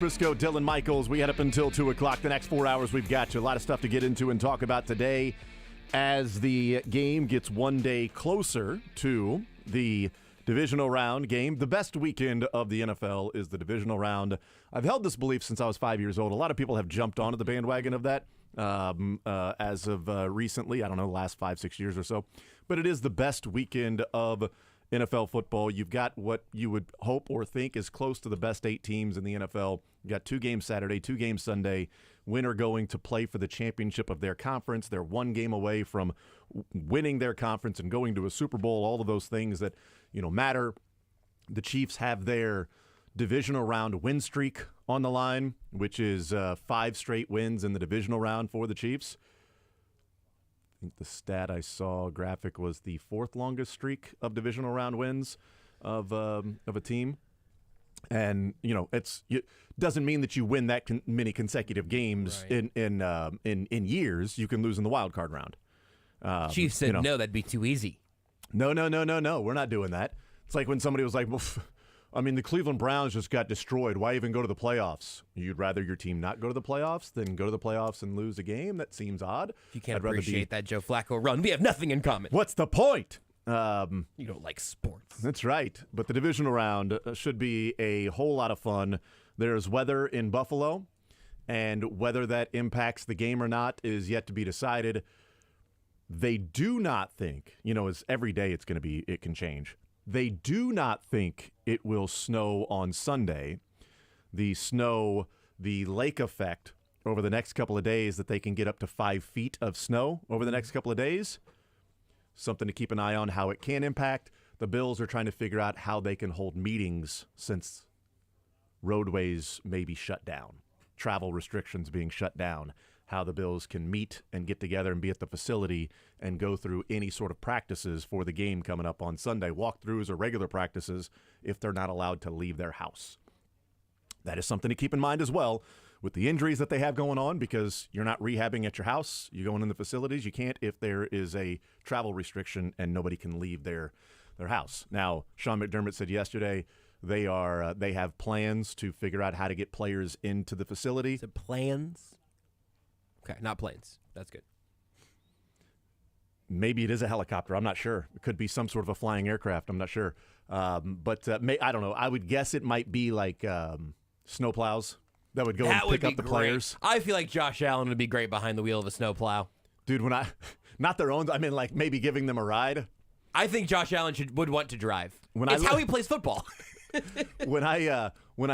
Brisco, Dylan Michaels, we head up until 2 o'clock. The next 4 hours, we've got you. A lot of stuff to get into and talk about today as the game gets one day closer to the divisional round game. The best weekend of the NFL is the divisional round. I've held this belief since I was 5 years old. A lot of people have jumped onto the bandwagon of that as of recently. I don't know, the last 5-6 years or so. But it is the best weekend of NFL football. You've got what you would hope or think is close to the best 8 teams in the NFL. You've got 2 games Saturday, 2 games Sunday. Winner going to play for the championship of their conference. They're 1 game away from winning their conference and going to a Super Bowl, all of those things that, matter. The Chiefs have their divisional round win streak on the line, which is 5 straight wins in the divisional round for the Chiefs. I think the stat I saw graphic was the 4th longest streak of divisional round wins of a team. And, it doesn't mean that you win that many consecutive games in years. You can lose in the wild card round. Chiefs said, no, that'd be too easy. No. We're not doing that. It's like when somebody was like, the Cleveland Browns just got destroyed. Why even go to the playoffs? You'd rather your team not go to the playoffs than go to the playoffs and lose a game? That seems odd. You can't appreciate that Joe Flacco run. We have nothing in common. What's the point? You don't like sports. That's right. But the divisional round should be a whole lot of fun. There's weather in Buffalo, and whether that impacts the game or not is yet to be decided. They do not think, as every day it can change. They do not think it will snow on Sunday. The lake effect over the next couple of days, that they can get up to 5 feet of snow over the next couple of days. Something to keep an eye on how it can impact. The Bills are trying to figure out how they can hold meetings since roadways may be shut down, travel restrictions being shut down, how the Bills can meet and get together and be at the facility and go through any sort of practices for the game coming up on Sunday, walkthroughs or regular practices if they're not allowed to leave their house. That is something to keep in mind as well with the injuries that they have going on, because you're not rehabbing at your house. You're going in the facilities. You can't if there is a travel restriction and nobody can leave their house. Now, Sean McDermott said yesterday they have plans to figure out how to get players into the facility. Is it plans? Okay, not planes. That's good. Maybe it is a helicopter. I'm not sure. It could be some sort of a flying aircraft. I'm not sure. I don't know. I would guess it might be like snowplows that would go and pick up the players. I feel like Josh Allen would be great behind the wheel of a snowplow. Dude, not their own. I mean, like maybe giving them a ride. I think Josh Allen would want to drive. It's how he plays football. When I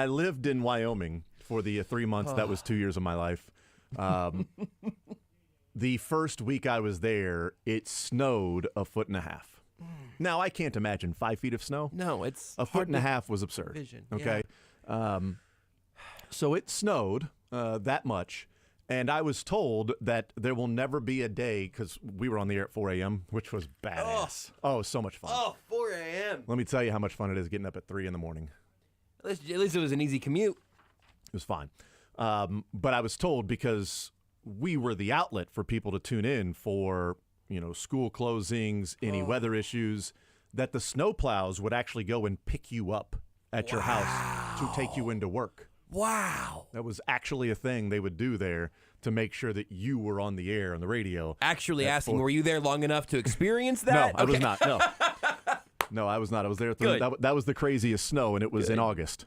lived in Wyoming for the 3 months, that was 2 years of my life. The first week I was there, it snowed 1.5 feet. Now, I can't imagine 5 feet of snow. No, it's 1.5 feet was absurd. Vision. Okay. Yeah. So it snowed that much, and I was told that there will never be a day, because we were on the air at 4 a.m., which was badass. Oh, so much fun. 4 a.m. Let me tell you how much fun it is getting up at 3 in the morning. At least it was an easy commute. It was fine. But I was told, because we were the outlet for people to tune in for, school closings, any weather issues, that the snowplows would actually go and pick you up at your house to take you into work. Wow. That was actually a thing they would do there to make sure that you were on the air on the radio. Actually asking, were you there long enough to experience that? No, I was not. No. No, I was not. I was there. That was the craziest snow, and it was in August.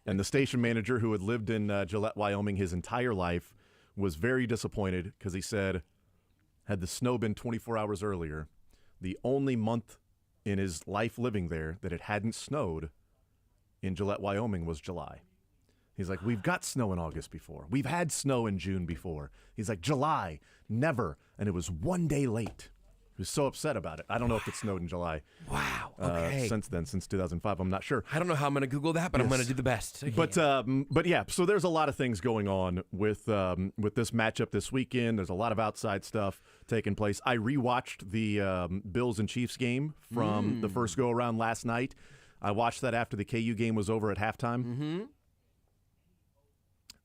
And the station manager, who had lived in Gillette, Wyoming his entire life, was very disappointed, because he said, had the snow been 24 hours earlier, the only month in his life living there that it hadn't snowed in Gillette, Wyoming was July. He's like, we've got snow in August before. We've had snow in June before. He's like, July, never. And it was 1 day late. He was so upset about it. I don't know if it snowed in July. Wow. Okay. Since 2005, I'm not sure. I don't know how I'm going to Google that, but I'm going to do the best. But yeah, so there's a lot of things going on with this matchup this weekend. There's a lot of outside stuff taking place. I rewatched the Bills and Chiefs game from the first go around last night. I watched that after the KU game was over at halftime. Mm-hmm.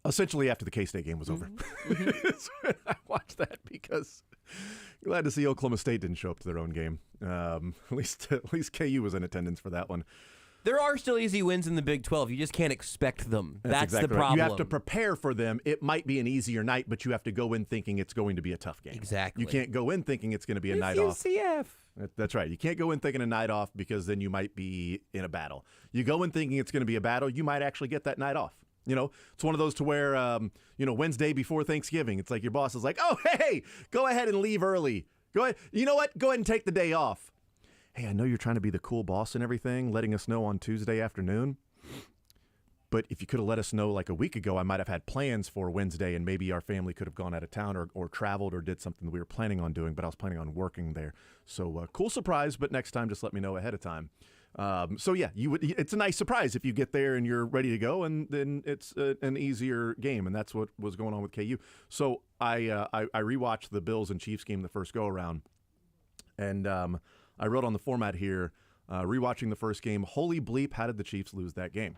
Essentially after the K-State game was over. I watched that because glad to see Oklahoma State didn't show up to their own game. At least KU was in attendance for that one. There are still easy wins in the Big 12. You just can't expect them. That's exactly the right. problem. You have to prepare for them. It might be an easier night, but you have to go in thinking it's going to be a tough game. Exactly. You can't go in thinking it's going to be a night off. UCF. That's right. You can't go in thinking a night off because then you might be in a battle. You go in thinking it's going to be a battle, you might actually get that night off. It's one of those to where, Wednesday before Thanksgiving, it's like your boss is like, oh, hey, go ahead and leave early. Go ahead. You know what? Go ahead and take the day off. Hey, I know you're trying to be the cool boss and everything, letting us know on Tuesday afternoon. But if you could have let us know like a week ago, I might have had plans for Wednesday and maybe our family could have gone out of town or traveled or did something that we were planning on doing, but I was planning on working there. So cool surprise, but next time just let me know ahead of time. It's a nice surprise if you get there and you're ready to go, and then it's an easier game, and that's what was going on with KU. So I rewatched the Bills and Chiefs game the first go-around, and I wrote on the format here, rewatching the first game, holy bleep, how did the Chiefs lose that game?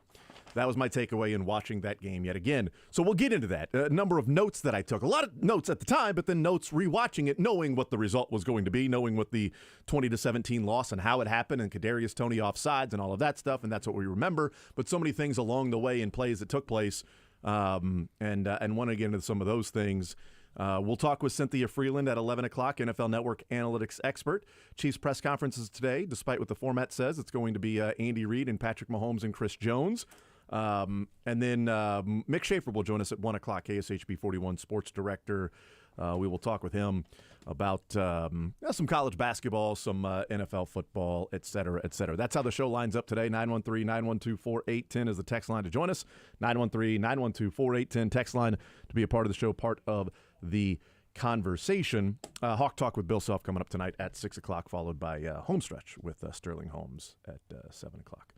That was my takeaway in watching that game yet again. So we'll get into that. A number of notes that I took. A lot of notes at the time, but then notes rewatching it, knowing what the result was going to be, knowing what the 20-17 loss and how it happened, and Kadarius Toney offsides and all of that stuff, and that's what we remember. But so many things along the way in plays that took place, and want to get into some of those things. We'll talk with Cynthia Freeland at 11 o'clock, NFL Network analytics expert. Chiefs press conferences today, despite what the format says. It's going to be Andy Reid and Patrick Mahomes and Chris Jones. And then Mick Schaefer will join us at 1 o'clock, KSHB 41 sports director. We will talk with him about some college basketball, some NFL football, et cetera, et cetera. That's how the show lines up today. 913-912-4810 is the text line to join us. 913-912-4810 text line to be a part of the show, part of the conversation. Hawk Talk with Bill Self coming up tonight at 6 o'clock, followed by Homestretch with Sterling Holmes at 7 o'clock.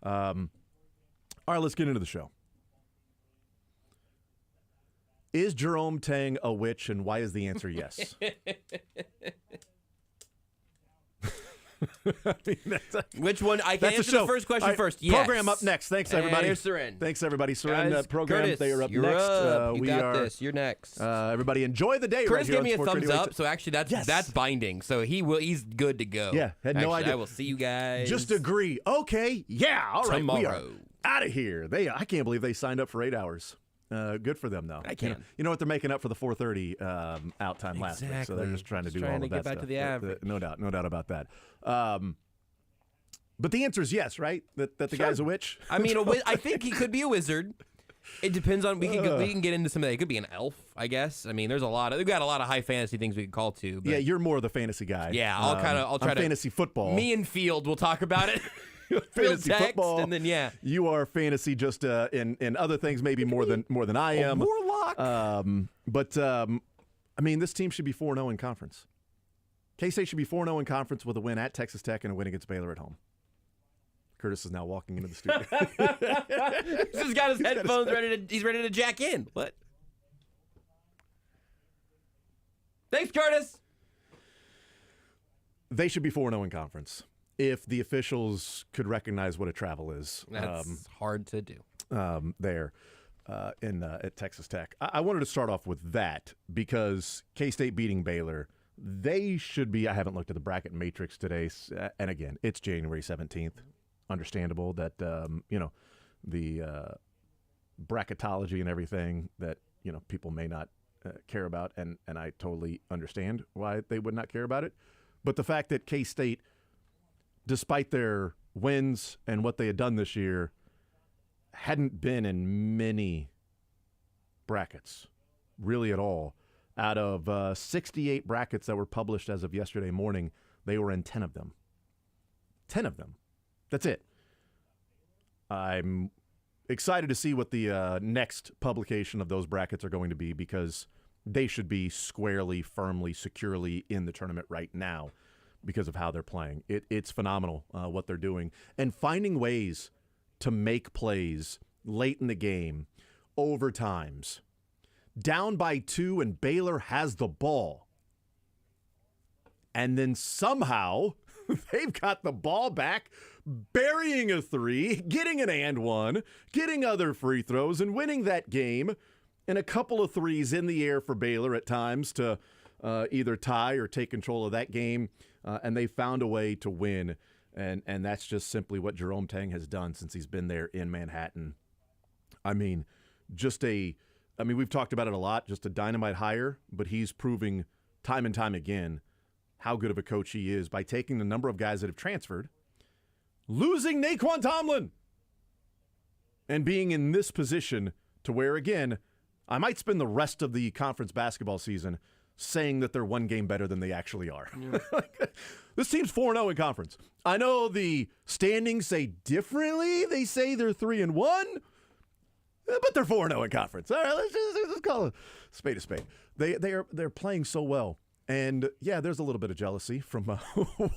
All right, let's get into the show. Is Jerome Tang a witch, and why is the answer yes? Which one? I can answer the first question first. Yes. Program up next. Thanks, everybody. Here's Seren. Thanks, everybody. Seren, Guys, program, Curtis, they are up you're next. Up. You got this. You're next. Everybody enjoy the day. Curtis right gave me a Sports thumbs Radio up, so actually that's binding. So he's good to go. Yeah, had no idea. I will see you guys. Just agree. Okay, yeah, all right. Tomorrow. We are out of here. I can't believe they signed up for 8 hours. Good for them, though. I can. You know what? They're making up for the 4:30 out time last week, so they're just trying to do all of that get back stuff. to the average. No doubt about that. But the answer is yes, right? That the guy's a witch. I mean, I think he could be a wizard. It depends on we can get into some of that. It could be an elf, I guess. I mean, we've got a lot of high fantasy things we could call to. But yeah, you're more the fantasy guy. Yeah, I'll try to fantasy football. Me and Field, we'll talk about it. Fantasy text, football, and then you are fantasy just in other things maybe more than I am. Warlock. But I mean, this team should be 4-0 in conference. K-State should be 4-0 in conference with a win at Texas Tech and a win against Baylor at home. Curtis is now walking into the studio. He's got his headphones he's ready to jack in. What? Thanks, Curtis. They should be 4-0 in conference if the officials could recognize what a travel is. That's hard to do. There at Texas Tech. I wanted to start off with that because K-State beating Baylor, they should be. I haven't looked at the bracket matrix today, and again, it's January 17th. Understandable that the bracketology and everything that people may not care about, and I totally understand why they would not care about it. But the fact that K-State, despite their wins and what they had done this year, hadn't been in many brackets, really at all. Out of 68 brackets that were published as of yesterday morning, they were in 10 of them. 10 of them. That's it. I'm excited to see what the next publication of those brackets are going to be because they should be squarely, firmly, securely in the tournament right now because of how they're playing. It's phenomenal what they're doing. And finding ways to make plays late in the game, overtimes, down by 2 and Baylor has the ball. And then somehow they've got the ball back, burying a 3, getting an and 1, getting other free throws, and winning that game. And a couple of threes in the air for Baylor at times to either tie or take control of that game. And they found a way to win. And that's just simply what Jerome Tang has done since he's been there in Manhattan. I mean, we've talked about it a lot, just a dynamite hire, but he's proving time and time again how good of a coach he is by taking the number of guys that have transferred, losing Naquan Tomlin, and being in this position to where, again, I might spend the rest of the conference basketball season saying that they're one game better than they actually are. Yeah. This team's 4-0 in conference. I know the standings say differently. They say they're 3-1, but they're 4-0 in conference. All right, let's just call it a spade. They're playing so well. And, yeah, there's a little bit of jealousy from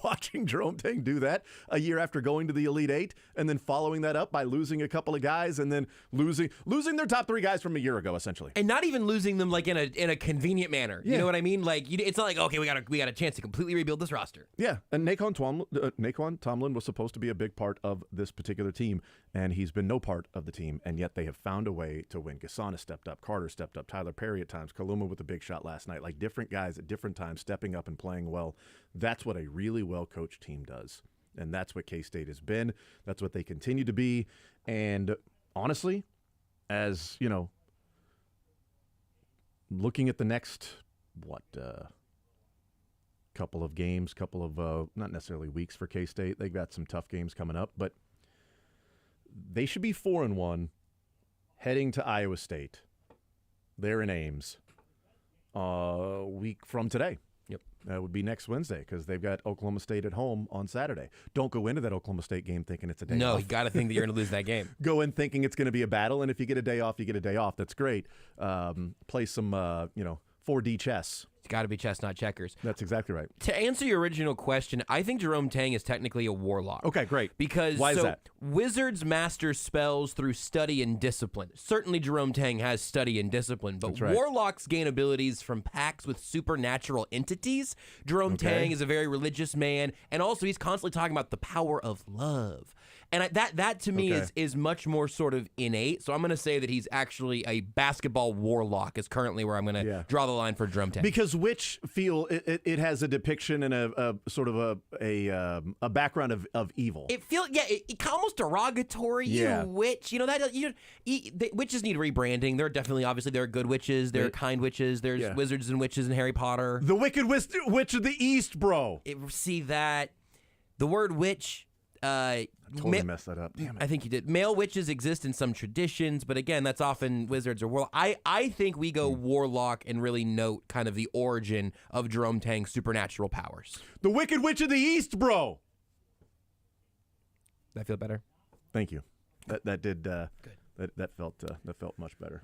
watching Jerome Tang do that a year after going to the Elite Eight and then following that up by losing a couple of guys and then losing their top 3 guys from a year ago, essentially. And not even losing them like in a convenient manner. Yeah. You know what I mean? Like, it's not like, okay, we got a chance to completely rebuild this roster. Yeah, and Naquan Tomlin was supposed to be a big part of this particular team, and he's been no part of the team, and yet they have found a way to win. Gasson has stepped up. Carter stepped up. Tyler Perry at times. Kaluma with a big shot last night. Like, different guys at different times stepping up and playing well. That's what a really well-coached team does, and that's what K-State has been. That's what they continue to be, and honestly, as, you know, looking at the next, couple of games, not necessarily weeks for K-State. They've got some tough games coming up, but they should be 4-1 heading to Iowa State. They're in Ames a week from today. Yep. That would be next Wednesday because they've got Oklahoma State at home on Saturday. Don't go into that Oklahoma State game thinking it's a day off. No, you got to think that you're going to lose that game. Go in thinking it's going to be a battle, and if you get a day off, you get a day off. That's great. Play some, 4D chess. It's got to be chess, not checkers. That's exactly right. To answer your original question, I think Jerome Tang is technically a warlock. Okay, great. Because why is that? Wizards master spells through study and discipline. Certainly Jerome Tang has study and discipline, but That's right. warlocks gain abilities from pacts with supernatural entities. Jerome Tang is a very religious man, and also he's constantly talking about the power of love. And that to me is much more sort of innate. So I'm going to say that he's actually a basketball warlock is currently where I'm going to draw the line for Jerome Tang. Because Witch feel it has a depiction and a sort of a background of evil. It feels it almost derogatory. Yeah. You witch, that witches need rebranding. Obviously there are good witches, there are kind witches, there's wizards and witches in Harry Potter. The Wicked Witch of the East, bro. See that the word witch. Totally messed that up. Damn it. I think you did. Male witches exist in some traditions, but again, that's often wizards or warlock. I think we go warlock and really note kind of the origin of Jerome Tang's supernatural powers. The Wicked Witch of the East, bro. That feel better? Thank you. That did. Good. That felt much better.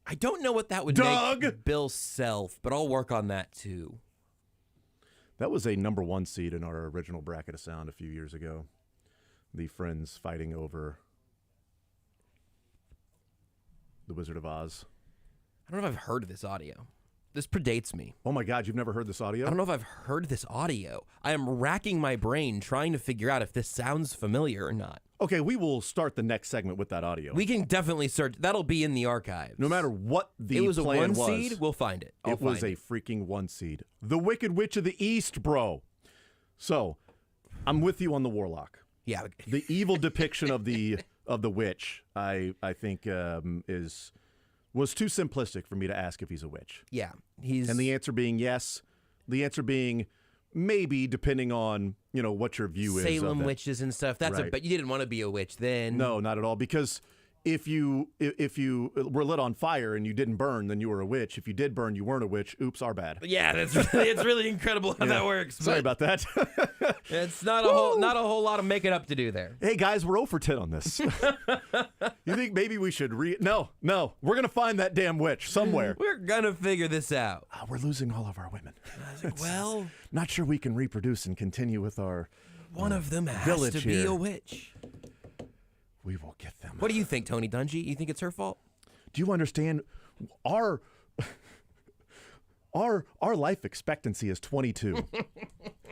I don't know what that would make Bill Self, but I'll work on that too. That was a number 1 seed in our original bracket of sound a few years ago. The Friends fighting over the Wizard of Oz. I don't know if I've heard of this audio. This predates me. Oh my God, you've never heard this audio? I don't know if I've heard this audio. I am racking my brain trying to figure out if this sounds familiar or not. Okay, we will start the next segment with that audio. We can definitely search. That'll be in the archives. No matter what the it was a plan 1 seed, we'll find it. It was a freaking 1 seed. The Wicked Witch of the East, bro. So, I'm with you on the Warlock. Yeah. The evil depiction of the witch, I think, was too simplistic for me to ask if he's a witch. Yeah, and the answer being yes. The answer being maybe, depending on what your view is. Salem witches and stuff. That's right. But you didn't want to be a witch then. No, not at all. Because if you were lit on fire and you didn't burn, then you were a witch. If you did burn, you weren't a witch. Oops, our bad. Yeah, it's really incredible how that works. Sorry about that. It's not a whole lot of making up to do there. Hey guys, we're 0 for 10 on this. You think maybe we should No, we're gonna find that damn witch somewhere. We're gonna figure this out. We're losing all of our women. Well, not sure we can reproduce and continue with our one of them has to be a witch. We will get them. What do you think, Tony Dungy? You think it's her fault? Do you understand? Our life expectancy is 22.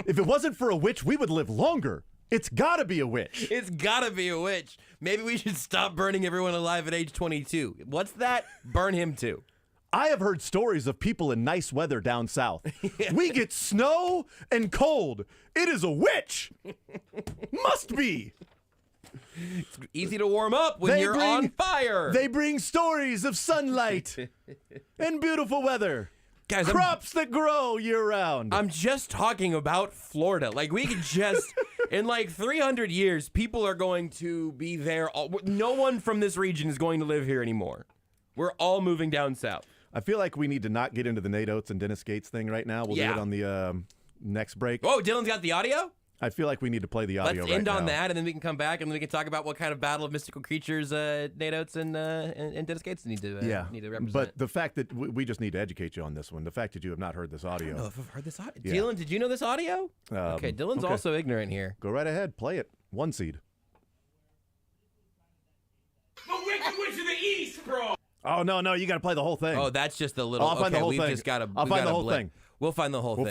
If it wasn't for a witch, we would live longer. It's got to be a witch. It's got to be a witch. Maybe we should stop burning everyone alive at age 22. What's that? Burn him too. I have heard stories of people in nice weather down south. We get snow and cold. It is a witch. Must be. It's easy to warm up when you're on fire. They bring stories of sunlight and beautiful weather. Guys, crops that grow year round. I'm just talking about Florida. Like, we could just, in like 300 years, people are going to be there. No one from this region is going to live here anymore. We're all moving down south. I feel like we need to not get into the Nate Oates and Dennis Gates thing right now. We'll do it on the next break. Oh, Dylan's got the audio? I feel like we need to play the audio. Let's end on that, and then we can come back, and then we can talk about what kind of battle of mystical creatures Nate Oates and Dennis Gates need to represent. But the fact that we just need to educate you on this one, the fact that you have not heard this audio. I don't know if I've heard this audio. Yeah. Dylan, did you know this audio? Okay, Dylan's also ignorant here. Go right ahead. Play it. 1 seed. The Wicked Witch of the East, bro! Oh, no, you got to play the whole thing. Oh, that's just a little... I'll find the whole thing. I'll find the whole thing. We'll find the whole thing.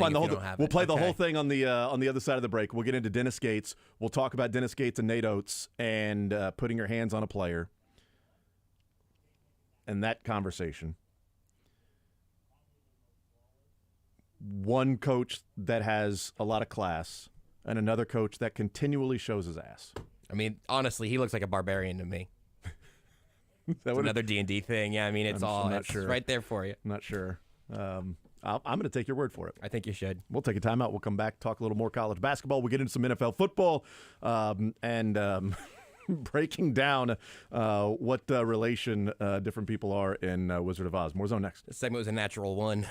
We'll play the whole thing on the other side of the break. We'll get into Dennis Gates. We'll talk about Dennis Gates and Nate Oates and putting your hands on a player and that conversation. One coach that has a lot of class and another coach that continually shows his ass. I mean, honestly, he looks like a barbarian to me. It's another D&D thing. Yeah, I mean, it's right there for you. I'm not sure. I'm going to take your word for it. I think you should. We'll take a timeout. We'll come back, talk a little more college basketball. We'll get into some NFL football and breaking down what relation different people are in Wizard of Oz. More Zone next. This segment was a natural one.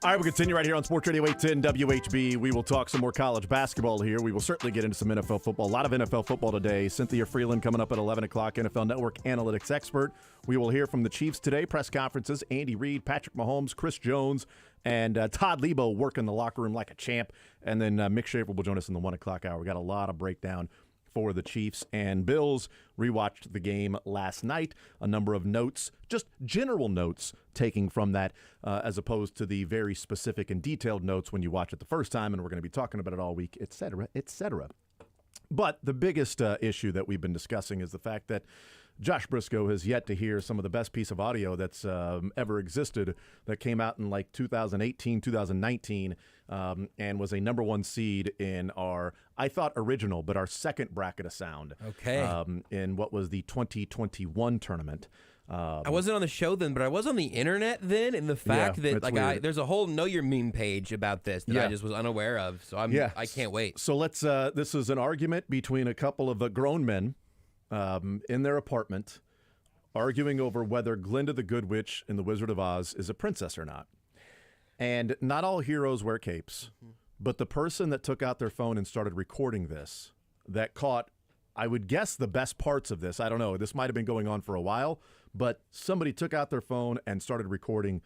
All right, we'll continue right here on Sports Radio 810 WHB. We will talk some more college basketball here. We will certainly get into some NFL football. A lot of NFL football today. Cynthia Freeland coming up at 11 o'clock, NFL Network analytics expert. We will hear from the Chiefs today, press conferences. Andy Reid, Patrick Mahomes, Chris Jones, and Todd Lebo working the locker room like a champ. And then Mick Schaefer will join us in the 1 o'clock hour. We got a lot of breakdown for the Chiefs and Bills. Rewatched the game last night. A number of notes, just general notes taking from that as opposed to the very specific and detailed notes when you watch it the first time, and we're going to be talking about it all week, et cetera, et cetera. But the biggest issue that we've been discussing is the fact that Josh Brisco has yet to hear some of the best piece of audio that's ever existed that came out in like 2018, 2019, and was a number one seed in our, I thought original, but our second bracket of sound. Okay. In what was the 2021 tournament. I wasn't on the show then, but I was on the internet then, and the fact that like there's a whole Know Your Meme page about this that I just was unaware of. So I can't wait. So let's. This is an argument between a couple of grown men in their apartment, arguing over whether Glinda the Good Witch in The Wizard of Oz is a princess or not. And not all heroes wear capes, but the person that took out their phone and started recording this, that caught, I would guess, the best parts of this. I don't know. This might have been going on for a while, but somebody took out their phone and started recording,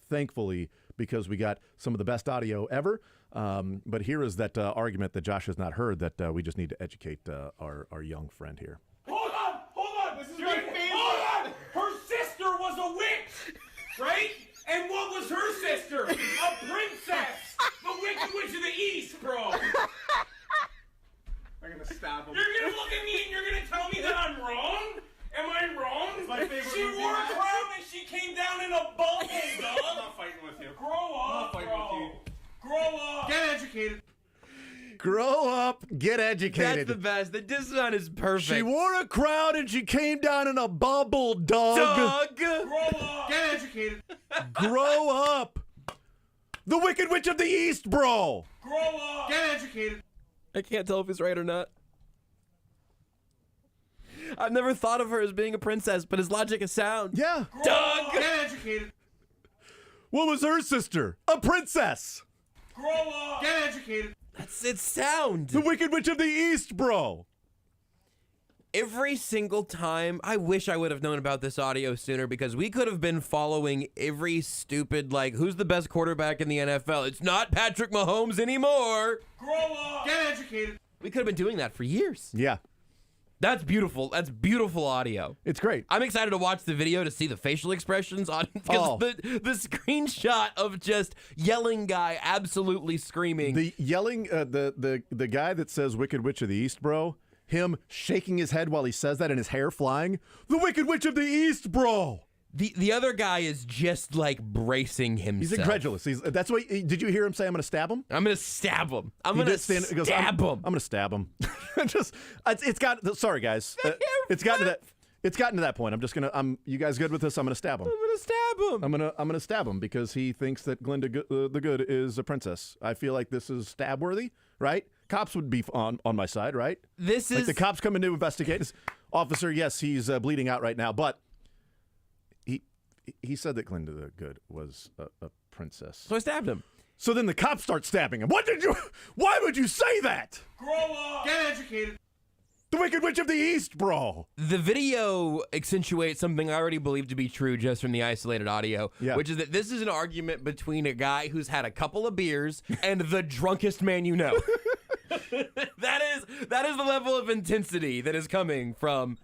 thankfully, because we got some of the best audio ever. But here is that argument that Josh has not heard that we just need to educate our young friend here. Hold on. This is my favorite. Hold on. Her sister was a witch, right? And what was her sister? A princess. The Wicked Witch of the East, bro. I'm gonna stab him. You're gonna look at me and you're gonna tell me that I'm wrong? Am I wrong? It's my favorite she movie. wore a crown and she came down in a bubble, I'm dog. not fighting with you. Grow I'm not up, fighting bro. with you. Grow up. Get educated. Grow up, get educated. That's the best. The design is perfect. She wore a crown and she came down in a bubble, dog. Grow up. Get educated. Grow up. The Wicked Witch of the East, bro. Grow up. Get educated. I can't tell if he's right or not. I've never thought of her as being a princess, but his logic is sound. Yeah. Doug! Get educated. What was her sister? A princess. Grow up. Get educated. It's sound. The Wicked Witch of the East, bro. Every single time, I wish I would have known about this audio sooner because we could have been following every stupid, like, who's the best quarterback in the NFL? It's not Patrick Mahomes anymore. Grow up. Get educated. We could have been doing that for years. Yeah. That's beautiful. That's beautiful audio. It's great. I'm excited to watch the video to see the facial expressions on because the screenshot of just yelling guy absolutely screaming. The yelling, the guy that says Wicked Witch of the East, bro, him shaking his head while he says that and his hair flying. The Wicked Witch of the East, bro. The other guy is just like bracing himself. He's incredulous. That's why. Did you hear him say, "I'm going to stab him"? I'm gonna stab him. I'm He gonna did stand- he goes, stab him. I'm going to stab him. It's got. Sorry, guys. It's gotten to that. It's gotten to that point. I'm just gonna. You guys good with this? I'm going to stab him. I'm gonna stab him. I'm gonna stab him because he thinks that Glinda the Good is a princess. I feel like this is stab worthy, right? Cops would be on my side, right? This Like is the cops come in to investigate. This officer, yes, he's bleeding out right now, but he said that Glinda the Good was a princess. so I stabbed him. So then the cops start stabbing him. Why would you say that? Grow up. Get educated. The Wicked Witch of the East, bro. The video accentuates something I already believe to be true just from the isolated audio, which is that this is an argument between a guy who's had a couple of beers and the drunkest man you know. That is the level of intensity that is coming from.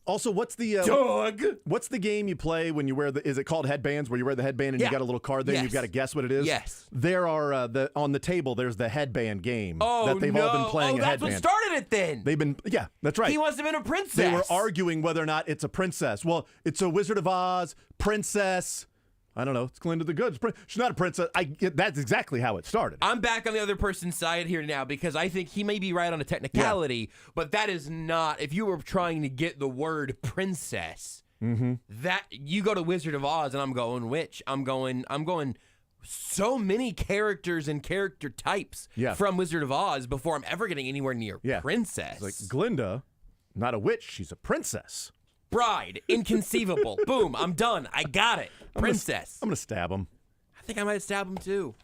Also, what's the Doug? What's the game you play when you wear the? Is it called headbands? Where you wear the headband and you got a little card there, and you've got to guess what it is. Yes. There are on the table. There's the headband game that they've no. all been playing. Oh, a that's headband. what started it then. They've been that's right. He must have been a princess. They were arguing whether or not it's a princess. Well, it's a Wizard of Oz princess. I don't know. It's Glinda the Good. She's not a princess. That's exactly how it started. I'm back on the other person's side here now because I think he may be right on a technicality, but that is not. If you were trying to get the word princess, that you go to Wizard of Oz and I'm going witch. I'm going. So many characters and character types from Wizard of Oz before I'm ever getting anywhere near princess. It's like Glinda, not a witch. She's a princess. Bride, inconceivable. Boom, I'm done. I got it. Princess. I'm gonna stab him. I think I might stab him too.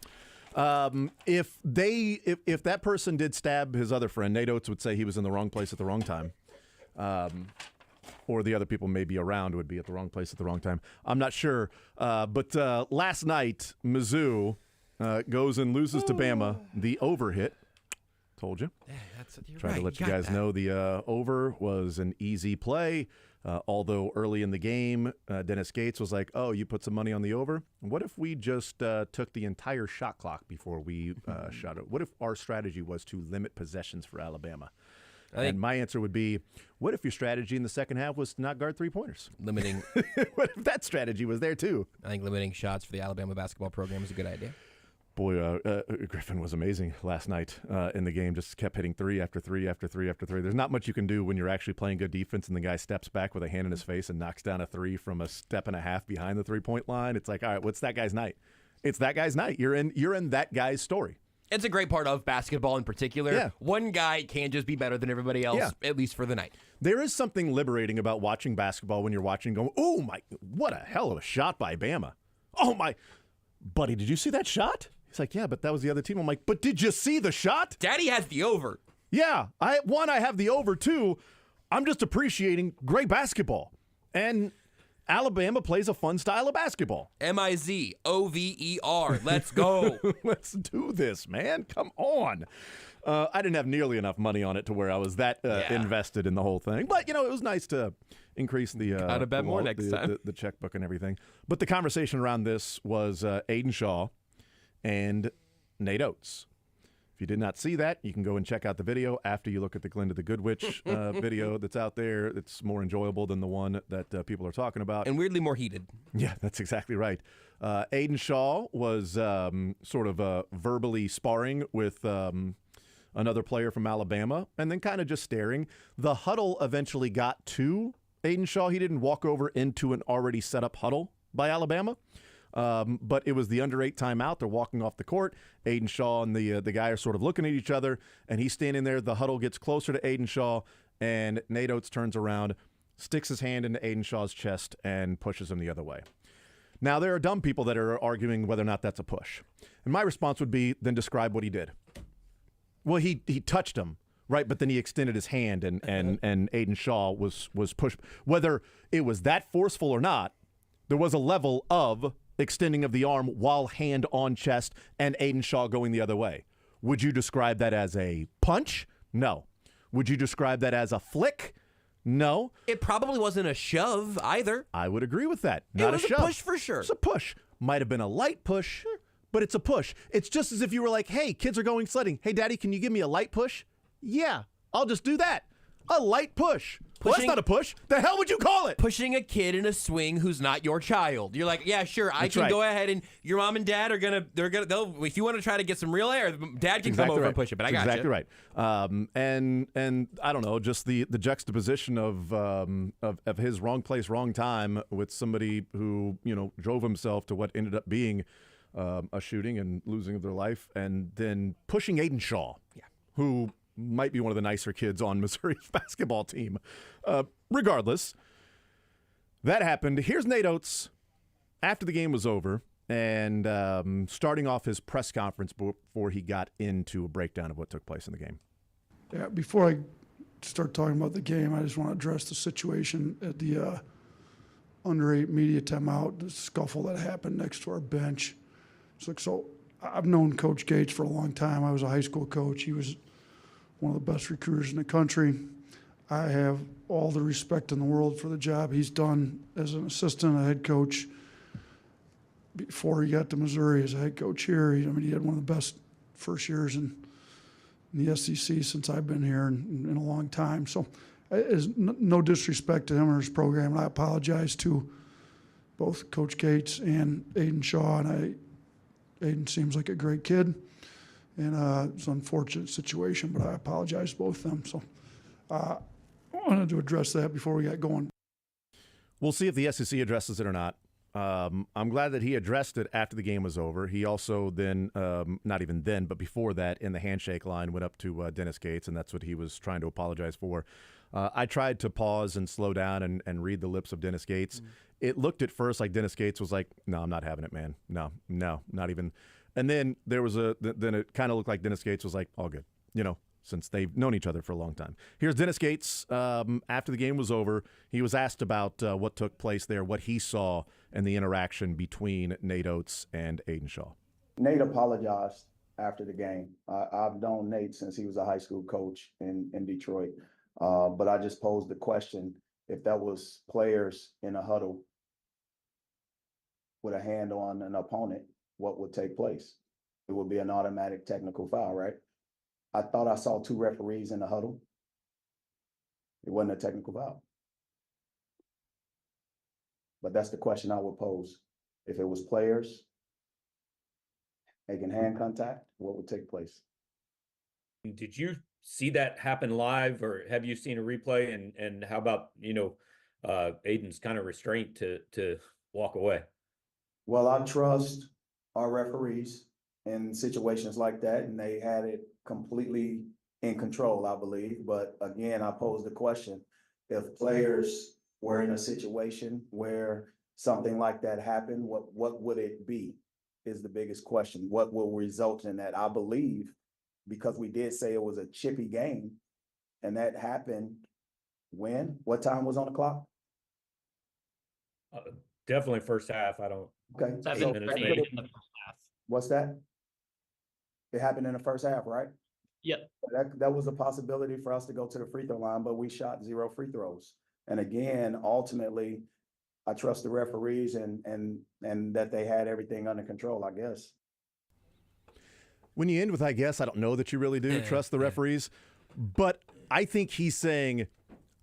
If that person did stab his other friend, Nate Oates would say he was in the wrong place at the wrong time. Or the other people maybe around would be at the wrong place at the wrong time. I'm not sure. But last night, Mizzou goes and loses to Bama. The over hit. Told you. Yeah, you're Trying right. to let you got guys that. know the over was an easy play. Although early in the game, Dennis Gates was like, "Oh, you put some money on the over? What if we just took the entire shot clock before we shot it? What if our strategy was to limit possessions for Alabama?" And my answer would be, what if your strategy in the second half was to not guard three-pointers? Limiting. What if that strategy was there too? I think limiting shots for the Alabama basketball program is a good idea. Boy, Griffin was amazing last night in the game. Just kept hitting three after three after three after three. There's not much you can do when you're actually playing good defense and the guy steps back with a hand in his face and knocks down a three from a step and a half behind the three-point line. It's like, all right, what's that guy's night? It's that guy's night. You're in that guy's story. It's a great part of basketball in particular. Yeah. One guy can't just be better than everybody else, at least for the night. There is something liberating about watching basketball when you're watching going, oh, my, what a hell of a shot by Bama. Oh, my, buddy, did you see that shot? He's like, yeah, but that was the other team. I'm like, but did you see the shot? Daddy has the over. Yeah, I have the over, too. I'm just appreciating great basketball. And Alabama plays a fun style of basketball. Mizover. Let's go. Let's do this, man. Come on. I didn't have nearly enough money on it to where I was that invested in the whole thing. But, it was nice to increase the Gotta bet more next time. The checkbook and everything. But the conversation around this was Aiden Shaw and Nate Oates. If you did not see that, you can go and check out the video after you look at the Glinda the Good Witch video that's out there. It's more enjoyable than the one that people are talking about. And weirdly more heated. Yeah, that's exactly right. Aiden Shaw was sort of verbally sparring with another player from Alabama and then kind of just staring. The huddle eventually got to Aiden Shaw. He didn't walk over into an already set up huddle by Alabama. But it was the under 8 timeout. They're walking off the court. Aiden Shaw and the guy are sort of looking at each other, and he's standing there. The huddle gets closer to Aiden Shaw, and Nate Oates turns around, sticks his hand into Aiden Shaw's chest, and pushes him the other way. Now, there are dumb people that are arguing whether or not that's a push. And my response would be, then describe what he did. Well, he touched him, right? But then he extended his hand, and Aiden Shaw was pushed. Whether it was that forceful or not, there was a level of extending of the arm while hand on chest and Aiden Shaw going the other way. Would you describe that as a punch? No. Would you describe that as a flick? No. It probably wasn't a shove either. I would agree with that. Not it was a shove. A push for sure. It's a push. Might have been a light push, but it's a push. It's just as if you were like, hey, kids are going sledding. Hey, Daddy, can you give me a light push? Yeah, I'll just do that. A light push. Well, that's not a push. The hell would you call it? Pushing a kid in a swing who's not your child. You're like, yeah, sure, I can go ahead and your mom and dad they'll if you want to try to get some real air, dad can come over and push it. But I got you. Exactly right. And I don't know, just the juxtaposition of his wrong place, wrong time with somebody who drove himself to what ended up being a shooting and losing of their life, and then pushing Aiden Shaw, who might be one of the nicer kids on Missouri's basketball team. Regardless, that happened. Here's Nate Oates after the game was over and starting off his press conference before he got into a breakdown of what took place in the game. Yeah, before I start talking about the game, I just want to address the situation at the under 8 media timeout, the scuffle that happened next to our bench. So I've known Coach Gates for a long time. I was a high school coach. He was one of the best recruiters in the country. I have all the respect in the world for the job he's done as an assistant, a head coach. Before he got to Missouri as a head coach here, he had one of the best first years in the SEC since I've been here in a long time. So there's no disrespect to him or his program, and I apologize to both Coach Gates and Aiden Shaw. And Aiden seems like a great kid. And it's an unfortunate situation, but I apologize to both of them. So I wanted to address that before we got going. We'll see if the SEC addresses it or not. I'm glad that he addressed it after the game was over. He also then, not even then, but before that, in the handshake line, went up to Dennis Gates, and that's what he was trying to apologize for. I tried to pause and slow down and read the lips of Dennis Gates. It looked at first like Dennis Gates was like, no, I'm not having it, man. No, not even. And then then it kind of looked like Dennis Gates was like, all good, since they've known each other for a long time. Here's Dennis Gates after the game was over. He was asked about what took place there, what he saw, and the interaction between Nate Oates and Aiden Shaw. Nate apologized after the game. I've known Nate since he was a high school coach in Detroit. But I just posed the question, if that was players in a huddle with a hand on an opponent, what would take place? It would be an automatic technical foul, right? I thought I saw 2 referees in the huddle. It wasn't a technical foul. But that's the question I would pose. If it was players making hand contact, what would take place? Did you see that happen live, or have you seen a replay? And how about, Aiden's kind of restraint to walk away? Well, I trust our referees in situations like that, and they had it completely in control, I believe. But again, I pose the question, if players were in a situation where something like that happened, what would it be is the biggest question. What will result in that? I believe, because we did say it was a chippy game, and that happened when? What time was on the clock? Definitely first half. I don't. Okay. 7:38 in the first half. What's that? It happened in the first half, right? Yep. That was a possibility for us to go to the free throw line, but we shot 0 free throws. And again, ultimately, I trust the referees and that they had everything under control, I guess. When you end with, I guess, I don't know that you really do trust the referees, but I think he's saying,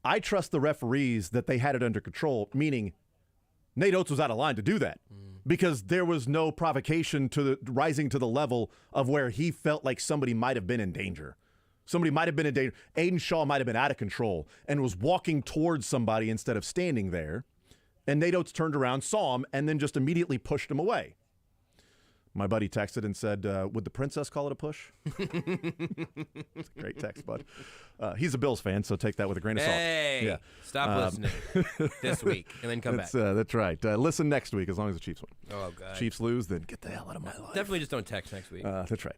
I trust the referees that they had it under control, meaning Nate Oates was out of line to do that because there was no provocation rising to the level of where he felt like somebody might have been in danger. Somebody might have been in danger. Aiden Shaw might have been out of control and was walking towards somebody instead of standing there. And Nate Oates turned around, saw him, and then just immediately pushed him away. My buddy texted and said, would the princess call it a push? It's a great text, bud. He's a Bills fan, so take that with a grain of salt. Hey, stop listening this week and then come back. That's right. Listen next week as long as the Chiefs win. Oh, God. Chiefs lose, then get the hell out of my life. Definitely just don't text next week. That's right.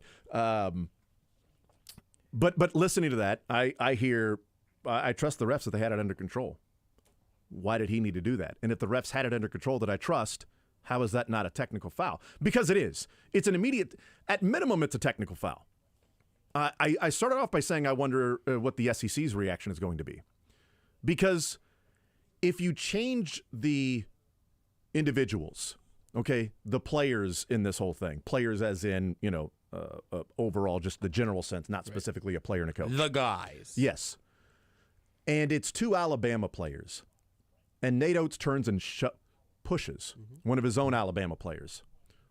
But listening to that, I hear, I trust the refs that they had it under control. Why did he need to do that? And if the refs had it under control that I trust, how is that not a technical foul? Because it is. It's an immediate, at minimum, it's a technical foul. I started off by saying I wonder what the SEC's reaction is going to be. Because if you change the individuals, okay, the players in this whole thing, players as in, overall, just the general sense, not specifically a player and a coach. The guys. Yes. And it's 2 Alabama players. And Nate Oates turns and pushes one of his own Alabama players.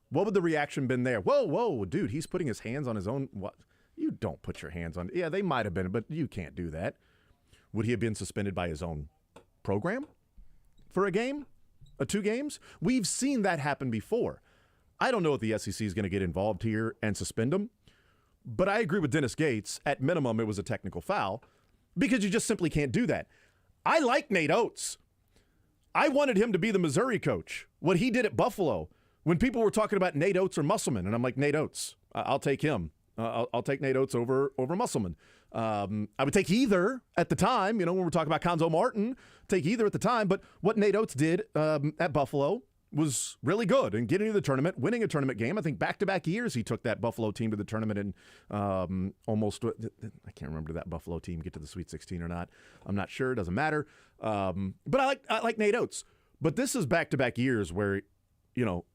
What would the reaction been there? Whoa, dude, he's putting his hands on his own. What? You don't put your hands on. Yeah, they might have been, but you can't do that. Would he have been suspended by his own program for a game? 2 games? We've seen that happen before. I don't know if the SEC is going to get involved here and suspend him, but I agree with Dennis Gates. At minimum, it was a technical foul because you just simply can't do that. I like Nate Oates. I wanted him to be the Missouri coach. What he did at Buffalo, when people were talking about Nate Oates or Musselman, and I'm like, Nate Oates, I'll take him. I'll take Nate Oates over Musselman. I would take either at the time, when we're talking about Conzo Martin, take either at the time. But what Nate Oates did at Buffalo was really good in getting to the tournament, winning a tournament game. I think back-to-back years he took that Buffalo team to the tournament and almost, I can't remember, did that Buffalo team get to the Sweet 16 or not. I'm not sure. It doesn't matter. But I like Nate Oates. But this is back-to-back years where,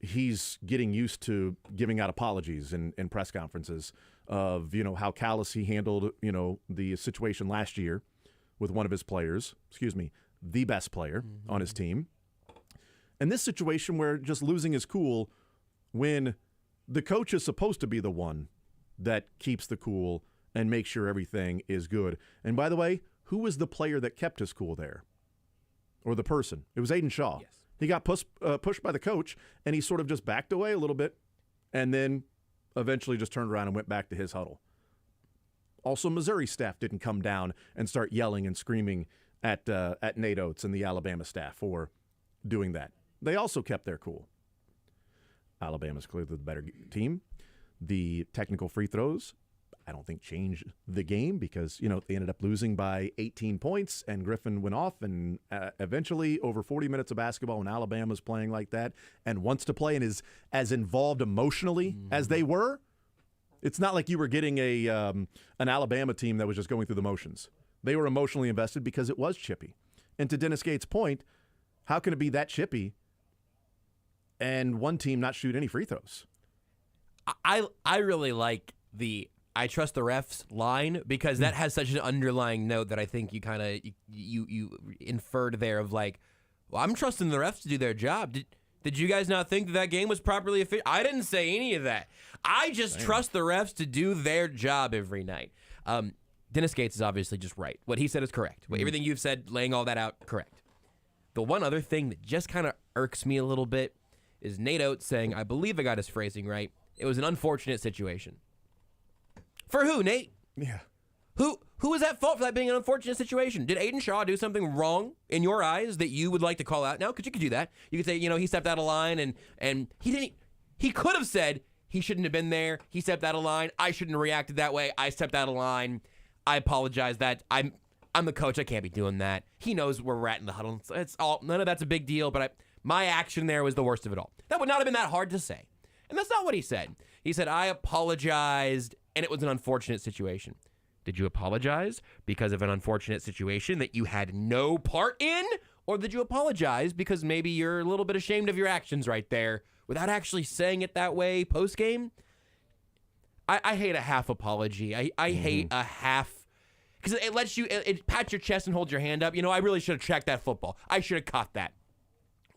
he's getting used to giving out apologies in press conferences of, how callous he handled, the situation last year with one of his players, the best player on his team. And this situation where just losing his cool when the coach is supposed to be the one that keeps the cool and makes sure everything is good. And by the way, who was the player that kept his cool there? Or the person? It was Aiden Shaw. Yes. He got pushed by the coach, and he sort of just backed away a little bit, and then eventually just turned around and went back to his huddle. Also, Missouri staff didn't come down and start yelling and screaming at Nate Oates and the Alabama staff for doing that. They also kept their cool. Alabama's clearly the better team. The technical free throws, I don't think changed the game because, they ended up losing by 18 points and Griffin went off, and eventually over 40 minutes of basketball when Alabama's playing like that and wants to play and is as involved emotionally as they were, it's not like you were getting an Alabama team that was just going through the motions. They were emotionally invested because it was chippy. And to Dennis Gates' point, how can it be that chippy and one team not shoot any free throws? I really like the "I trust the refs" line because that has such an underlying note that I think you kind of you inferred there of like, well, I'm trusting the refs to do their job. Did you guys not think that game was properly official? I didn't say any of that. I just trust the refs to do their job every night. Dennis Gates is obviously just right. What he said is correct. Everything you've said, laying all that out, correct. The one other thing that just kind of irks me a little bit is Nate Oates saying, I believe I got his phrasing right, it was an unfortunate situation. For who, Nate? Yeah. Who was at fault for that being an unfortunate situation? Did Aiden Shaw do something wrong in your eyes that you would like to call out now? Because you could do that. You could say, he stepped out of line and he didn't. He could have said he shouldn't have been there. He stepped out of line. I shouldn't have reacted that way. I stepped out of line. I apologize. That I'm the coach. I can't be doing that. He knows where we're at in the huddle. It's all none of that's a big deal. But my action there was the worst of it all. That would not have been that hard to say. And that's not what he said. He said, I apologized, and it was an unfortunate situation. Did you apologize because of an unfortunate situation that you had no part in? Or did you apologize because maybe you're a little bit ashamed of your actions right there without actually saying it that way post-game? I hate a half apology. I hate a half, because it lets you, it pats your chest and holds your hand up. I really should have tracked that football. I should have caught that.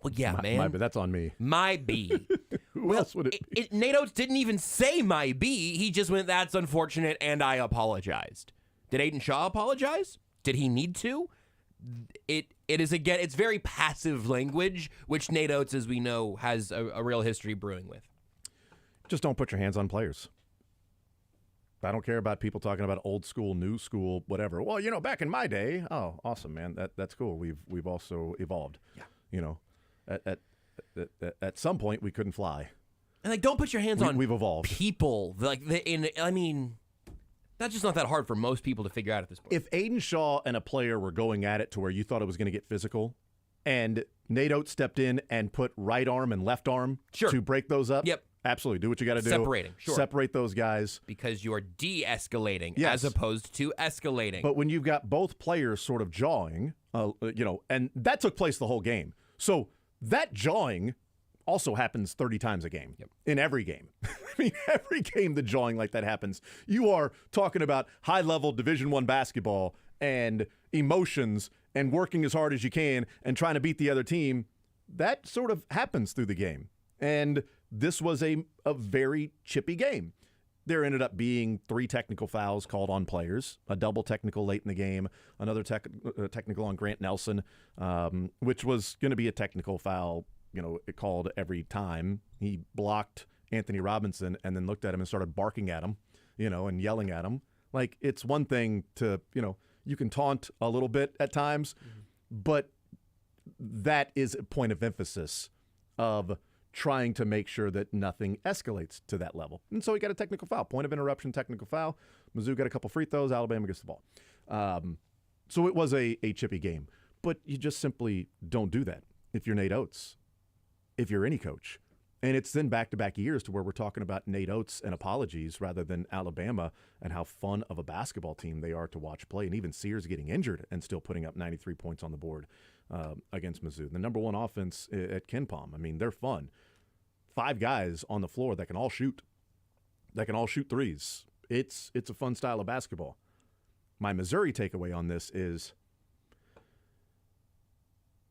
Well, yeah, man. But that's on me. My B. Who else would it be? Nate Oates didn't even say my B. He just went, that's unfortunate, and I apologized. Did Aiden Shaw apologize? Did he need to? It is, again, it's very passive language, which Nate Oates, as we know, has a real history brewing with. Just don't put your hands on players. I don't care about people talking about old school, new school, whatever. Well, back in my day, oh, awesome, man. That's cool. We've also evolved. Yeah. At some point we couldn't fly. And don't put your hands on we've evolved. People. That's just not that hard for most people to figure out at this point. If Aiden Shaw and a player were going at it to where you thought it was going to get physical, and Nate Oates stepped in and put right arm and left arm to break those up, yep, absolutely, do what you got to do. Separating, sure. Separate those guys. Because you are de-escalating as opposed to escalating. But when you've got both players sort of jawing, and that took place the whole game. So that jawing also happens 30 times a game, in every game. Every game the jawing like that happens. You are talking about high-level Division I basketball and emotions and working as hard as you can and trying to beat the other team. That sort of happens through the game. And this was a very chippy game. There ended up being 3 technical fouls called on players, a double technical late in the game, another technical on Grant Nelson, which was going to be a technical foul, called every time. He blocked Anthony Robinson and then looked at him and started barking at him, and yelling at him. Like, it's one thing to, you can taunt a little bit at times, but that is a point of emphasis of trying to make sure that nothing escalates to that level. And so he got a technical foul, point of interruption, technical foul. Mizzou got a couple free throws. Alabama gets the ball. So it was a chippy game. But you just simply don't do that if you're Nate Oates, if you're any coach. And it's then back-to-back years to where we're talking about Nate Oates and apologies rather than Alabama and how fun of a basketball team they are to watch play. And even Sears getting injured and still putting up 93 points on the board against Mizzou. The number one offense at Ken Palm. They're fun. 5 guys on the floor that can all shoot. That can all shoot threes. It's a fun style of basketball. My Missouri takeaway on this is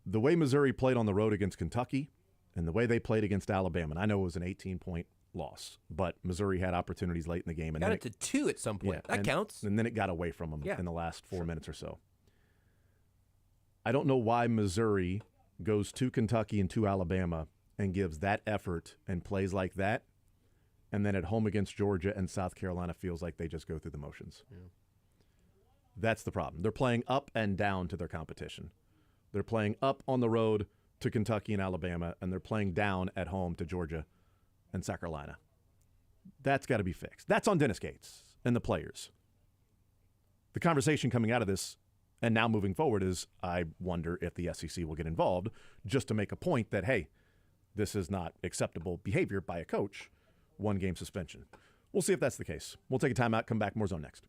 the way Missouri played on the road against Kentucky and the way they played against Alabama. And I know it was an 18-point loss, but Missouri had opportunities late in the game. And got it to 2 at some point. That counts. And then it got away from them in the last 4 minutes or so. I don't know why Missouri goes to Kentucky and to Alabama and gives that effort and plays like that, and then at home against Georgia and South Carolina feels like they just go through the motions. Yeah. That's the problem. They're playing up and down to their competition. They're playing up on the road to Kentucky and Alabama, and they're playing down at home to Georgia and South Carolina. That's got to be fixed. That's on Dennis Gates and the players. The conversation coming out of this and now moving forward is, I wonder if the SEC will get involved just to make a point that, hey, this is not acceptable behavior by a coach. 1-game suspension. We'll see if that's the case. We'll take a timeout, come back, more Zone next.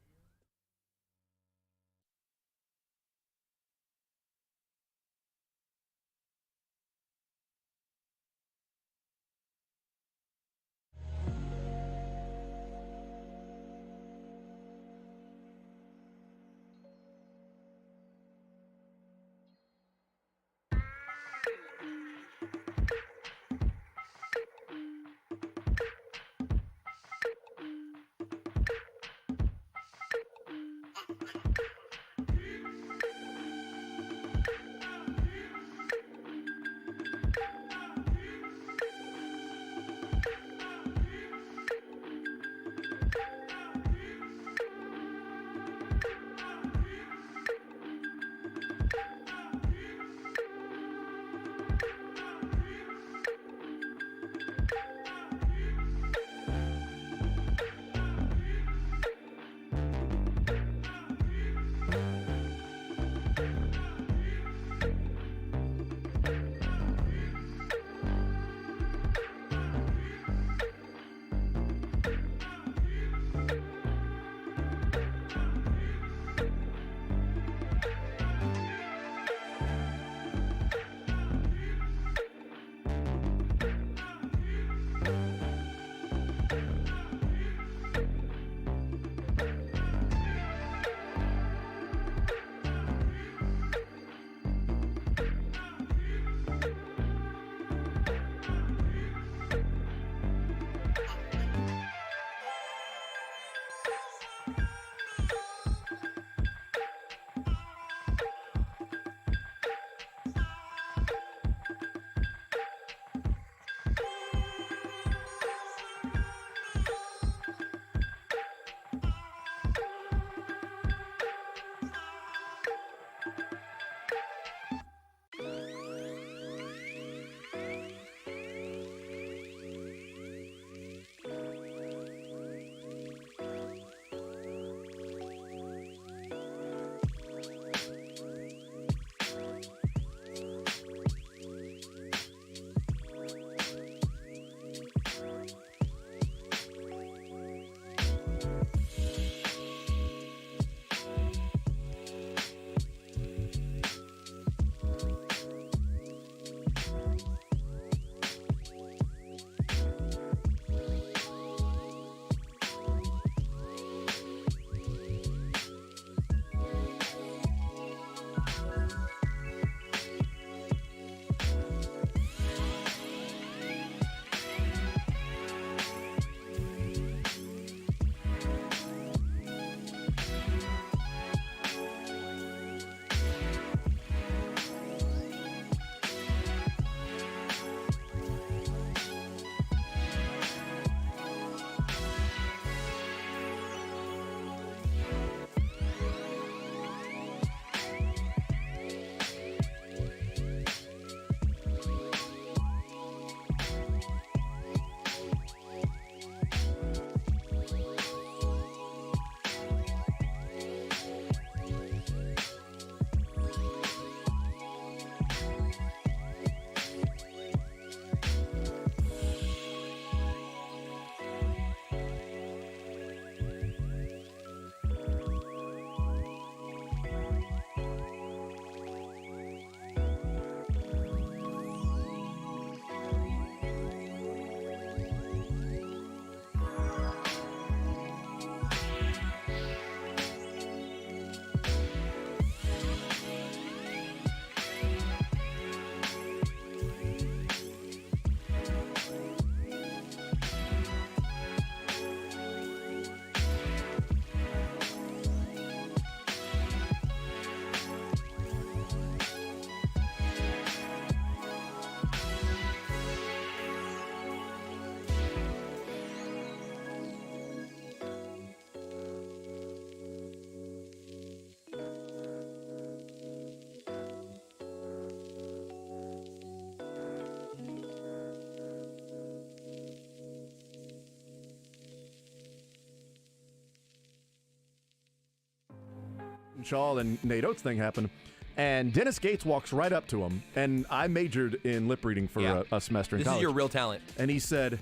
Shaw and Nate Oates thing happened. And Dennis Gates walks right up to him. And I majored in lip reading for a semester in This college. is your real talent. And he said,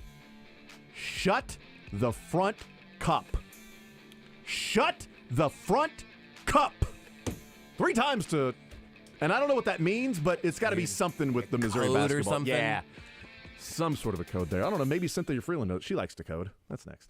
"Shut the front cup. Shut the front cup." 3 times to, and I don't know what that means, but it's got to be something with the Missouri code or basketball. something? Yeah. Some sort of a code there. I don't know. Maybe Cynthia Freeland knows. She likes to code. That's next.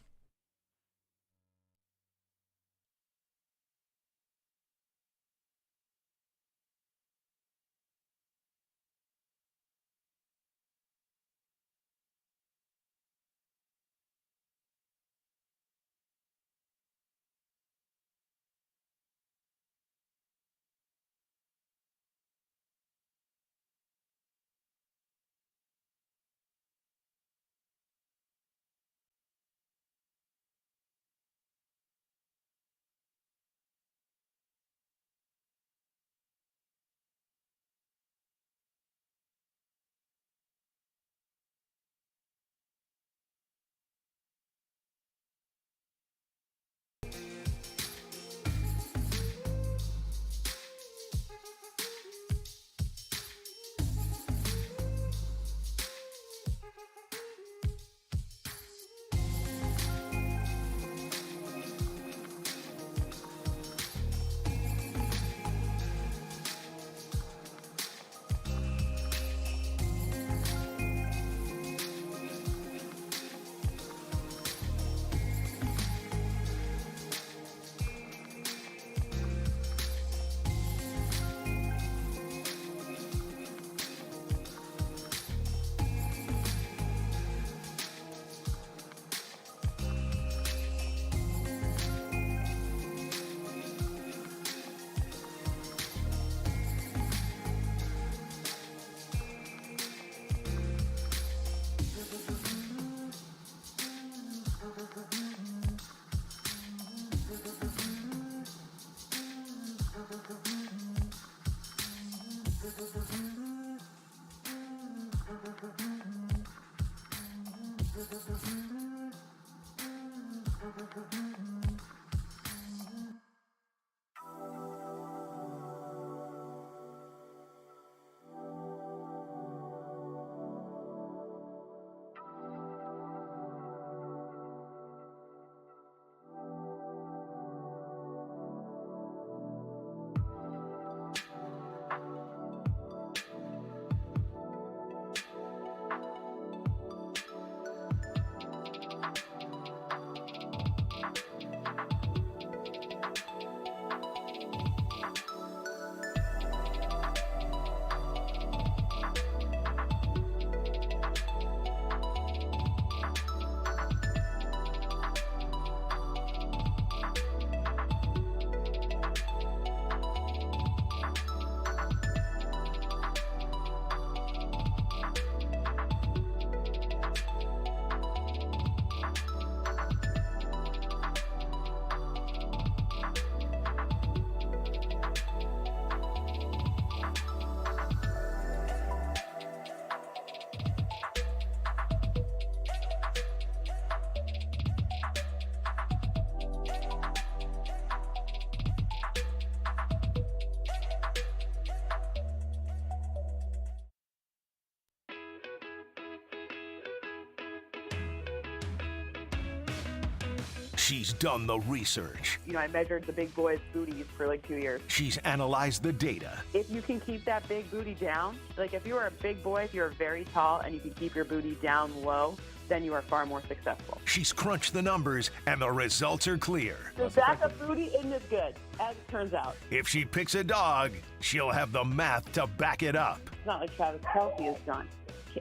She's done the research. You know, I measured the big boys' booties for like 2 years. She's analyzed the data. If you can keep that big booty down, like if you are a big boy, if you're very tall and you can keep your booty down low, then you are far more successful. She's crunched the numbers and the results are clear. The back of booty isn't as good, as it turns out. If she picks a dog, she'll have the math to back it up. It's not like Travis Kelce has done.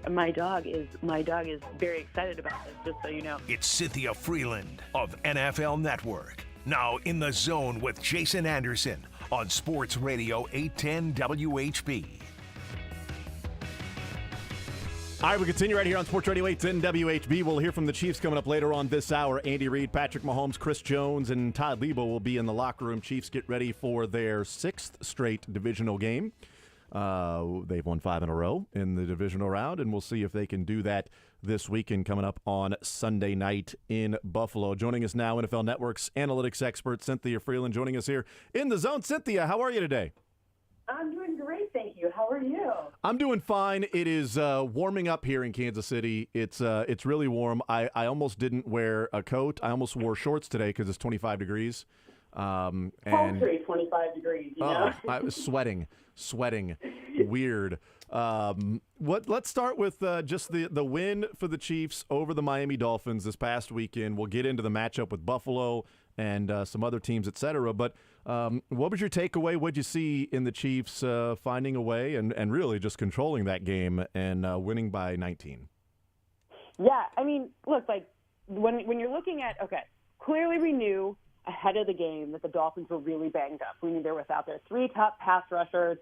My dog is very excited about this, just so you know. It's Cynthia Freeland of NFL Network. Now in the zone with Jason Anderson on Sports Radio 810 WHB. All right, we continue right here on Sports Radio 810 WHB. We'll hear from the Chiefs coming up later on this hour. Andy Reid, Patrick Mahomes, Chris Jones, and Todd Lebo will be in the locker room. Chiefs get ready for their 6th straight divisional game. They've won 5 in a row in the divisional round, and we'll see if they can do that this weekend coming up on Sunday night in Buffalo. Joining us now, NFL Network's analytics expert, Cynthia Freeland, joining us here in the zone. Cynthia, how are you today? I'm doing great, thank you. How are you? I'm doing fine. It is warming up here in Kansas City. It's really warm. I almost didn't wear a coat. I almost wore shorts today because it's 25 degrees. And Poultry, 25 degrees, you know? I was sweating, weird. Let's start with just the win for the Chiefs over the Miami Dolphins this past weekend. We'll get into the matchup with Buffalo and some other teams, et cetera. But what was your takeaway? What'd you see in the Chiefs finding a way and really just controlling that game and winning by 19? Yeah, I mean, look, like when you're looking at, okay, clearly we knew ahead of the game that the Dolphins were really banged up. We knew they were without their 3 top pass rushers.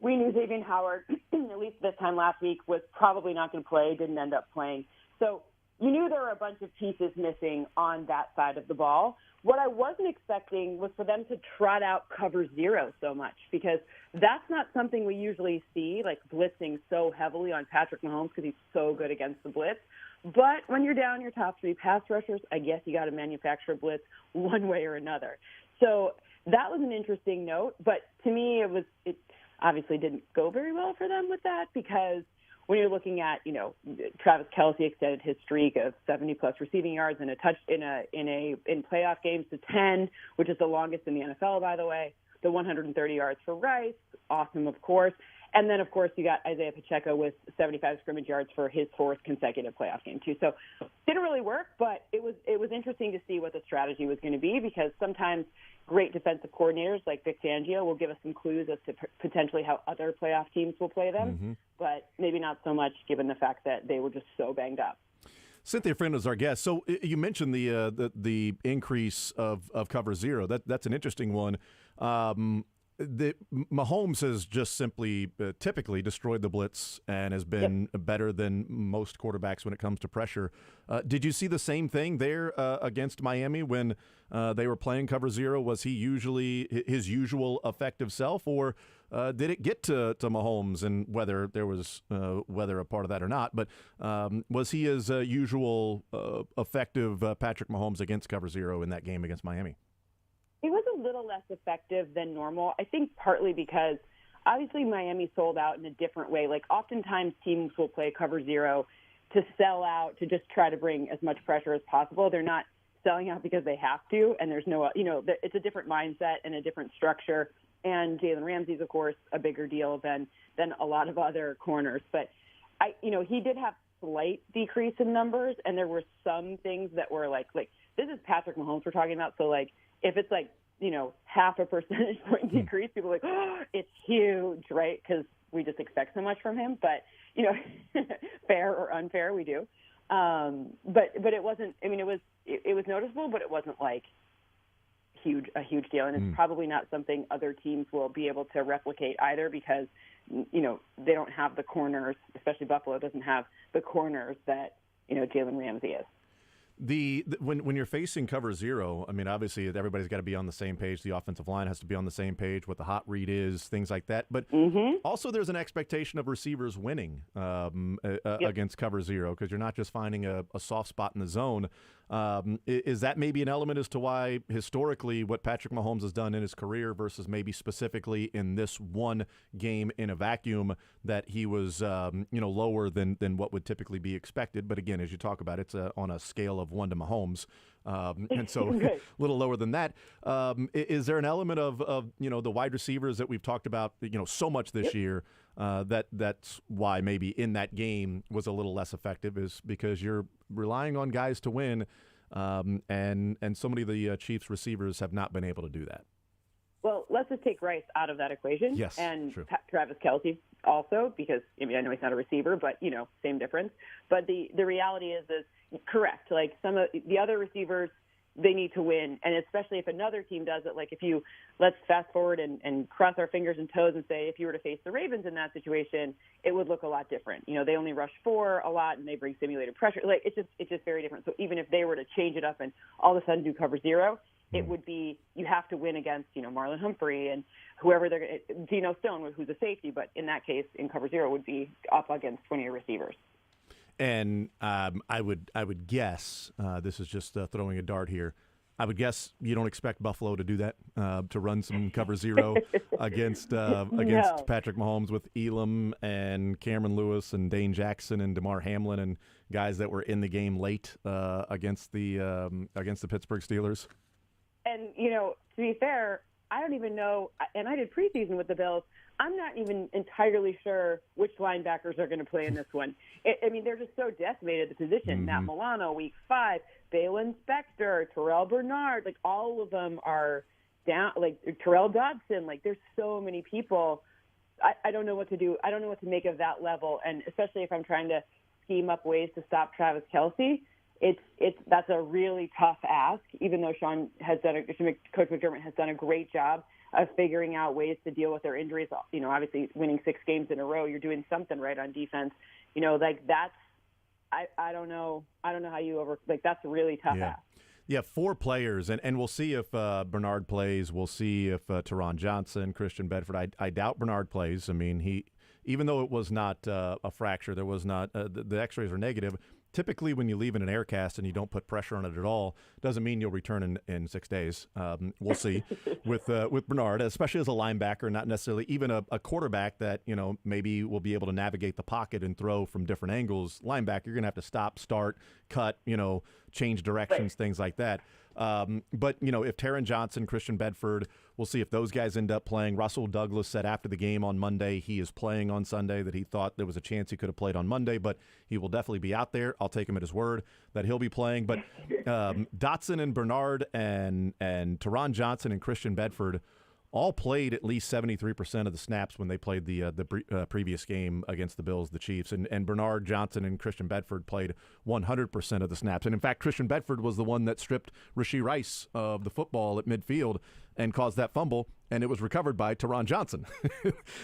We knew Xavier Howard, at least this time last week, was probably not going to play, didn't end up playing. So you knew there were a bunch of pieces missing on that side of the ball. What I wasn't expecting was for them to trot out cover 0 so much, because that's not something we usually see, like blitzing so heavily on Patrick Mahomes because he's so good against the blitz. But when you're down your top 3 pass rushers, I guess you got to manufacture blitz one way or another. So that was an interesting note. But to me, it obviously didn't go very well for them with that, because when you're looking at, Travis Kelce extended his streak of 70-plus receiving yards and a touch in playoff games to 10, which is the longest in the NFL, by the way. The 130 yards for Rice, awesome, of course. And then, of course, you got Isaiah Pacheco with 75 scrimmage yards for his 4th consecutive playoff game, too. So didn't really work, but it was interesting to see what the strategy was going to be, because sometimes great defensive coordinators like Vic Fangio will give us some clues as to potentially how other playoff teams will play them, but maybe not so much given the fact that they were just so banged up. Cynthia Freeland is our guest. So you mentioned the increase of cover 0. That's an interesting one. Mahomes has just simply typically destroyed the blitz and has been better than most quarterbacks when it comes to pressure. Did you see the same thing there against Miami when they were playing cover 0? Was he usually his usual effective self, or did it get to Mahomes, and whether there was whether a part of that or not? But was he his usual effective Patrick Mahomes against cover 0 in that game against Miami? It was a little less effective than normal, I think partly because obviously Miami sold out in a different way. Like oftentimes teams will play cover 0 to sell out, to just try to bring as much pressure as possible. They're not selling out because they have to, and there's no, it's a different mindset and a different structure. And Jalen Ramsey's, of course, a bigger deal than a lot of other corners. But he did have slight decrease in numbers, and there were some things that were like this is Patrick Mahomes we're talking about. So if it's half a percentage point decrease, people are like, oh, it's huge, right? Because we just expect so much from him. But, fair or unfair, we do. But it wasn't, it was noticeable, but it wasn't a huge deal. And it's probably not something other teams will be able to replicate either, because, they don't have the corners, especially Buffalo doesn't have the corners that, Jalen Ramsey is. When you're facing cover 0, obviously everybody's got to be on the same page. The offensive line has to be on the same page, what the hot read is, things like that. But also there's an expectation of receivers winning against cover 0, because you're not just finding a soft spot in the zone. Is that maybe an element as to why historically what Patrick Mahomes has done in his career versus maybe specifically in this one game in a vacuum that he was lower than what would typically be expected? But again, as you talk about, it's on a scale of 1 to Mahomes, and so a little lower than that. Is there an element of the wide receivers that we've talked about so much this year that's why maybe in that game was a little less effective, is because you're relying on guys to win, and so many of the Chiefs receivers have not been able to do that? Well, let's just take Rice out of that equation. Yes, and true. Travis Kelce also, because I know he's not a receiver, but same difference. But the reality is correct. Like some of the other receivers, they need to win, and especially if another team does it. Like let's fast forward and cross our fingers and toes and say if you were to face the Ravens in that situation, it would look a lot different. They only rush 4 a lot, and they bring simulated pressure. Like it's just very different. So even if they were to change it up and all of a sudden do cover 0, it would be you have to win against, Marlon Humphrey and whoever Geno Stone, who's a safety, but in that case, in cover zero, would be up against 20 receivers. And I would guess, this is just throwing a dart here, I would guess you don't expect Buffalo to do that, to run some cover zero against No. Patrick Mahomes with Elam and Cameron Lewis and Dane Jackson and DeMar Hamlin and guys that were in the game late against the Pittsburgh Steelers. And, to be fair, I don't even know, and I did preseason with the Bills, I'm not even entirely sure which linebackers are going to play in this one. They're just so decimated at the position. Mm-hmm. Matt Milano, week 5, Balin Spector, Terrell Bernard, all of them are down, Terrell Dodson, there's so many people. I don't know what to do. I don't know what to make of that level, and especially if I'm trying to scheme up ways to stop Travis Kelce. That's a really tough ask, even though Coach McDermott has done a great job of figuring out ways to deal with their injuries. Obviously winning 6 games in a row, you're doing something right on defense. That's, I don't know how you that's a really tough ask. Yeah, 4 players, and we'll see if Bernard plays. We'll see if Teron Johnson, Christian Bedford. I doubt Bernard plays. Even though it was not a fracture, there was not the X-rays are negative. Typically, when you leave in an air cast and you don't put pressure on it at all, doesn't mean you'll return in 6 days. We'll see with Bernard, especially as a linebacker, not necessarily even a quarterback that maybe will be able to navigate the pocket and throw from different angles. Linebacker, you're going to have to stop, start, cut, change directions, things like that. But if Teron Johnson, Christian Bedford, we'll see if those guys end up playing. Russell Douglas said after the game on Monday he is playing on Sunday, that he thought there was a chance he could have played on Monday, but he will definitely be out there. I'll take him at his word that he'll be playing. But Dotson and Bernard and Teron Johnson and Christian Bedford all played at least 73% of the snaps when they played the previous game against the Bills, the Chiefs. And Bernard Johnson and Christian Bedford played 100% of the snaps. And, in fact, Christian Bedford was the one that stripped Rashee Rice of the football at midfield and caused that fumble, and it was recovered by Teron Johnson,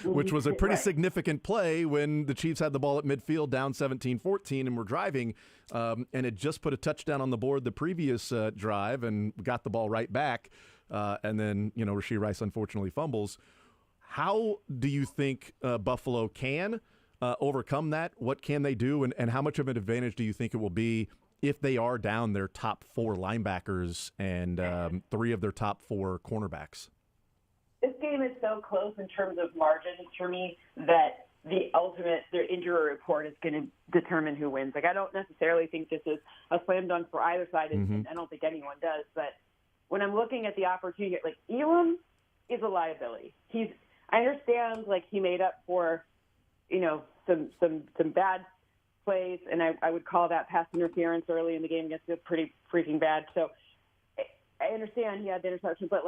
which was a pretty significant play when the Chiefs had the ball at midfield down 17-14 and were driving, and had just put a touchdown on the board the previous drive and got the ball right back. And then, Rashee Rice unfortunately fumbles. How do you think Buffalo can overcome that? What can they do? And how much of an advantage do you think it will be if they are down their top 4 linebackers and 3 of their top 4 cornerbacks? This game is so close in terms of margins for me that their injury report is going to determine who wins. I don't necessarily think this is a slam dunk for either side, and I don't think anyone does, but when I'm looking at the opportunity, Elam is a liability. I understand, he made up for, some bad plays, and I would call that pass interference early in the game against it pretty freaking bad. So I understand he had the interception, but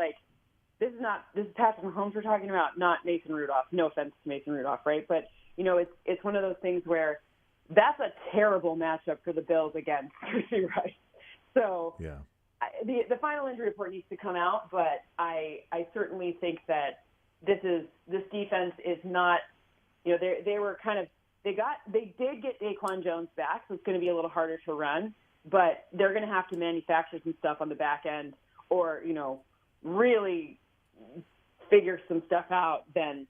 this is Patrick Mahomes we're talking about, not Mason Rudolph. No offense to Mason Rudolph, right? But it's one of those things where that's a terrible matchup for the Bills against Rashee Rice. So yeah. The final injury report needs to come out, but I certainly think that this defense is not, they did get Daquan Jones back, so it's going to be a little harder to run, but they're going to have to manufacture some stuff on the back end or, really figure some stuff out than,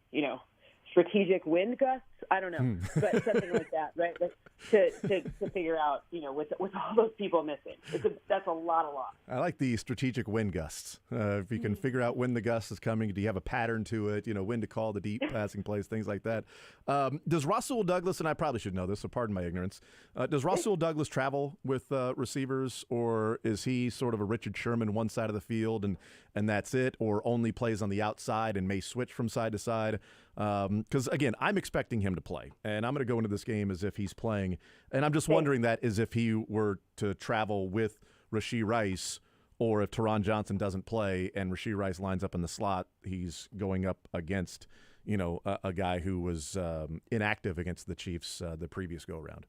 strategic wind gusts. I don't know, but something like that, right? To figure out, with all those people missing, that's a lot of loss. I like the strategic wind gusts. If you can figure out when the gust is coming, do you have a pattern to it? When to call the deep passing plays, things like that. Does Russell Douglas, and I probably should know this, so pardon my ignorance, does Russell Douglas travel with receivers, or is he sort of a Richard Sherman one side of the field and that's it, or only plays on the outside and may switch from side to side? Because, again, I'm expecting him to play, and I'm going to go into this game as if he's playing. And I'm just wondering that as if he were to travel with Rashee Rice, or if Teron Johnson doesn't play and Rashee Rice lines up in the slot, he's going up against, a guy who was inactive against the Chiefs the previous go-around.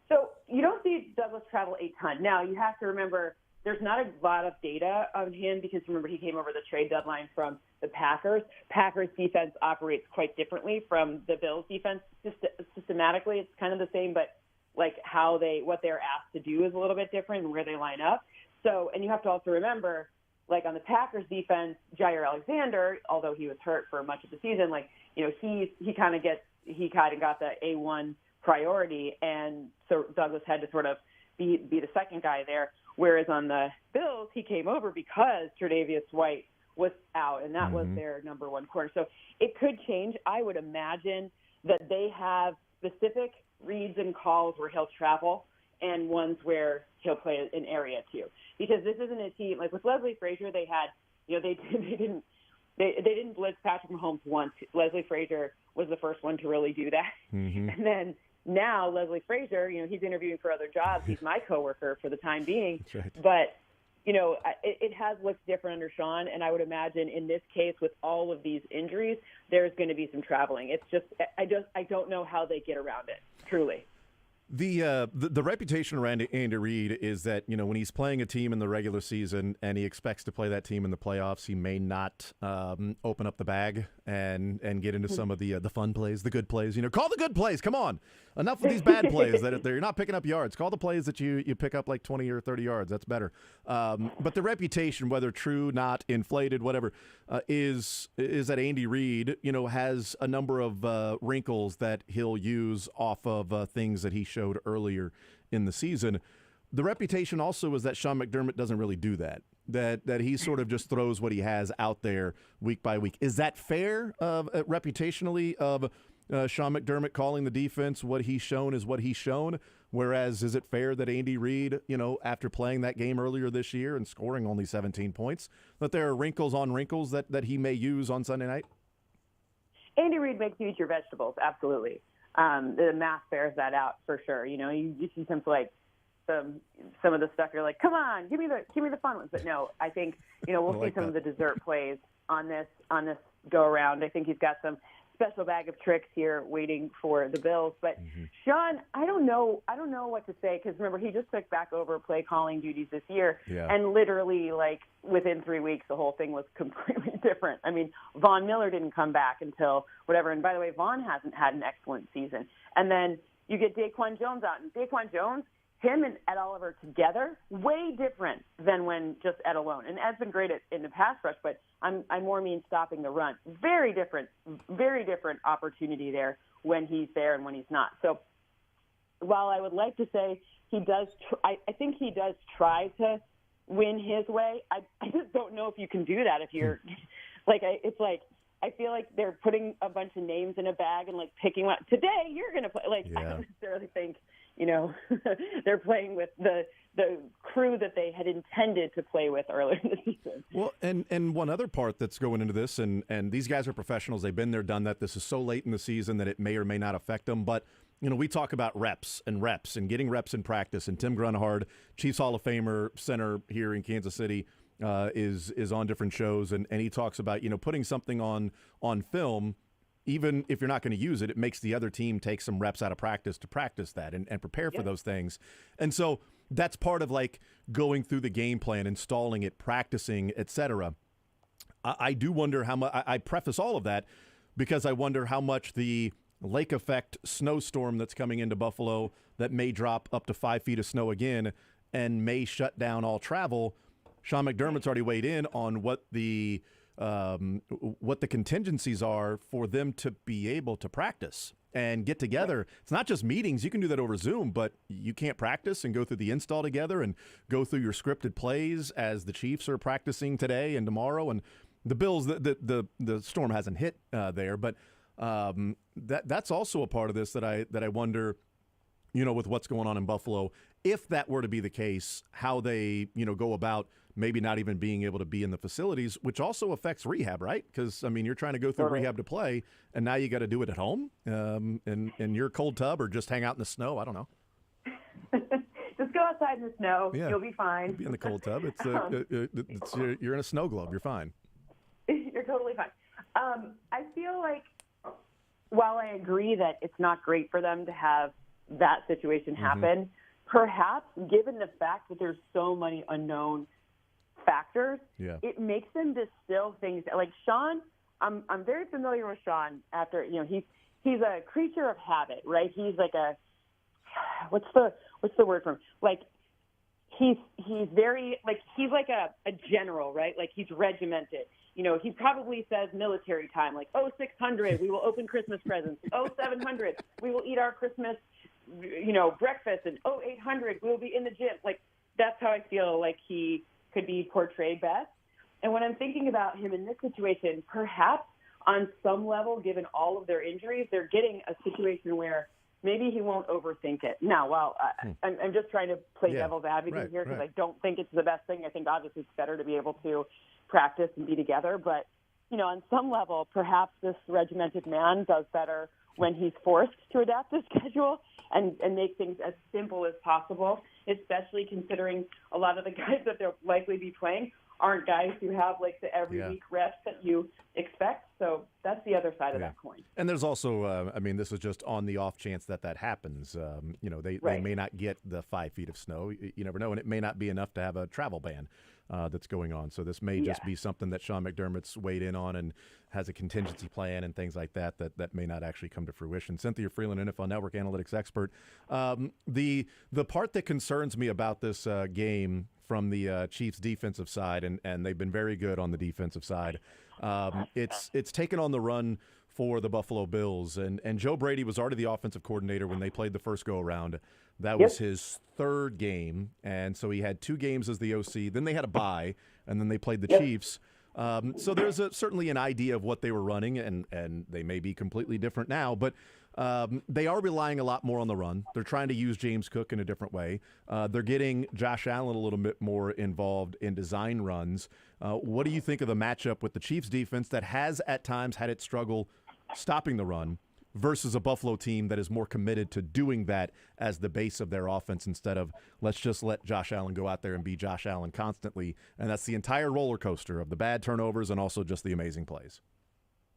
So you don't see Douglas travel a ton. Now, you have to remember there's not a lot of data on him because, remember, he came over the trade deadline from the Packers. Packers defense operates quite differently from the Bills defense systematically. It's kind of the same, but what they're asked to do is a little bit different and where they line up. So, and you have to also remember like on the Packers defense, Jair Alexander, although he was hurt for much of the season, like, you know, he kind of got the A1 priority, and so Douglas had to sort of be the second guy there. Whereas on the Bills, he came over because Tre'Davious White was out, and that was their number one corner. So it could change. I would imagine that they have specific reads and calls where he'll travel and ones where he'll play an area too. Because this isn't a team like with Leslie Frazier. They had, you know, they didn't blitz Patrick Mahomes once. Leslie Frazier was the first one to really do that, and then. Now, Leslie Frazier, you know, he's interviewing for other jobs. He's my coworker for the time being. That's right. But, you know, it has looked different under Sean, and I would imagine in this case with all of these injuries, there's going to be some traveling. It's just I don't know how they get around it, truly. The reputation around Andy Reid is that, you know, when he's playing a team in the regular season and he expects to play that team in the playoffs, he may not open up the bag and get into some of the fun plays, the good plays. You know, call the good plays. Come on. Enough with these bad plays that you're not picking up yards. Call the plays that you pick up like 20 or 30 yards. That's better. But the reputation, whether true, not, inflated, whatever, is that Andy Reid, you know, has a number of wrinkles that he'll use off of things that he showed earlier in the season. The reputation also is that Sean McDermott doesn't really do that. That he sort of just throws what he has out there week by week. Is that fair reputationally of Sean McDermott calling the defense? What he's shown is what he's shown. Whereas, is it fair that Andy Reid, you know, after playing that game earlier this year and scoring only 17 points, that there are wrinkles on wrinkles that he may use on Sunday night? Andy Reid makes you eat your vegetables, absolutely. The math bears that out for sure. You know, you see some like some of the stuff you're like, come on, give me the fun ones. But no, I think, you know, we'll see some of the dessert plays on this go around. I think he's got some special bag of tricks here waiting for the Bills. But Sean, I don't know what to say, because remember, he just took back over play calling duties this year, and literally like within 3 weeks the whole thing was completely different. I mean, Von Miller didn't come back until whatever, and by the way, Von hasn't had an excellent season. And then you get Daquan Jones out, and Daquan Jones, him and Ed Oliver together, way different than when just Ed alone. And Ed's been great in the pass rush, but I more mean stopping the run. Very different opportunity there when he's there and when he's not. So while I would like to say he does, I think he does try to win his way. I just don't know if you can do that if you're like, it's like, I feel like they're putting a bunch of names in a bag and like picking one. Today you're going to play. Like, I don't necessarily think, you know, they're playing with the crew that they had intended to play with earlier in the season. Well, and one other part that's going into this, and these guys are professionals. They've been there, done that. This is so late in the season that it may or may not affect them. But, you know, we talk about reps and getting reps in practice. And Tim Grunhard, Chiefs Hall of Famer, center here in Kansas City, is on different shows. And he talks about, you know, putting something on film. Even if you're not going to use it, it makes the other team take some reps out of practice to practice that and prepare for those things. And so that's part of like going through the game plan, installing it, practicing, etc. I do wonder how much – I preface all of that because I wonder how much the lake effect snowstorm that's coming into Buffalo that may drop up to 5 feet of snow again and may shut down all travel. Sean McDermott's already weighed in on what the contingencies are for them to be able to practice and get together. It's not just meetings. You can do that over Zoom, but you can't practice and go through the install together and go through your scripted plays as the Chiefs are practicing today and tomorrow. And the Bills, the storm hasn't hit there, but that's also a part of this that I wonder, you know, with what's going on in Buffalo, if that were to be the case, how they, you know, go about maybe not even being able to be in the facilities, which also affects rehab, right? Because, I mean, you're trying to go through rehab to play, and now you got to do it at home in your cold tub or just hang out in the snow. I don't know. Just go outside in the snow. Yeah. You'll be fine. You'll be in the cold tub. You're in a snow globe. You're fine. You're totally fine. I feel like while I agree that it's not great for them to have that situation happen, perhaps given the fact that there's so many unknown factors, it makes them distill things. Like Sean, I'm very familiar with Sean. After, you know, he's a creature of habit, right? He's like a what's the word for him? Like he's very, like, he's like a general, right? Like, he's regimented. You know, he probably says military time, like, 0600, we will open Christmas presents. 0700, we will eat our Christmas, breakfast. And 0800, we will be in the gym. Like, that's how I feel like he could be portrayed best. And when I'm thinking about him in this situation, perhaps on some level, given all of their injuries, they're getting a situation where maybe he won't overthink it. Now, while I'm just trying to play devil's advocate here because I don't think it's the best thing. I think obviously it's better to be able to practice and be together. But, on some level, perhaps this regimented man does better when he's forced to adapt his schedule and make things as simple as possible, especially considering a lot of the guys that they'll likely be playing aren't guys who have like the every week reps that you expect. So that's the other side of that coin. And there's also, this is just on the off chance that happens. They may not get the 5 feet of snow. You never know. And it may not be enough to have a travel ban that's going on. So this may just be something that Sean McDermott's weighed in on and has a contingency plan and things like that may not actually come to fruition. Cynthia Freeland, NFL Network analytics expert. The part that concerns me about this game from the Chiefs defensive side, and they've been very good on the defensive side, it's taken on the run for the Buffalo Bills. And Joe Brady was already the offensive coordinator when they played the first go-around. That was his third game, and so he had 2 games as the OC. Then they had a bye, and then they played the Chiefs. So there's certainly an idea of what they were running, and they may be completely different now, but they are relying a lot more on the run. They're trying to use James Cook in a different way. They're getting Josh Allen a little bit more involved in design runs. What do you think of the matchup with the Chiefs defense that has at times had its struggle stopping the run versus a Buffalo team that is more committed to doing that as the base of their offense instead of let's just let Josh Allen go out there and be Josh Allen constantly? And that's the entire roller coaster of the bad turnovers and also just the amazing plays.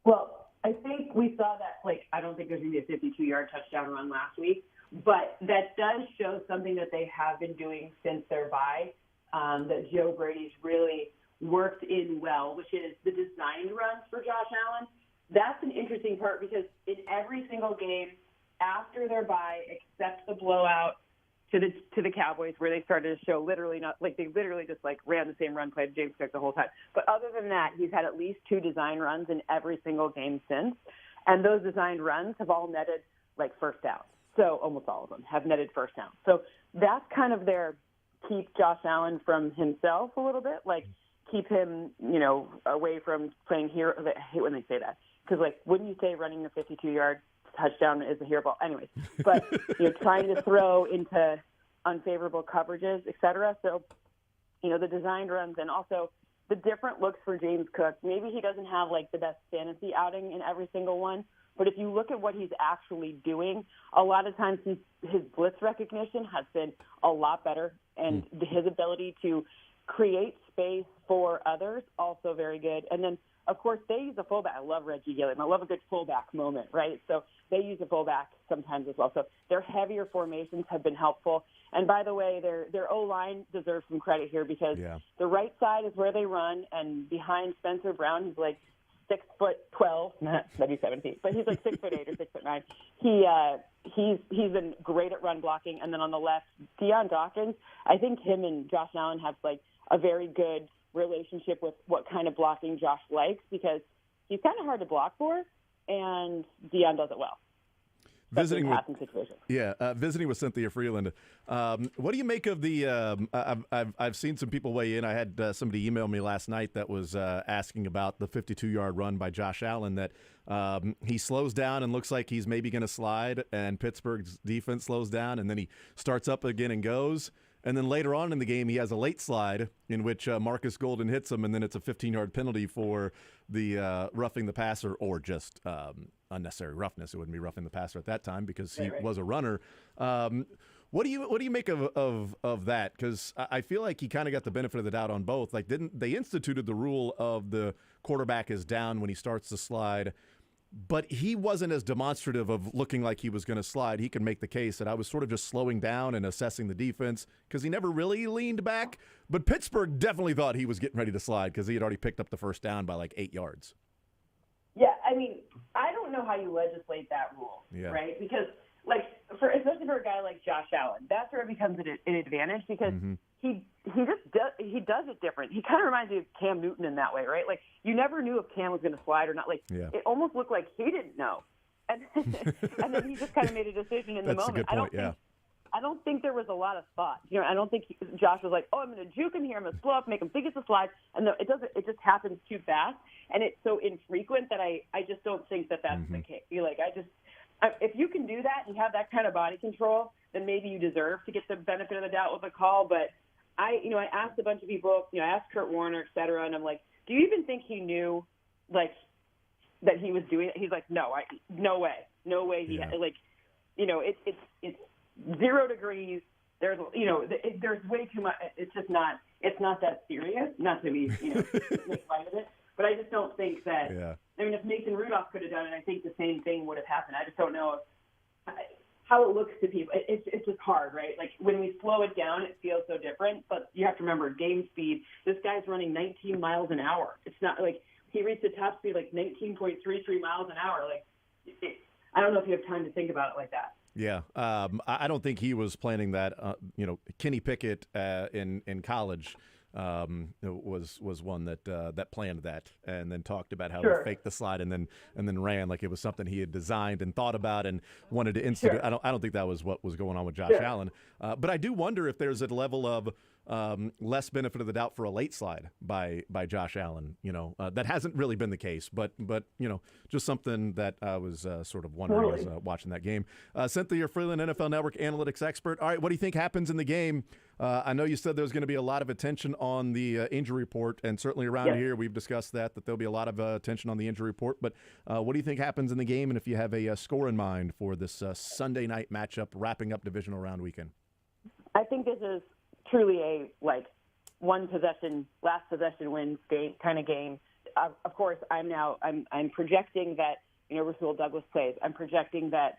Well, I think we saw that, I don't think there's going to be a 52-yard touchdown run last week, but that does show something that they have been doing since their bye, that Joe Brady's really worked in well, which is the designed runs for Josh Allen. That's an interesting part because in every single game after their bye, except the blowout to the Cowboys where they started to show they literally just ran the same run play to James Cook the whole time. But other than that, he's had at least 2 design runs in every single game since. And those designed runs have all netted first down. So almost all of them have netted first down. So that's kind of their keep Josh Allen from himself a little bit, keep him, away from playing hero. I hate when they say that. Because, wouldn't you say running the 52-yard touchdown is a hero ball? Anyways, but, trying to throw into unfavorable coverages, et cetera. So, the designed runs and also the different looks for James Cook. Maybe he doesn't have, the best fantasy outing in every single one. But if you look at what he's actually doing, a lot of times his blitz recognition has been a lot better. And his ability to create space for others, also very good. And then, of course, they use a fullback. I love Reggie Gilliam. I love a good fullback moment, right? So they use a fullback sometimes as well. So their heavier formations have been helpful. And by the way, their O-line deserves some credit here because the right side is where they run, and behind Spencer Brown, he's 6'12", maybe 7 feet, but he's 6'8" or 6'9". He's been great at run blocking. And then on the left, Deion Dawkins, I think him and Josh Allen have a very good relationship with what kind of blocking Josh likes because he's kind of hard to block for, and Deion does it well. Visiting with Cynthia Freeland. What do you make of the? I've seen some people weigh in. I had somebody email me last night that was asking about the 52-yard run by Josh Allen. That he slows down and looks like he's maybe going to slide, and Pittsburgh's defense slows down, and then he starts up again and goes. And then later on in the game, he has a late slide in which Marcus Golden hits him, and then it's a 15-yard penalty for the roughing the passer or just unnecessary roughness. It wouldn't be roughing the passer at that time because he was a runner. What do you make of that? Because I feel like he kind of got the benefit of the doubt on both. Didn't they instituted the rule of the quarterback is down when he starts to slide? But he wasn't as demonstrative of looking like he was going to slide. He could make the case that I was sort of just slowing down and assessing the defense because he never really leaned back. But Pittsburgh definitely thought he was getting ready to slide because he had already picked up the first down by 8 yards. Yeah, I don't know how you legislate that rule, right? Because, especially for a guy like Josh Allen, that's where it becomes an advantage because he does it different. He kind of reminds me of Cam Newton in that way, right? Like you never knew if Cam was going to slide or not. Like it almost looked like he didn't know, and and then he just kind of made a decision in the moment. That's a good point. I don't think there was a lot of thought. I don't think Josh was like, "Oh, I'm going to juke him here. I'm going to slow up, make him think it's a slide," and it doesn't. It just happens too fast, and it's so infrequent that I just don't think that that's the case. If you can do that and you have that kind of body control, then maybe you deserve to get the benefit of the doubt with a call. But I asked a bunch of people, I asked Kurt Warner, et cetera, and I'm like, do you even think he knew, like, that he was doing it? He's like, no way. It's 0 degrees. There's, there's way too much. It's just not. It's not that serious. Not to be, make light of it. But I just don't think that. Yeah. I mean, if Mason Rudolph could have done it, I think the same thing would have happened. I just don't know how it looks to people. It's just hard, right? Like when we slow it down, it feels so different. But you have to remember game speed. This guy's running 19 miles an hour. It's not like he reached a top speed like 19.33 miles an hour. Like I don't know if you have time to think about it like that. Yeah, I don't think he was planning that. Kenny Pickett in college was one that planned that and then talked about how to fake the slide and then ran like it was something he had designed and thought about and wanted to institute. I don't think that was what was going on with Josh Allen. But I do wonder if there's a level of less benefit of the doubt for a late slide by Josh Allen. That hasn't really been the case, but just something that I was sort of wondering as watching that game. Cynthia Freeland, NFL Network analytics expert. All right, what do you think happens in the game? I know you said there's going to be a lot of attention on the injury report, and certainly around here we've discussed that there'll be a lot of attention on the injury report. But what do you think happens in the game, and if you have a score in mind for this Sunday night matchup wrapping up divisional round weekend? I think this is truly a one possession, last possession wins kind of game. Of course, I'm projecting that Rasul Douglas plays. I'm projecting that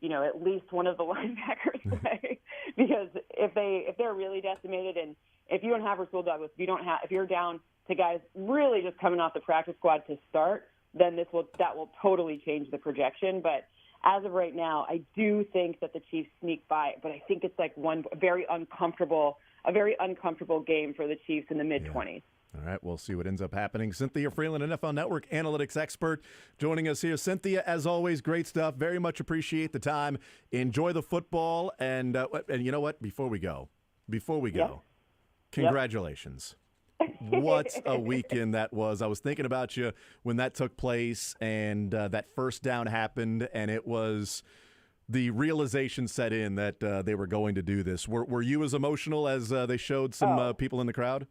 at least one of the linebackers play because if they're really decimated and if you don't have Rasul Douglas, if you're down to guys really just coming off the practice squad to start, then that will totally change the projection. But as of right now, I do think that the Chiefs sneak by, but I think it's like a very uncomfortable game for the Chiefs in the mid-20s. All right, we'll see what ends up happening. Cynthia Freeland, NFL Network analytics expert, joining us here. Cynthia, as always, great stuff. Very much appreciate the time. Enjoy the football. And you know what? Before we go, congratulations. What a weekend that was. I was thinking about you when that took place and that first down happened, and it was the realization set in that they were going to do this. Were you as emotional as they showed some people in the crowd?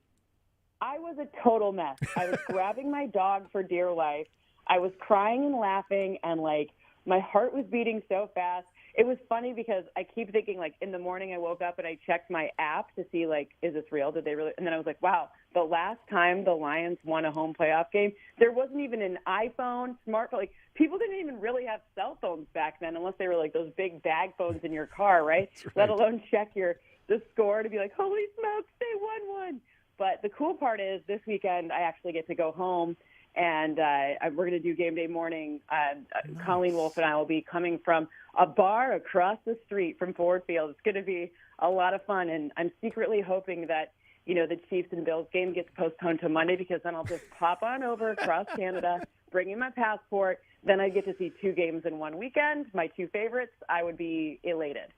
I was a total mess. I was grabbing my dog for dear life. I was crying and laughing, and my heart was beating so fast. It was funny because I keep thinking, in the morning I woke up and I checked my app to see, is this real? Did they really? And then I was like, wow, the last time the Lions won a home playoff game, there wasn't even an iPhone, smartphone. People didn't even really have cell phones back then unless they were those big bag phones in your car, right? Let alone check the score to be like, holy smokes, they won one. But the cool part is this weekend I actually get to go home, and we're going to do game day morning. Nice. Colleen Wolfe and I will be coming from a bar across the street from Ford Field. It's going to be a lot of fun, and I'm secretly hoping that the Chiefs and Bills game gets postponed to Monday because then I'll just pop on over across Canada, bring in my passport. Then I get to see 2 games in one weekend, my 2 favorites. I would be elated.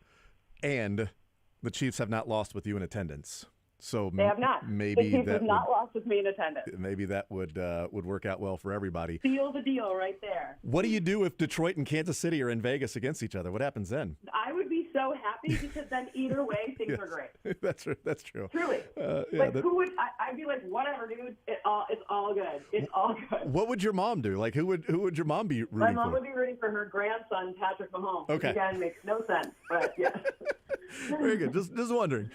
And the Chiefs have not lost with you in attendance. So they have not. Maybe the Chiefs have not lost with me in attendance. Maybe that would work out well for everybody. Seal the deal right there. What do you do if Detroit and Kansas City are in Vegas against each other? What happens then? I would be so happy because then either way things are great. That's true. Truly. Who would? I'd be like, whatever, dude. It's all good. It's all good. What would your mom do? Who would your mom be rooting for? My mom would be rooting for her grandson, Patrick Mahomes. Okay. Which again makes no sense, but yeah. Very good. Just wondering.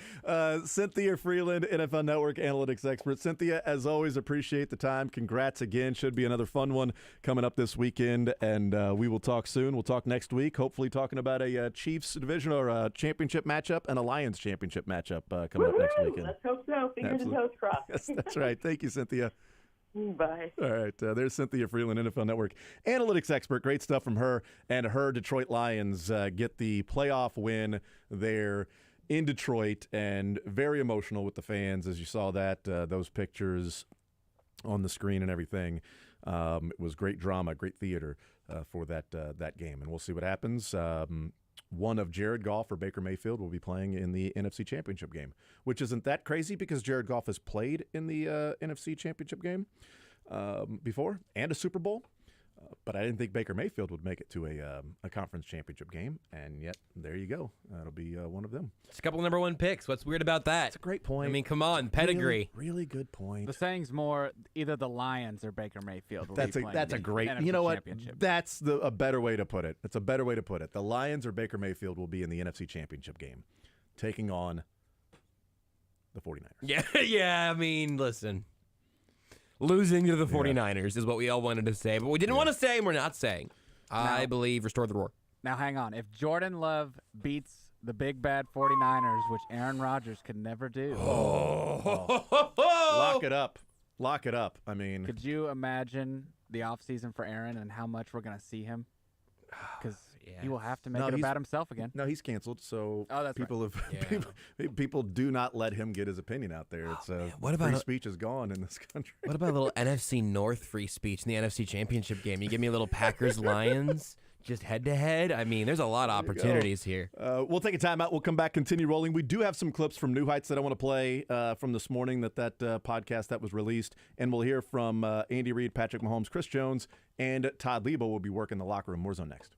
Cynthia Freeland, NFL Network analytics expert. Cynthia, as always, appreciate the time. Congrats again. Should be another fun one coming up this weekend, and we will talk soon. We'll talk next week, hopefully talking about a Chiefs division or a championship matchup and a Lions championship matchup coming up next weekend. Let's hope so. Fingers and toes crossed. Yes, that's right. Thank you, Cynthia. Bye. All right. There's Cynthia Freeland, NFL Network analytics expert. Great stuff from her. And her Detroit Lions get the playoff win there in Detroit, and very emotional with the fans as you saw that those pictures on the screen and everything. It was great drama, great theater for that game, and we'll see what happens. One of Jared Goff or Baker Mayfield will be playing in the NFC Championship game, which isn't that crazy because Jared Goff has played in the NFC Championship game before and a Super Bowl. But I didn't think Baker Mayfield would make it to a conference championship game, and yet there you go. That'll be one of them. It's a couple number 1 picks. What's weird about that? That's a great point. I mean, come on, pedigree. Really good point. The saying's more either the Lions or Baker Mayfield. That's a great. NFC You know what? Championship. That's a better way to put it. It's a better way to put it. The Lions or Baker Mayfield will be in the NFC Championship game, taking on the 49ers. Yeah. I mean, listen. Losing to the 49ers is what we all wanted to say, but we didn't want to say, and we're not saying. I believe restore the roar. Now, hang on. If Jordan Love beats the big bad 49ers, which Aaron Rodgers could never do. Lock it up. Lock it up. I mean. Could you imagine the offseason for Aaron and how much we're going to see him? Because he will have to make it about himself again. No, he's canceled. So that's people have people do not let him get his opinion out there. It's what about free speech is gone in this country. What about a little NFC North free speech in the NFC Championship game? You give me a little Packers Lions just head to head. I mean, there's a lot of opportunities here. We'll take a timeout. We'll come back, continue rolling. We do have some clips from New Heights that I want to play from this morning. That podcast that was released, and we'll hear from Andy Reid, Patrick Mahomes, Chris Jones, and Todd Lebo will be working the locker room. More Zone next.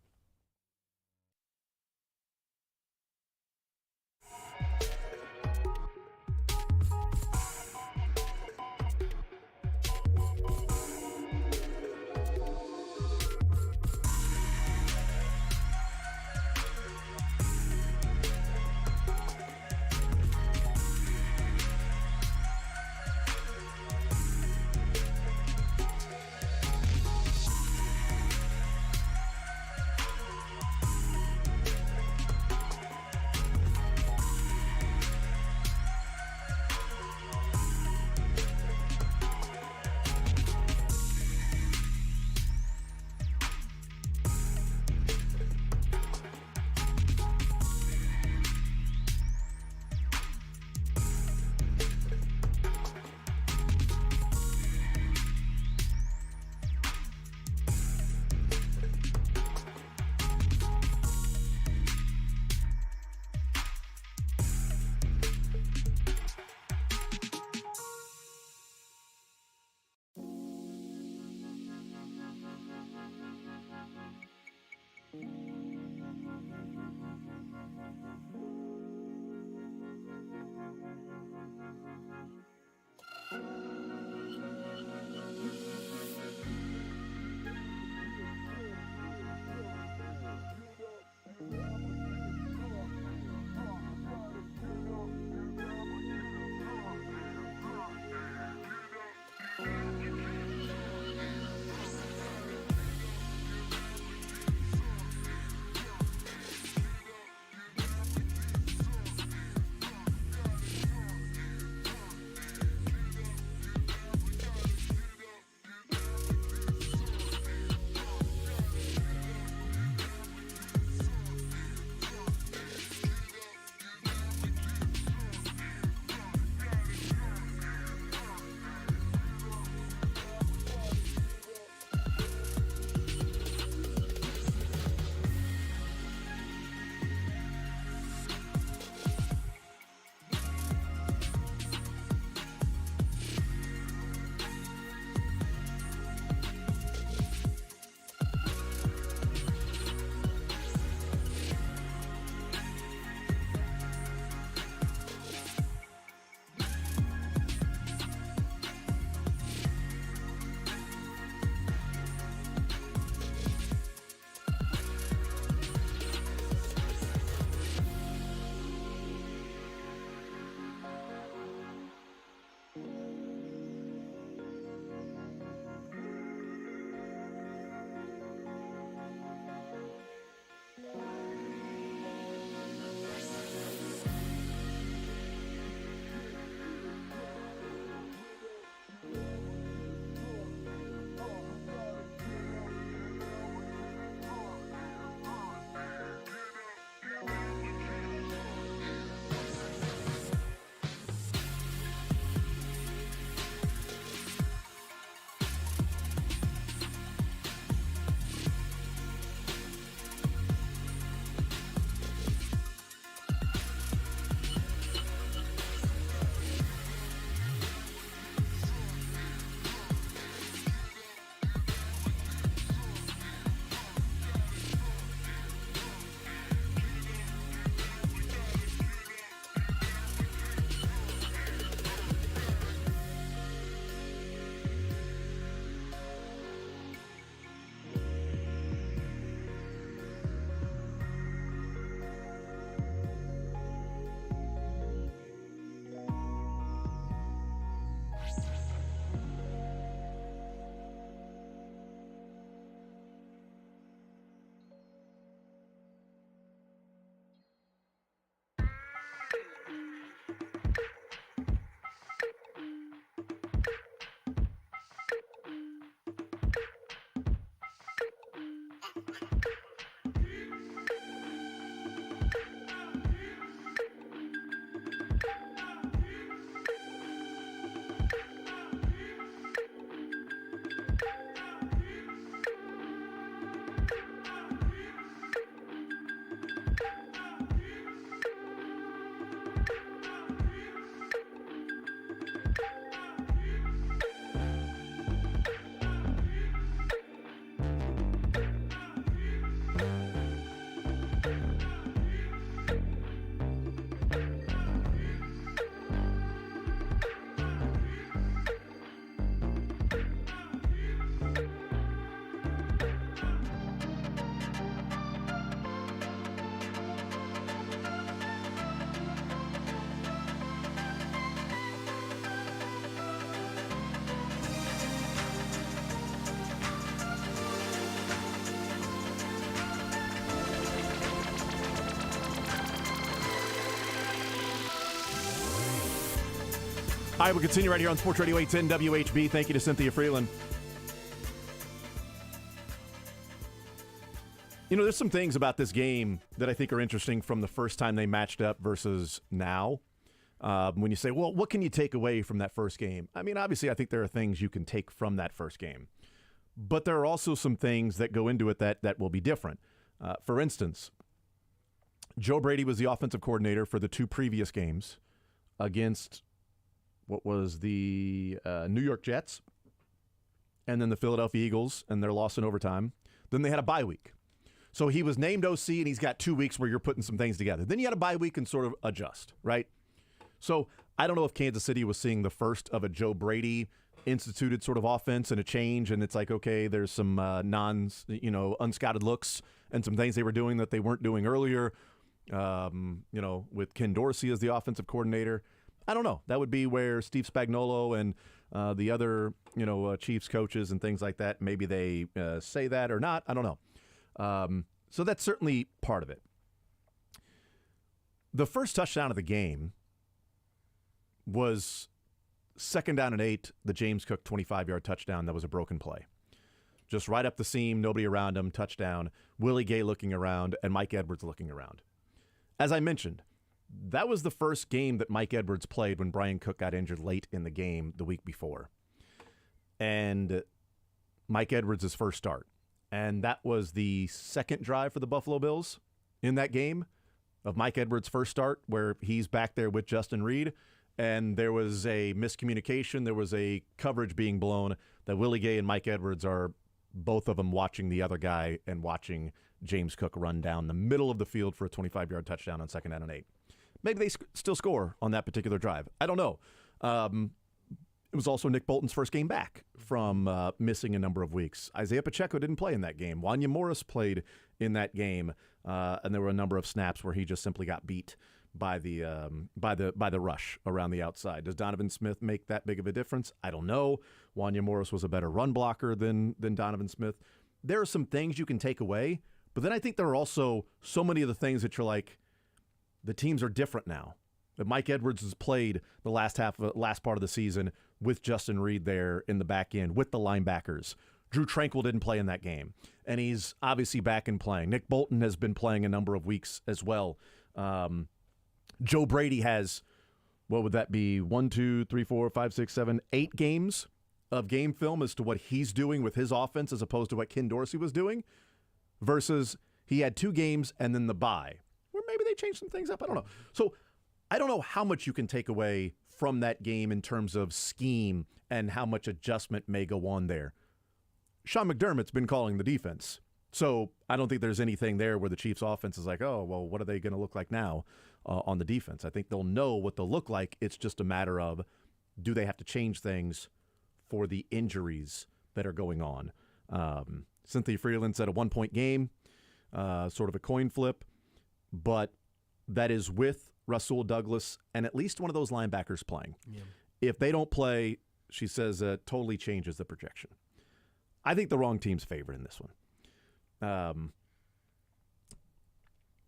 All right, we'll continue right here on Sports Radio 810 WHB. Thank you to Cynthia Freeland. You know, there's some things about this game that I think are interesting from the first time they matched up versus now. When you say, well, what can you take away from that first game? I mean, obviously, I think there are things you can take from that first game. But there are also some things that go into it that will be different. For instance, Joe Brady was the offensive coordinator for the 2 previous games against what was the New York Jets and then the Philadelphia Eagles and their loss in overtime. Then they had a bye week. So he was named OC, and he's got 2 weeks where you're putting some things together. Then you had a bye week and sort of adjust, right? So I don't know if Kansas City was seeing the first of a Joe Brady instituted sort of offense and a change, and it's like, okay, there's some unscouted looks and some things they were doing that they weren't doing earlier, with Ken Dorsey as the offensive coordinator. I don't know. That would be where Steve Spagnuolo and the other, Chiefs coaches and things like that, maybe they say that or not. I don't know. So that's certainly part of it. The first touchdown of the game was 2nd down and 8, the James Cook 25-yard touchdown. That was a broken play. Just right up the seam, nobody around him, touchdown. Willie Gay looking around, and Mike Edwards looking around. As I mentioned, that was the first game that Mike Edwards played when Brian Cook got injured late in the game the week before. And Mike Edwards' first start. And that was the second drive for the Buffalo Bills in that game of Mike Edwards' first start, where he's back there with Justin Reed. And there was a miscommunication. There was a coverage being blown that Willie Gay and Mike Edwards are both of them watching the other guy and watching James Cook run down the middle of the field for a 25-yard touchdown on 2nd down and 8. Maybe they still score on that particular drive. I don't know. It was also Nick Bolton's first game back from missing a number of weeks. Isaiah Pacheco didn't play in that game. Wanya Morris played in that game, and there were a number of snaps where he just simply got beat by the rush around the outside. Does Donovan Smith make that big of a difference? I don't know. Wanya Morris was a better run blocker than Donovan Smith. There are some things you can take away, but then I think there are also so many of the things that you're like, the teams are different now. That Mike Edwards has played the last part of the season with Justin Reed there in the back end with the linebackers. Drew Tranquill didn't play in that game, and he's obviously back and playing. Nick Bolton has been playing a number of weeks as well. Joe Brady has, what would that be, 1, 2, 3, 4, 5, 6, 7, 8 games of game film as to what he's doing with his offense as opposed to what Ken Dorsey was doing, versus he had 2 games and then the bye. Or maybe they changed some things up. I don't know. So I don't know how much you can take away from that game in terms of scheme and how much adjustment may go on there. Sean McDermott's been calling the defense. So I don't think there's anything there where the Chiefs offense is like, oh, well, what are they going to look like now on the defense? I think they'll know what they'll look like. It's just a matter of, do they have to change things for the injuries that are going on? Cynthia Freeland said a 1-point game, sort of a coin flip, but that is with Rasul Douglas and at least one of those linebackers playing. Yeah. If they don't play, she says, totally changes the projection. I think the wrong team's favored in this one.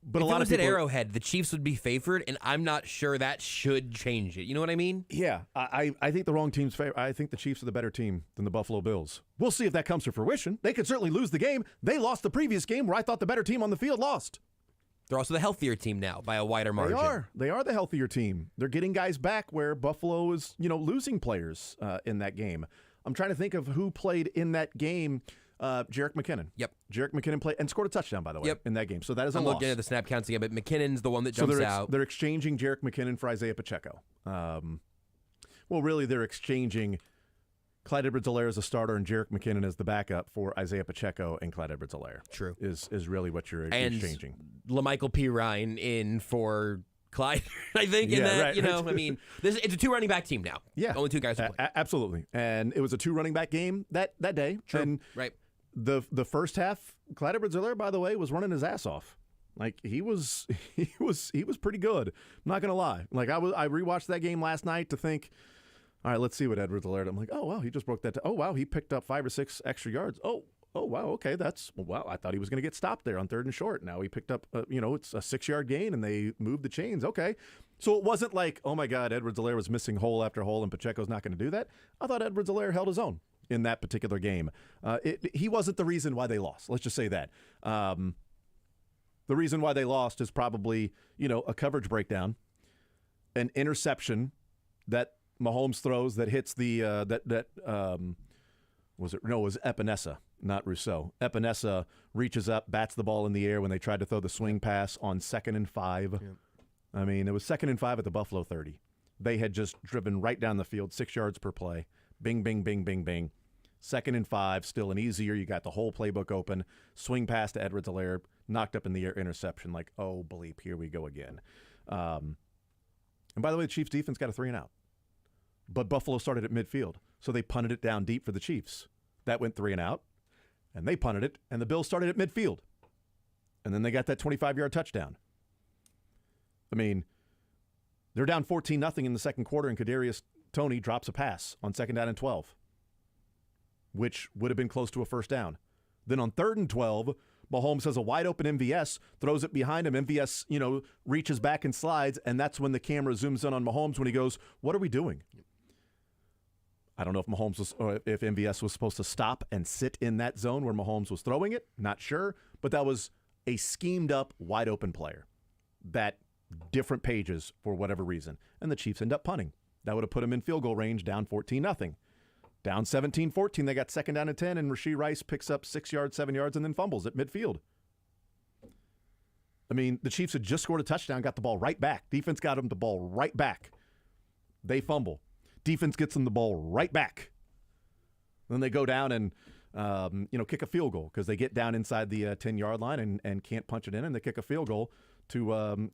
But if a lot it was of people at Arrowhead, the Chiefs would be favored, and I'm not sure that should change it. You know what I mean? Yeah, I think the wrong team's favored. I think the Chiefs are the better team than the Buffalo Bills. We'll see if that comes to fruition. They could certainly lose the game. They lost the previous game where I thought the better team on the field lost. They're also the healthier team now by a wider margin. They are the healthier team. They're getting guys back where Buffalo is, losing players in that game. I'm trying to think of who played in that game. Jerick McKinnon. Yep. Jerick McKinnon played and scored a touchdown, by the way, in that game. So that is a I'm loss. looking at the snap counts again, but McKinnon's the one that jumps out. They're exchanging Jerick McKinnon for Isaiah Pacheco. Well, really, they're exchanging Clyde Edwards-Helaire as a starter and Jerick McKinnon as the backup for Isaiah Pacheco and Clyde Edwards-Helaire. True. Is really what you're exchanging. LaMichael Pirine in for Clyde, I think, in that, right. I mean, it's a 2 running back team now. Yeah. Only 2 guys who play. Absolutely. And it was a 2 running back game that day. True. And right. The first half, Clyde Edwards-Helaire, by the way, was running his ass off. Like he was pretty good. I'm not gonna lie. Like I rewatched that game last night to think, all right, let's see what Edwards-Helaire. I'm like, oh wow, he just broke that. Oh wow, he picked up 5 or 6 extra yards. Oh, oh, wow, okay, wow, I thought he was going to get stopped there on 3rd and short. Now he picked up, it's a 6-yard gain, and they moved the chains. Okay. So it wasn't like, oh, my God, Edwards-Helaire was missing hole after hole, and Pacheco's not going to do that. I thought Edwards-Helaire held his own in that particular game. He wasn't the reason why they lost. Let's just say that. The reason why they lost is probably, a coverage breakdown, an interception that Mahomes throws that hits the was Epinesa, not Rousseau. Epinesa reaches up, bats the ball in the air when they tried to throw the swing pass on 2nd and 5. Yep. I mean, it was 2nd and 5 at the Buffalo 30. They had just driven right down the field, 6 yards per play. Bing, bing, bing, bing, bing. 2nd and 5, still an easier. You got the whole playbook open. Swing pass to Edwards-Helaire, knocked up in the air, interception. Like, oh, bleep, here we go again. And by the way, the Chiefs defense got a 3-and-out. But Buffalo started at midfield, so they punted it down deep for the Chiefs. That went 3-and-out, and they punted it, and the Bills started at midfield. And then they got that 25-yard touchdown. I mean, they're down 14-0 in the second quarter, and Kadarius Toney drops a pass on 2nd down and 12, which would have been close to a first down. Then on 3rd and 12, Mahomes has a wide-open MVS, throws it behind him. MVS, reaches back and slides, and that's when the camera zooms in on Mahomes when he goes, what are we doing? I don't know if if MVS was supposed to stop and sit in that zone where Mahomes was throwing it. Not sure, but that was a schemed-up, wide-open player. That different pages for whatever reason. And the Chiefs end up punting. That would have put them in field goal range, down 14-0. Down 17-14, they got 2nd down and 10, and Rashee Rice picks up 6 yards, 7 yards, and then fumbles at midfield. I mean, the Chiefs had just scored a touchdown, got the ball right back. Defense got them the ball right back. They fumble. Defense gets them the ball right back. Then they go down and, kick a field goal because they get down inside the 10-yard line and can't punch it in, and they kick a field goal to,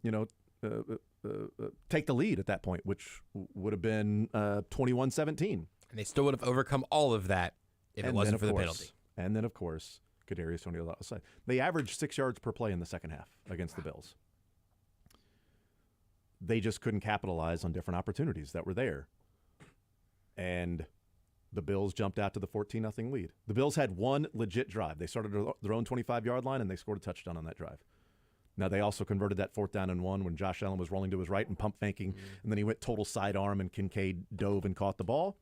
take the lead at that point, which would have been 21-17. And they still would have overcome all of that if it wasn't for the penalty. And then, of course, Kadarius Toney outside. They averaged 6 yards per play in the second half against the Bills. They just couldn't capitalize on different opportunities that were there. And the Bills jumped out to the 14-0 lead. The Bills had one legit drive. They started their own 25-yard line, and they scored a touchdown on that drive. Now, they also converted that 4th down and 1 when Josh Allen was rolling to his right and pump faking, and then he went total sidearm, and Kincaid dove and caught the ball.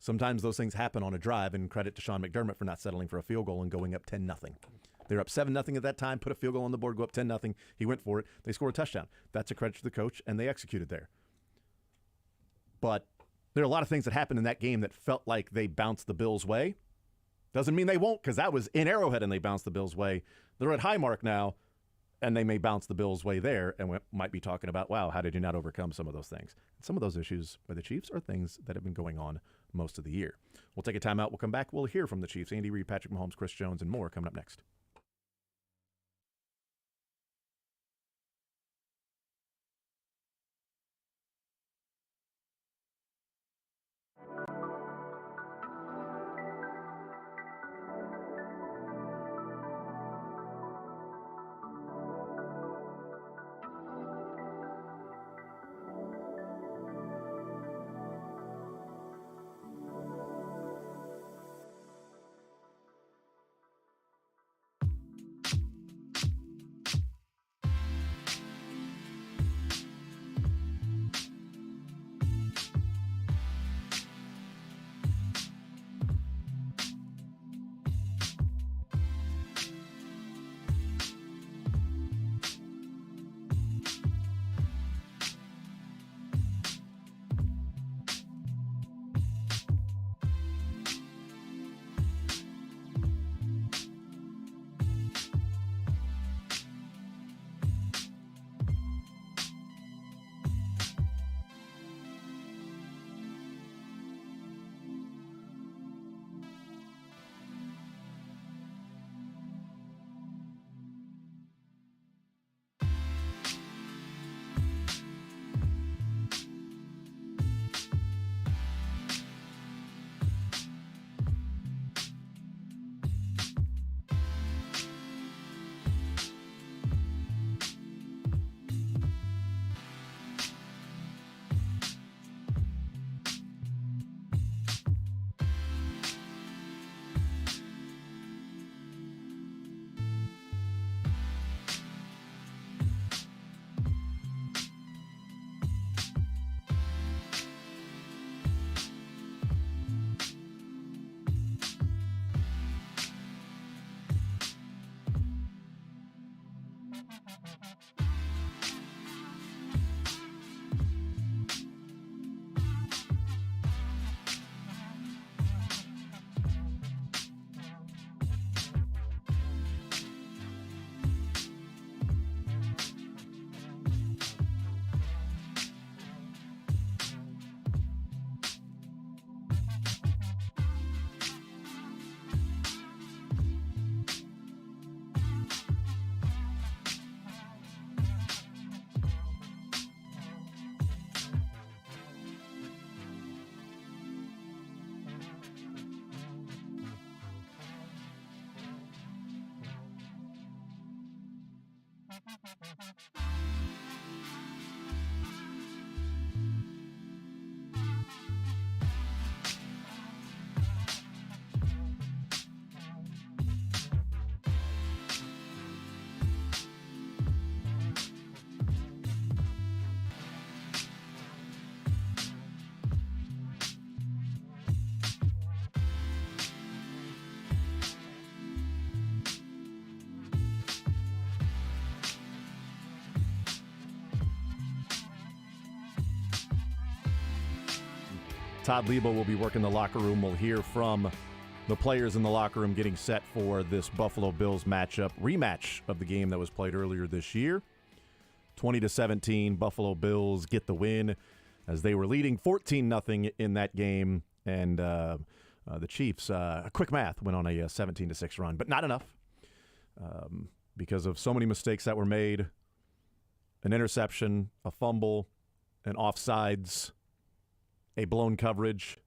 Sometimes those things happen on a drive, and credit to Sean McDermott for not settling for a field goal and going up 10-0. They were up 7-0 at that time, put a field goal on the board, go up 10-0. He went for it. They scored a touchdown. That's a credit to the coach, and they executed there. But there are a lot of things that happened in that game that felt like they bounced the Bills' way. Doesn't mean they won't, because that was in Arrowhead and they bounced the Bills' way. They're at Highmark now, and they may bounce the Bills' way there, and we might be talking about, wow, how did you not overcome some of those things? And some of those issues by the Chiefs are things that have been going on most of the year. We'll take a timeout. We'll come back. We'll hear from the Chiefs. Andy Reid, Patrick Mahomes, Chris Jones, and more coming up next. Todd Lebo will be working the locker room. We'll hear from the players in the locker room getting set for this Buffalo Bills rematch of the game that was played earlier this year. 20-17, Buffalo Bills get the win as they were leading 14-0 in that game. And the Chiefs, quick math, went on a 17-6 run, but not enough because of so many mistakes that were made. An interception, a fumble, an offsides, a blown coverage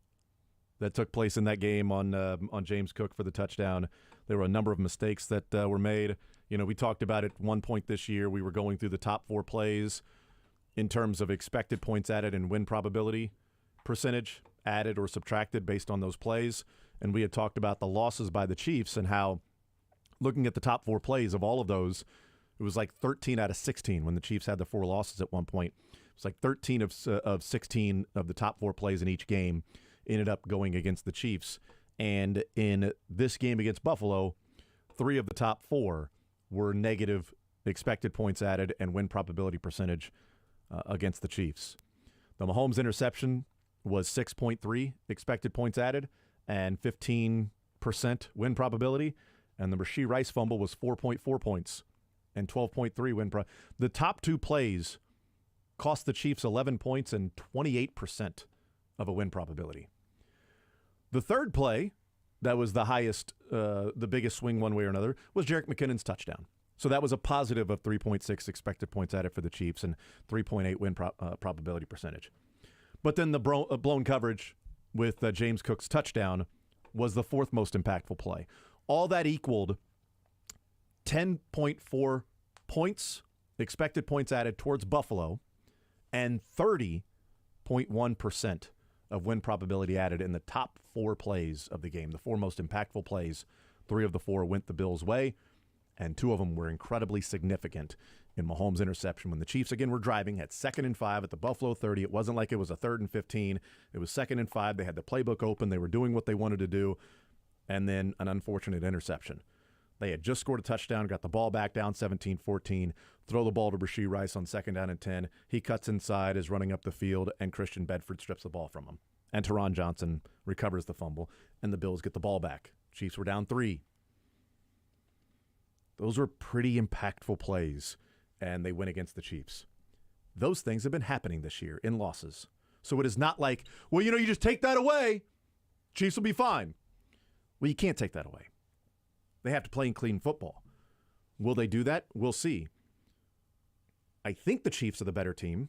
that took place in that game on James Cook for the touchdown. There were a number of mistakes that were made. You know, we talked about it one point this year. We were going through the top 4 plays in terms of expected points added and win probability percentage added or subtracted based on those plays. And we had talked about the losses by the Chiefs and how, looking at the top 4 plays of all of those, it was like 13 out of 16 when the Chiefs had the 4 losses at one point. It's like 13 of 16 of the top 4 plays in each game ended up going against the Chiefs. And in this game against Buffalo, 3 of the top 4 were negative expected points added and win probability percentage against the Chiefs. The Mahomes interception was 6.3 expected points added and 15% win probability. And the Rashee Rice fumble was 4.4 points and 12.3 win probability. The top 2 plays cost the Chiefs 11 points and 28% of a win probability. The third play that was the highest, the biggest swing one way or another, was Jerick McKinnon's touchdown. So that was a positive of 3.6 expected points added for the Chiefs and 3.8 win probability percentage. But then the blown coverage with James Cook's touchdown was the 4th most impactful play. All that equaled 10.4 points, expected points added towards Buffalo, and 30.1% of win probability added in the top 4 plays of the game. The 4 most impactful plays, 3 of the 4 went the Bills' way, and 2 of them were incredibly significant in Mahomes' interception. When the Chiefs, again, were driving at 2nd and 5 at the Buffalo 30, it wasn't like it was a 3rd and 15. It was 2nd and 5. They had the playbook open. They were doing what they wanted to do, and then an unfortunate interception. They had just scored a touchdown, got the ball back down 17-14, throw the ball to Rashee Rice on 2nd down and 10. He cuts inside, is running up the field, and Christian Bedford strips the ball from him. And Teron Johnson recovers the fumble, and the Bills get the ball back. Chiefs were down 3. Those were pretty impactful plays, and they win against the Chiefs. Those things have been happening this year in losses. So it is not like, well, you just take that away. Chiefs will be fine. Well, you can't take that away. They have to play in clean football. Will they do that? We'll see. I think the Chiefs are the better team,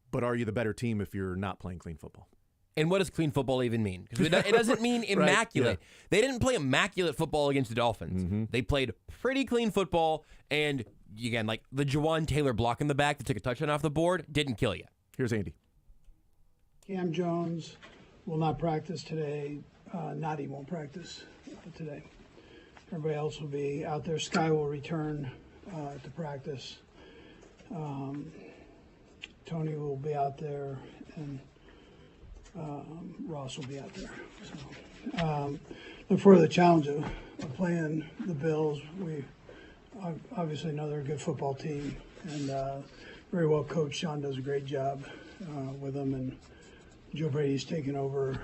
but are you the better team if you're not playing clean football? And what does clean football even mean? Because it doesn't mean immaculate. Right, yeah. They didn't play immaculate football against the Dolphins. Mm-hmm. They played pretty clean football, and again, like the Jawan Taylor block in the back that took a touchdown off the board didn't kill you. Here's Andy. Cam Jones will not practice today. Nadi won't practice today. Everybody else will be out there. Sky will return to practice. Tony will be out there, and Ross will be out there. So, look for the challenge of playing the Bills. We obviously know they're a good football team and very well coached. Sean does a great job with them, and Joe Brady's taken over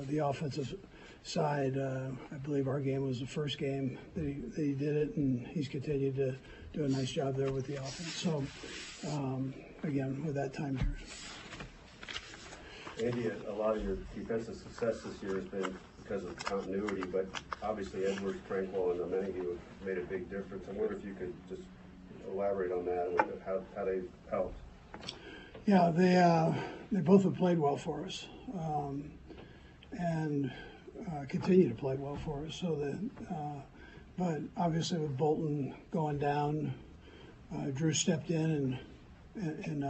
the offensive side. I believe our game was the first game that he did it, and he's continued to do a nice job there with the offense. So, again, with that time here. Andy, a lot of your defensive success this year has been because of continuity, but obviously Edwards, Tranquil, and Amenahue have made a big difference. I wonder if you could just elaborate on that and how they helped. Yeah, they both have played well for us, and continue to play well for us. So that, but obviously with Bolton going down, Drew stepped in and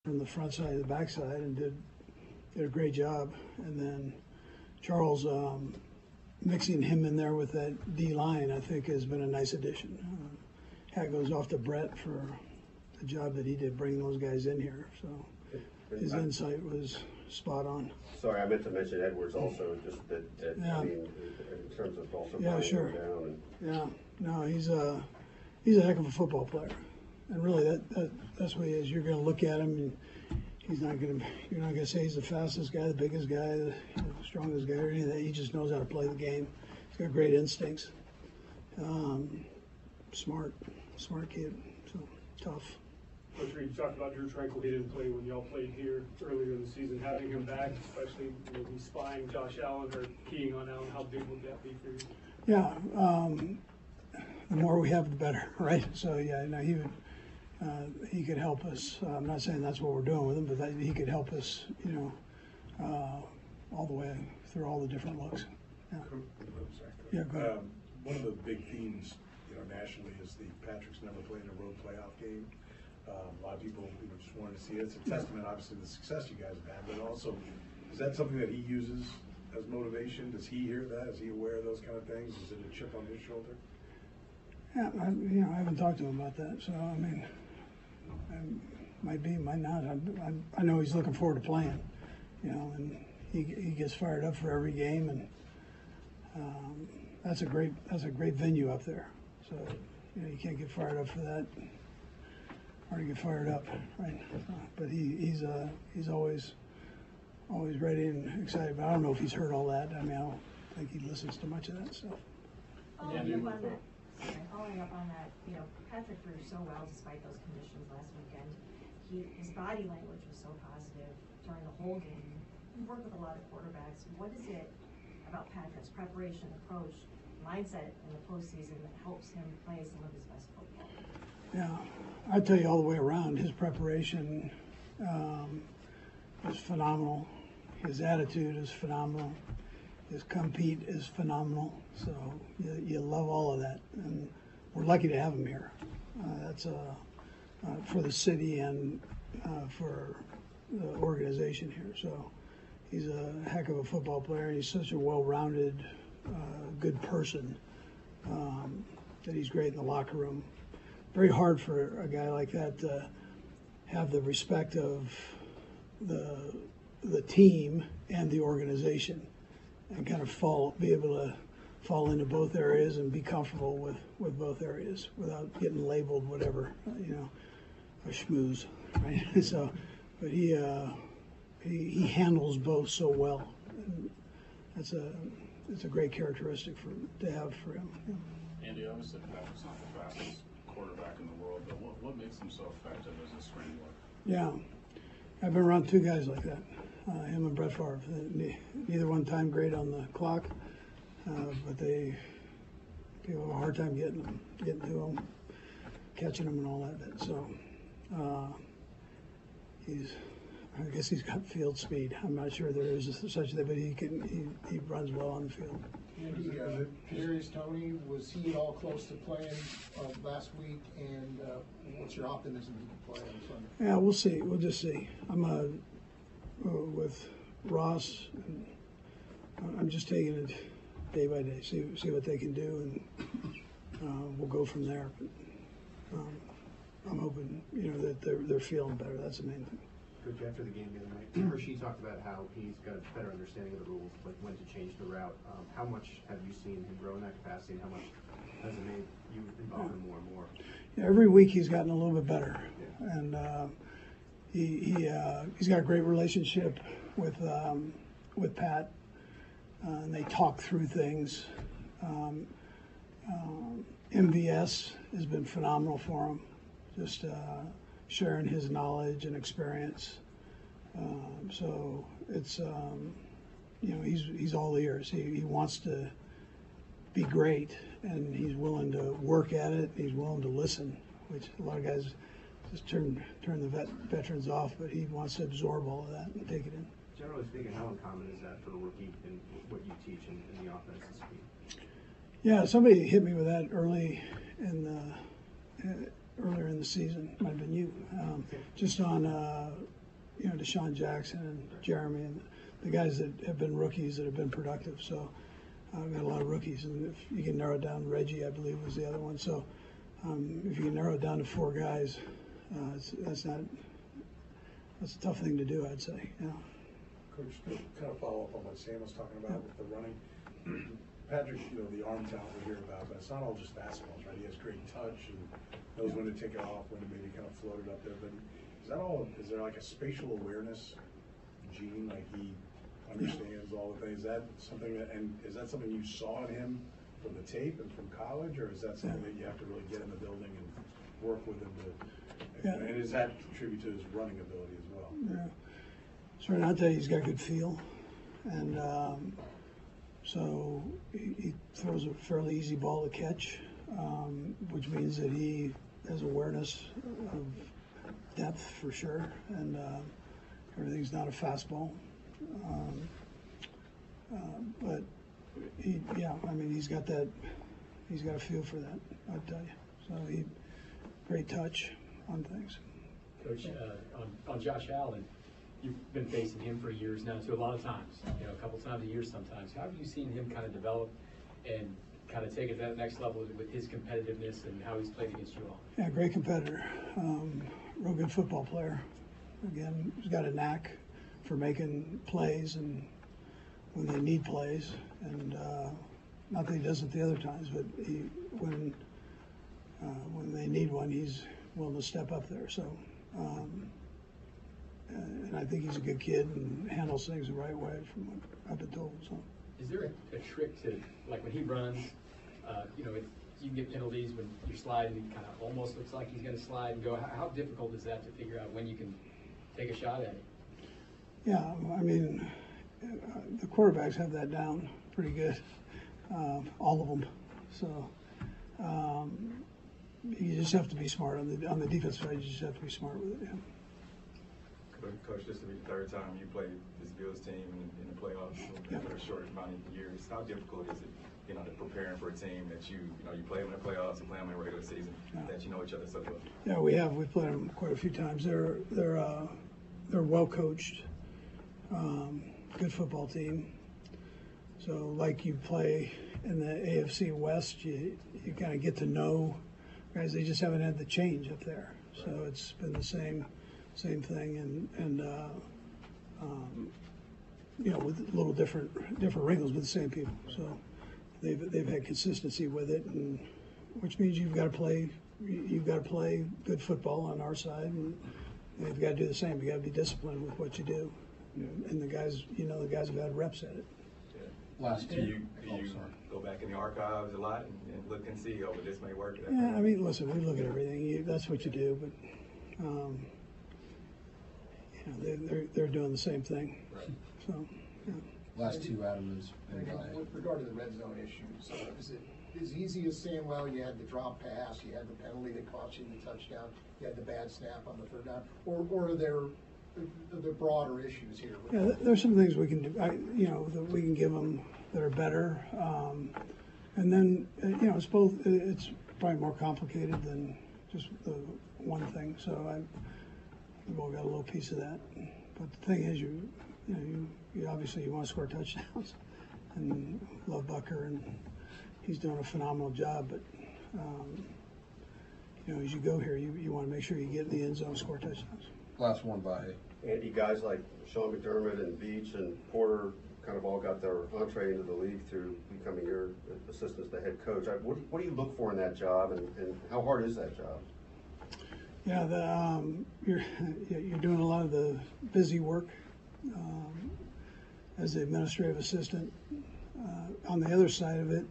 from the front side to the back side and did a great job. And then Charles, mixing him in there with that D line, I think has been a nice addition. Hat goes off to Brett for the job that he did bringing those guys in here. So his insight was spot on. Sorry, I meant to mention Edwards also, just that Yeah. I mean, in terms of also Yeah, buying sure. him down and Yeah, no, he's a heck of a football player, and really that's what he is. You're going to look at him, and you're not going to say he's the fastest guy, the biggest guy, the strongest guy, or any of that. He just knows how to play the game. He's got great instincts. Smart kid. So tough. Coach Reed, you talked about Drew Tranquil. He didn't play when y'all played here earlier in the season. Having him back, especially maybe spying Josh Allen or keying on Allen, how big would that be for you? Yeah, the more we have, the better, right? So yeah, no, he could help us. I'm not saying that's what we're doing with him, but he could help us, all the way through all the different looks. Yeah. Yeah, go ahead. One of the big themes, nationally is the Patrick's never played in a road playoff game. A lot of people, just wanted to see it. It's a testament, obviously, to the success you guys have had, but also, is that something that he uses as motivation? Does he hear that? Is he aware of those kind of things? Is it a chip on his shoulder? Yeah, I haven't talked to him about that, so I mean, might be, might not. I know he's looking forward to playing, and he gets fired up for every game, and that's a great venue up there. So you can't get fired up for that, or you get fired up, right? But he's always ready and excited. But I don't know if he's heard all that. I mean, I don't think he listens to much of that stuff. Following up on that, Patrick threw so well despite those conditions last weekend. His body language was so positive during the whole game. You work with a lot of quarterbacks. What is it about Patrick's preparation, approach, mindset in the postseason that helps him play some of his best football? Yeah, I tell you all the way around, his preparation is phenomenal. His attitude is phenomenal. His compete is phenomenal. So you love all of that, and we're lucky to have him here. That's for the city and for the organization here. So he's a heck of a football player. He's such a well-rounded, good person that he's great in the locker room. Very hard for a guy like that to have the respect of the team and the organization, and kind of be able to fall into both areas and be comfortable with both areas without getting labeled whatever, a schmooze, right? So, but he handles both so well. And it's a great characteristic to have for him. Yeah. Andy, obviously Patrick's not the fastest quarterback in the world, but what makes him so effective as a scrambler? Yeah, I've been around two guys like that, him and Brett Favre. Neither one time great on the clock, but people have a hard time getting to them, catching them, and all that bit. So I guess he's got field speed. I'm not sure there is such a thing, but he runs well on the field. Andy, Kadarius Toney, was he at all close to playing last week? And what's your optimism he can play on Sunday? Yeah, we'll see. We'll just see. I'm with Ross. And I'm just taking it day by day. See what they can do, and we'll go from there. But I'm hoping that they're feeling better. That's the main thing. Coach, after the game the other night, Hershey talked about how he's got a better understanding of the rules, like when to change the route. How much have you seen him grow in that capacity, and how much has it made you involve him more and more? Yeah, every week he's gotten a little bit better, and he's got a great relationship with Pat, and they talk through things. MVS has been phenomenal for him, just sharing his knowledge and experience. So it's he's all ears. He wants to be great, and he's willing to work at it. He's willing to listen, which a lot of guys just turn the veterans off, but he wants to absorb all of that and take it in. Generally speaking, how uncommon is that for a rookie in what you teach in the offense and speed? Yeah, somebody hit me with that earlier in the season. Might have been you, just on Deshaun Jackson and Jeremy and the guys that have been rookies that have been productive. So I've got a lot of rookies, and if you can narrow it down, Reggie, I believe, was the other one. So if you can narrow it down to 4 guys, that's a tough thing to do, I'd say. Yeah. Coach, to kind of follow up on what Sam was talking about with the running. Patrick, the arm talent we hear about, but it's not all just fastballs, right? He has great touch and knows when to take it off, when to maybe kind of float it up there. But is there like a spatial awareness gene, like he understands all the things? Is that something is that something you saw in him from the tape and from college, or is that something that you have to really get in the building and work with him to? And does that contribute to his running ability as well? Yeah. So I'll tell you, he's got good feel, and so he throws a fairly easy ball to catch, which means that he has awareness of depth for sure, and everything's not a fastball. But he's got that. He's got a feel for that, I'd tell you. So great touch on things. Coach, on Josh Allen, you've been facing him for years now, too, a lot of times, a couple times a year sometimes. How have you seen him kind of develop and kind of take it to that next level with his competitiveness and how he's played against you all? Yeah, great competitor. Real good football player. Again, he's got a knack for making plays and when they need plays. And not that he doesn't the other times, but when they need one, he's willing to step up there. So. And I think he's a good kid and handles things the right way from what I've been told. So, is there a trick to, like when he runs, you can get penalties when you're sliding, he kind of almost looks like he's going to slide and go. How difficult is that to figure out when you can take a shot at it? Yeah, I mean, the quarterbacks have that down pretty good, all of them. So you just have to be smart on the defense side. You just have to be smart with it. Yeah. Coach, this will be the 3rd time you played this Bills team in the playoffs for a short amount of years. How difficult is it, preparing for a team that you play them in the playoffs and play them in the regular season, that you know each other so well? Yeah, we've played them quite a few times. They're well coached, good football team. So like you play in the AFC West, you kind of get to know guys. They just haven't had the change up there, so it's been the same thing, and with a little different wrinkles, with the same people. So they've had consistency with it, and which means you've got to play good football on our side, and they've got to do the same. You got to be disciplined with what you do, and the guys have had reps at it. Last two. Do you go back in the archives a lot and look and see, but this may work? Yeah, I mean, listen, we look at everything. That's what you do, but. They're doing the same thing. Right. So, yeah. Last two, Adam, with regard to the red zone issues, is it as easy as saying, well, you had the drop pass, you had the penalty that cost you the touchdown, you had the bad snap on the 3rd down, or are there broader issues here? Yeah, there's some things we can do, that we can give them that are better, and then it's both. It's probably more complicated than just the one thing. So we've all got a little piece of that. But the thing is, you obviously you want to score touchdowns, and love Bucker, and he's doing a phenomenal job. But as you go here, you want to make sure you get in the end zone and score touchdowns. Last one by Andy. Guys like Sean McDermott and Beach and Porter kind of all got their entree into the league through becoming your assistant to the head coach. What do you look for in that job, and how hard is that job? Yeah, you're doing a lot of the busy work as the administrative assistant. On the other side of it,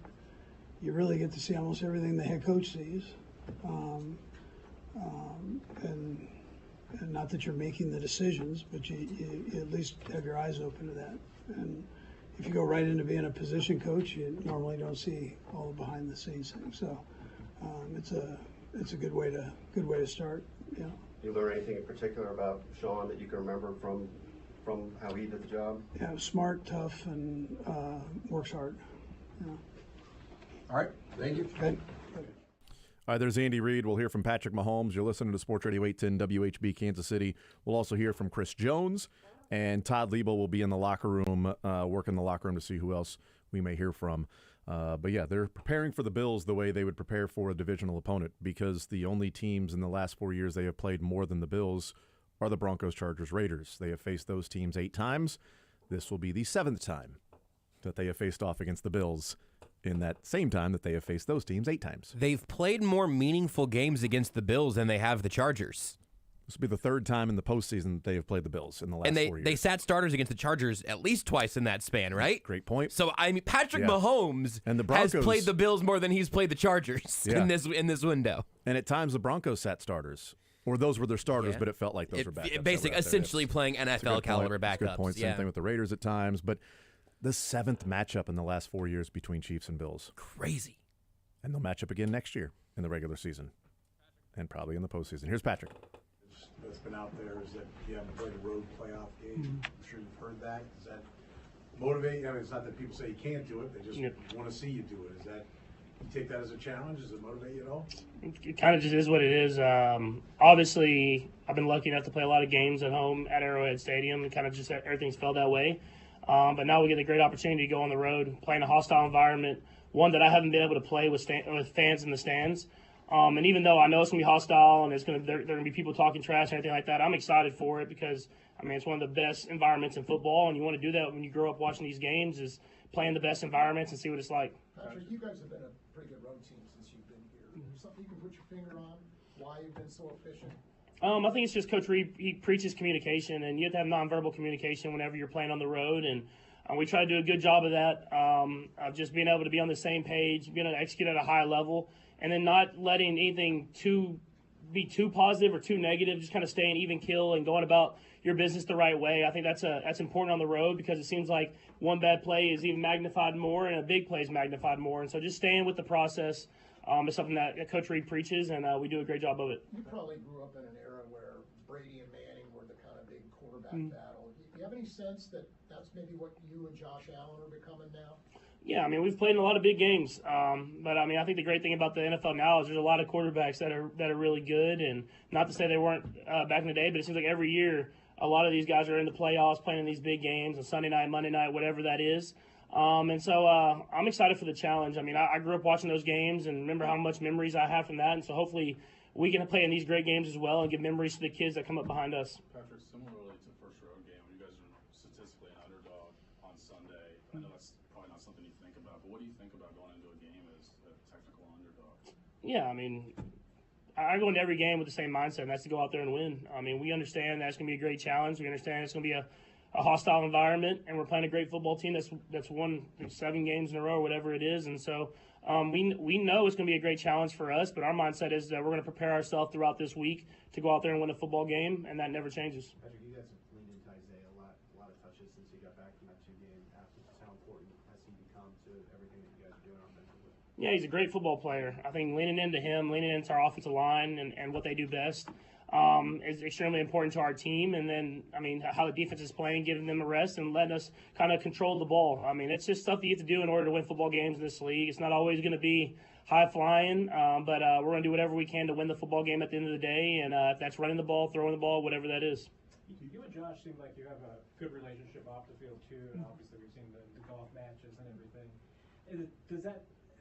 you really get to see almost everything the head coach sees, and not that you're making the decisions, but you at least have your eyes open to that. And if you go right into being a position coach, you normally don't see all the behind the scenes things. So it's a good way to start. Yeah. You learn anything in particular about Sean that you can remember from how he did the job? Yeah, smart, tough, and works hard. Yeah. All right. Thank you. Okay. All right, there's Andy Reid. We'll hear from Patrick Mahomes. You're listening to Sports Radio 810 WHB Kansas City. We'll also hear from Chris Jones, and Todd Liebel will be in the locker room, working the locker room to see who else we may hear from. But yeah, they're preparing for the Bills the way they would prepare for a divisional opponent, because the only teams in the last 4 years they have played more than the Bills are the Broncos, Chargers, Raiders. They have faced those teams 8 times. This will be the 7th time that they have faced off against the Bills in that same time that they have faced those teams 8 times. They've played more meaningful games against the Bills than they have the Chargers. This will be the 3rd time in the postseason that they have played the Bills in the last 4 years. And they sat starters against the Chargers at least twice in that span, right? Great point. So, I mean, Patrick Mahomes and the Broncos has played the Bills more than he's played the Chargers in this window. And at times the Broncos sat starters. Or those were their starters, but it felt like those were backups. Basically, essentially playing NFL caliber backups. Good point. Same thing with the Raiders at times. But the 7th matchup in the last 4 years between Chiefs and Bills. Crazy. And they'll match up again next year in the regular season. And probably in the postseason. Here's Patrick. That's been out there is that you haven't played a road playoff game. I'm sure you've heard that. Does that motivate you? I mean, it's not that people say you can't do it. They just want to see you do it. Is that, you take that as a challenge? Does it motivate you at all? It kind of just is what it is. Obviously, I've been lucky enough to play a lot of games at home at Arrowhead Stadium, and kind of just everything's felt that way. But now we get a great opportunity to go on the road, play in a hostile environment, one that I haven't been able to play with fans in the stands. And even though I know it's going to be hostile and there are going to be people talking trash and everything like that, I'm excited for it because, I mean, it's one of the best environments in football, and you want to do that when you grow up watching these games, is play in the best environments and see what it's like. Patrick, you guys have been a pretty good road team since you've been here. Is there something you can put your finger on why you've been so efficient? I think it's just Coach Reid, he preaches communication, and you have to have nonverbal communication whenever you're playing on the road, and we try to do a good job of that, of just being able to be on the same page, being able to execute at a high level, and then not letting anything be too positive or too negative, just kind of staying even keel and going about your business the right way. I think that's important on the road, because it seems like one bad play is even magnified more and a big play is magnified more. And so just staying with the process is something that Coach Reid preaches, and we do a great job of it. You probably grew up in an era where Brady and Manning were the kind of big quarterback battle. Do you have any sense that that's maybe what you and Josh Allen are becoming now? Yeah, I mean, we've played in a lot of big games, but I mean, I think the great thing about the NFL now is there's a lot of quarterbacks that are really good, and not to say they weren't back in the day, but it seems like every year a lot of these guys are in the playoffs, playing in these big games, on Sunday night, Monday night, whatever that is. And so I'm excited for the challenge. I mean, I grew up watching those games and remember how much memories I have from that, and so hopefully we can play in these great games as well and give memories to the kids that come up behind us. Patrick, similarly to first road game, you guys are statistically an underdog on Sunday. I know that's probably not something you think about, but what do you think about going into a game as a technical underdog? Yeah, I mean, I go into every game with the same mindset, and that's to go out there and win. I mean, we understand that's going to be a great challenge. We understand it's going to be a hostile environment, and we're playing a great football team that's won 7 games in a row or whatever it is. And so we know it's going to be a great challenge for us, but our mindset is that we're going to prepare ourselves throughout this week to go out there and win a football game, and that never changes. Patrick, you guys have leaned into Isaiah a lot of touches since he got back from that 2-game absence. How important has he become to everything that you guys are doing offensively? Yeah, he's a great football player. I think leaning into him, leaning into our offensive line and what they do best is extremely important to our team. And then, I mean, how the defense is playing, giving them a rest and letting us kind of control the ball. I mean, it's just stuff that you have to do in order to win football games in this league. It's not always going to be high flying, but we're going to do whatever we can to win the football game at the end of the day. And if that's running the ball, throwing the ball, whatever that is. You and Josh seem like you have a good relationship off the field too, and obviously we've seen the golf matches and everything.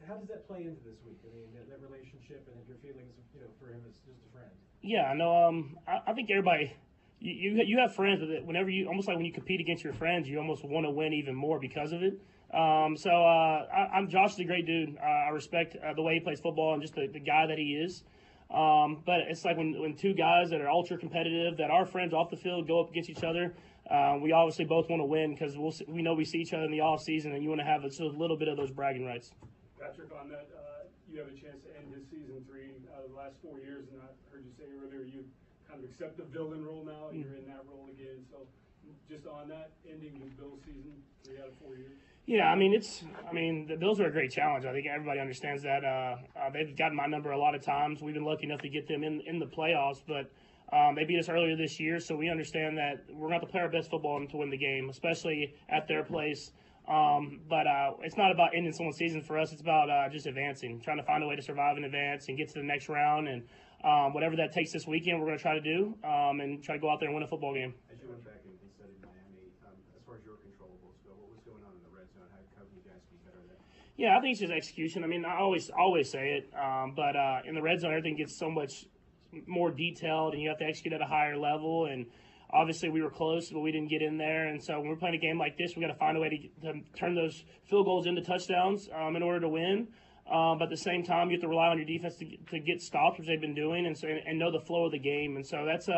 How does that play into this week? I mean, that relationship and your feelings, for him as just a friend. Yeah, I know. I think everybody, you have friends, but whenever you almost like when you compete against your friends, you almost want to win even more because of it. Josh is a great dude. I respect the way he plays football and just the guy that he is. But it's like when two guys that are ultra competitive, that are friends off the field, go up against each other. We obviously both want to win because we know we see each other in the off season, and you want to have just a little bit of those bragging rights. Patrick, on that, you have a chance to end this season 3 out of the last 4 years, and I heard you say earlier you kind of accept the villain role now. You're in that role again. So just on that, ending the Bills season 3 out of 4 years. Yeah, I mean, the Bills are a great challenge. I think everybody understands that. They've gotten my number a lot of times. We've been lucky enough to get them in the playoffs, but they beat us earlier this year, so we understand that we're going to have to play our best football to win the game, especially at their place. But it's not about ending someone's season for us. It's about just advancing, trying to find a way to survive and advance and get to the next round. And whatever that takes this weekend, we're going to try to do and try to go out there and win a football game. As you went back and studied Miami, as far as your controllables go, what was going on in the red zone? How can you guys be better there? Yeah, I think it's just execution. I mean, I always say it, but in the red zone, everything gets so much more detailed, and you have to execute at a higher level. And obviously, we were close, but we didn't get in there. And so when we're playing a game like this, we got to find a way to turn those field goals into touchdowns in order to win. But at the same time, you have to rely on your defense to get stops, which they've been doing, and know the flow of the game. And so that's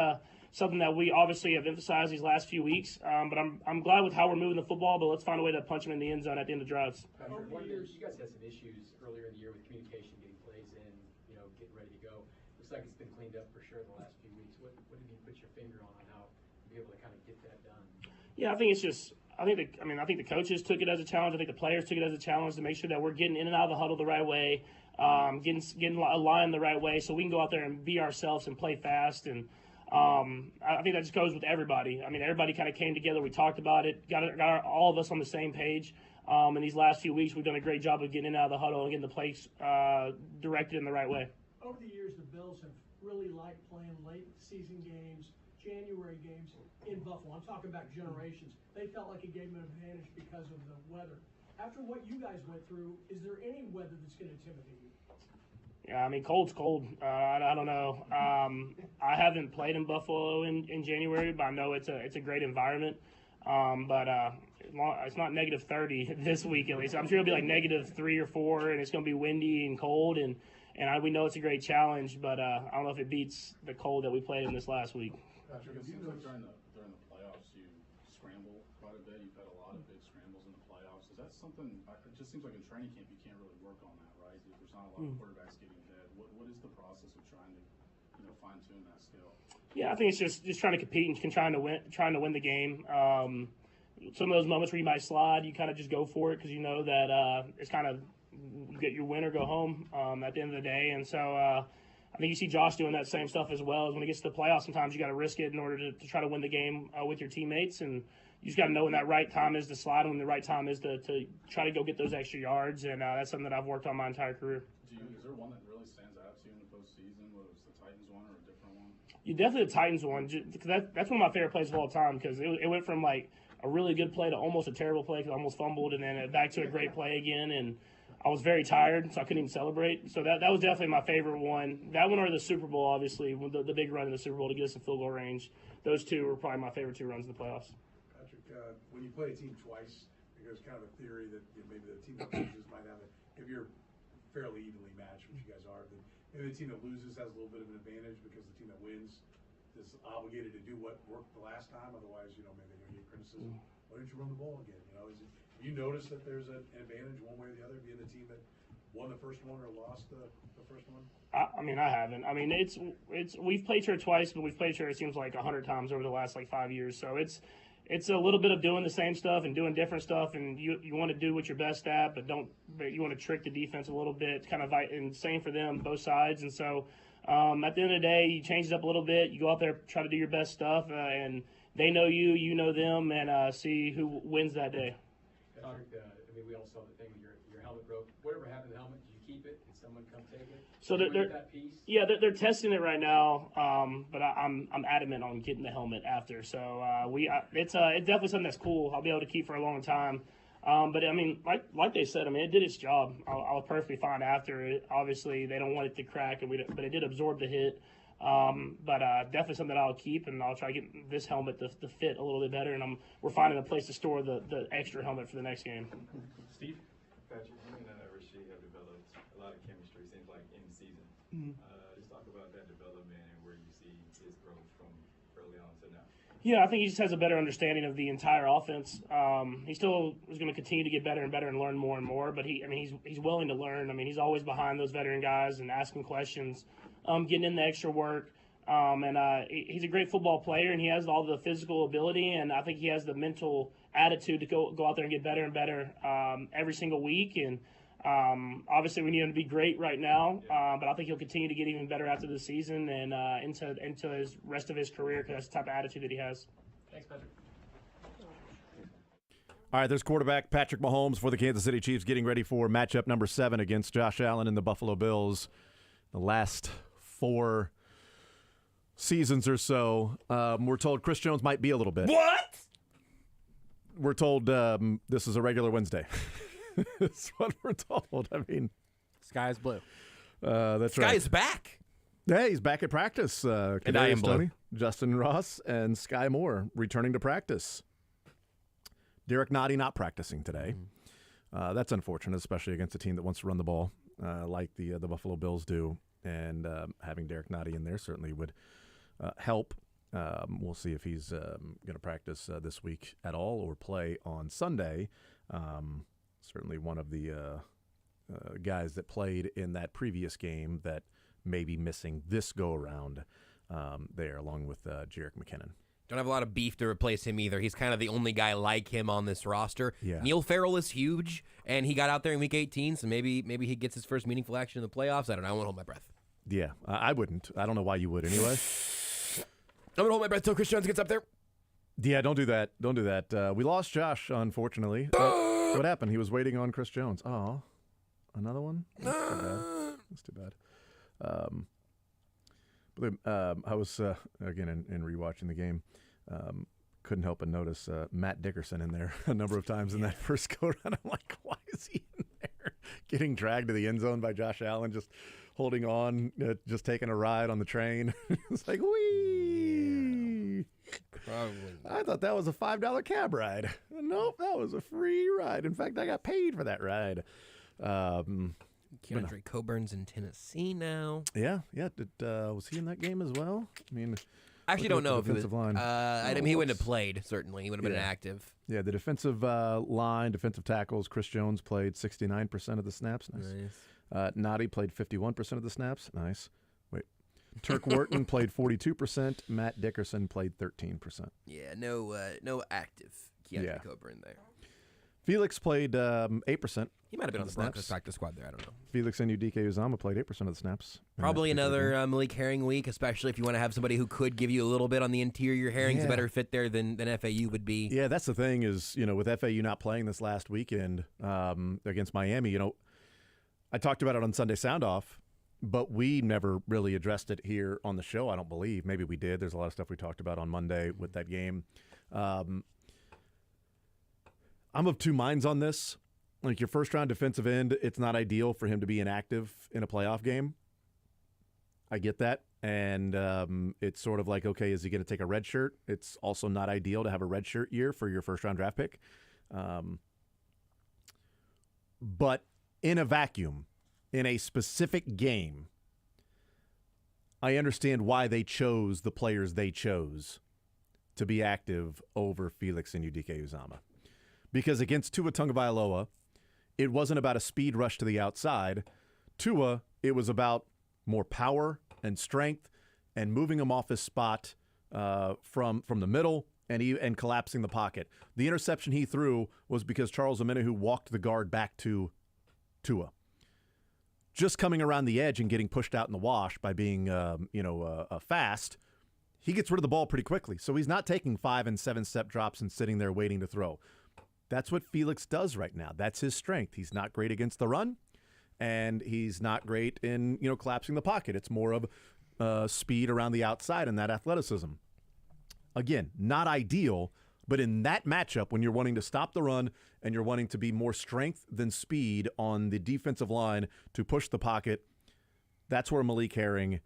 something that we obviously have emphasized these last few weeks. But I'm glad with how we're moving the football, but let's find a way to punch them in the end zone at the end of drives. Over the years, you guys had some issues earlier in the year with communication, getting plays in, getting ready to go. Looks like it's been cleaned up for sure the last few weeks. What did you put your finger on how to be able to kind of get that done? Yeah, I think it's just I think the coaches took it as a challenge. I think the players took it as a challenge to make sure that we're getting in and out of the huddle the right way, getting a line the right way, so we can go out there and be ourselves and play fast. And I think that just goes with everybody. I mean, everybody kind of came together. We talked about it, got all of us on the same page. In these last few weeks, we've done a great job of getting in and out of the huddle and getting the plays directed in the right way. Over the years, the Bills have really liked playing late season games, January games in Buffalo. I'm talking about generations. They felt like it gave them an advantage because of the weather. After what you guys went through, is there any weather that's going to intimidate you? Yeah, I mean, cold's cold. I don't know. I haven't played in Buffalo in January, but I know it's a great environment. But it's not negative 30 this week at least. I'm sure it'll be like negative 3 or 4, and it's going to be windy and cold. And we know it's a great challenge, but I don't know if it beats the cold that we played in this last week. Patrick, it seems like during the playoffs you scramble quite a bit. You've had a lot of big scrambles in the playoffs. Is that something? It just seems like in training camp you can't really work on that, right? There's not a lot of quarterbacks getting hit. What is the process of trying to fine tune that skill? Yeah, I think it's just trying to compete and trying to win the game. Some of those moments where you might slide, you kind of just go for it because you know that it's kind of you get your win or go home at the end of the day. And so I think you see Josh doing that same stuff as well. As when it gets to the playoffs, sometimes you got to risk it in order to try to win the game with your teammates. And you just got to know when that right time is to slide and when the right time is to try to go get those extra yards. And that's something that I've worked on my entire career. Is there one that really stands out to you in the postseason, whether it's the Titans one or a different one? You definitely the Titans one. Because that's one of my favorite plays of all time because it went from like a really good play to almost a terrible play because I almost fumbled and then back to a great play again. And I was very tired, so I couldn't even celebrate. So that was definitely my favorite one. That one or the Super Bowl, obviously, the big run in the Super Bowl to get us in field goal range. Those two were probably my favorite 2 runs in the playoffs. Patrick, when you play a team twice, there's kind of a theory that maybe the team that loses might have if you're fairly evenly matched, which you guys are, then maybe the team that loses has a little bit of an advantage because the team that wins is obligated to do what worked the last time. Otherwise, maybe they're going to get criticism. Why didn't you run the ball again? You notice that there's an advantage one way or the other, being the team that won the first one or lost the first one? I haven't. I mean, it's we've played here twice, but we've played here it seems like 100 times over the last 5 years. So it's a little bit of doing the same stuff and doing different stuff, and you want to do what you're best at, but you want to trick the defense a little bit, kind of, and same for them, both sides. And so at the end of the day, you change it up a little bit. You go out there, try to do your best stuff, and they know you, you know them, and see who wins that day. Patrick, we all saw the thing when your helmet broke. Whatever happened to the helmet, did you keep it? Did someone come take it? So they're testing it right now, but I'm adamant on getting the helmet after. So it's definitely something that's cool. I'll be able to keep for a long time. But I mean, like they said, it did its job. I was perfectly fine after it. Obviously, they don't want it to crack, but it did absorb the hit. But definitely something I'll keep, and I'll try to get this helmet to fit a little bit better. And we're finding a place to store the extra helmet for the next game. Steve? Patrick, you and Rasheed have developed a lot of chemistry, seems like, in season. Just talk about that development and where you see his growth from early on to now. Yeah, I think he just has a better understanding of the entire offense. He still is going to continue to get better and better and learn more and more. But he's willing to learn. He's always behind those veteran guys and asking questions, getting in the extra work. And he's a great football player, and he has all the physical ability, and I think he has the mental attitude to go out there and get better and better every single week. And obviously we need him to be great right now, but I think he'll continue to get even better after the season and into his rest of his career because that's the type of attitude that he has. Thanks, Patrick. All right, there's quarterback Patrick Mahomes for the Kansas City Chiefs getting ready for matchup number 7 against Josh Allen and the Buffalo Bills. The last 4 seasons or so, we're told Chris Jones might be a little bit. What? We're told this is a regular Wednesday. That's what we're told. I mean, sky is blue. That's right. Sky is back. Yeah, he's back at practice. And I am blue. Stoney, Justin Ross, and Sky Moore returning to practice. Derek Nottie not practicing today. That's unfortunate, especially against a team that wants to run the ball like the Buffalo Bills do. And having Derek Nottie in there certainly would help. We'll see if he's going to practice this week at all or play on Sunday. Certainly one of the guys that played in that previous game that may be missing this go-around there, along with Jerick McKinnon. Don't have a lot of beef to replace him either. He's kind of the only guy like him on this roster. Yeah. Neil Farrell is huge, and he got out there in Week 18, so maybe he gets his first meaningful action in the playoffs. I don't know. I won't hold my breath. Yeah, I wouldn't. I don't know why you would anyway. I'm going to hold my breath till Chris Jones gets up there. Yeah, don't do that. Don't do that. We lost Josh, unfortunately. What happened? He was waiting on Chris Jones. Oh, another one? That's too bad. That's too bad. I was, again, in rewatching the game, couldn't help but notice Matt Dickerson in there a number of times in that first go-around. I'm like, why is he in there? Getting dragged to the end zone by Josh Allen, just holding on, just taking a ride on the train. It's like, whee! Yeah, probably. I thought that was a $5 cab ride. Nope, that was a free ride. In fact, I got paid for that ride. Keandre Coburn's in Tennessee now. Yeah. Was he in that game as well? I mean, I actually don't know if he was. Line. I mean, he wouldn't have played, certainly. He would have been inactive. Yeah, the defensive line, defensive tackles, Chris Jones played 69% of the snaps. Nice. Nottie played 51% of the snaps. Nice. Wait. Turk Wharton played 42%. Matt Dickerson played 13%. Yeah, no active Keandre Coburn there. Felix played 8%. He might have been on the Broncos practice squad there. I don't know. Felix and Udike Uzama played 8% of the snaps. Probably another Malik Herring week, especially if you want to have somebody who could give you a little bit on the interior. Herring's a better fit there than FAU would be. Yeah, that's the thing is, with FAU not playing this last weekend against Miami, I talked about it on Sunday Sound Off, but we never really addressed it here on the show, I don't believe. Maybe we did. There's a lot of stuff we talked about on Monday with that game. I'm of two minds on this. Like your first-round defensive end, it's not ideal for him to be inactive in a playoff game. I get that. And it's sort of like, okay, is he going to take a red shirt? It's also not ideal to have a red shirt year for your first-round draft pick. But in a vacuum, in a specific game, I understand why they chose the players they chose to be active over Felix and Udike Uzama. Because against Tua Tagovailoa, it wasn't about a speed rush to the outside. Tua, it was about more power and strength and moving him off his spot from the middle and collapsing the pocket. The interception he threw was because Charles Omenihu walked the guard back to Tua. Just coming around the edge and getting pushed out in the wash by being fast, he gets rid of the ball pretty quickly. So he's not taking 5 and 7 step drops and sitting there waiting to throw. That's what Felix does right now. That's his strength. He's not great against the run, and he's not great in collapsing the pocket. It's more of speed around the outside and that athleticism. Again, not ideal, but in that matchup, when you're wanting to stop the run and you're wanting to be more strength than speed on the defensive line to push the pocket, that's where Malik Herring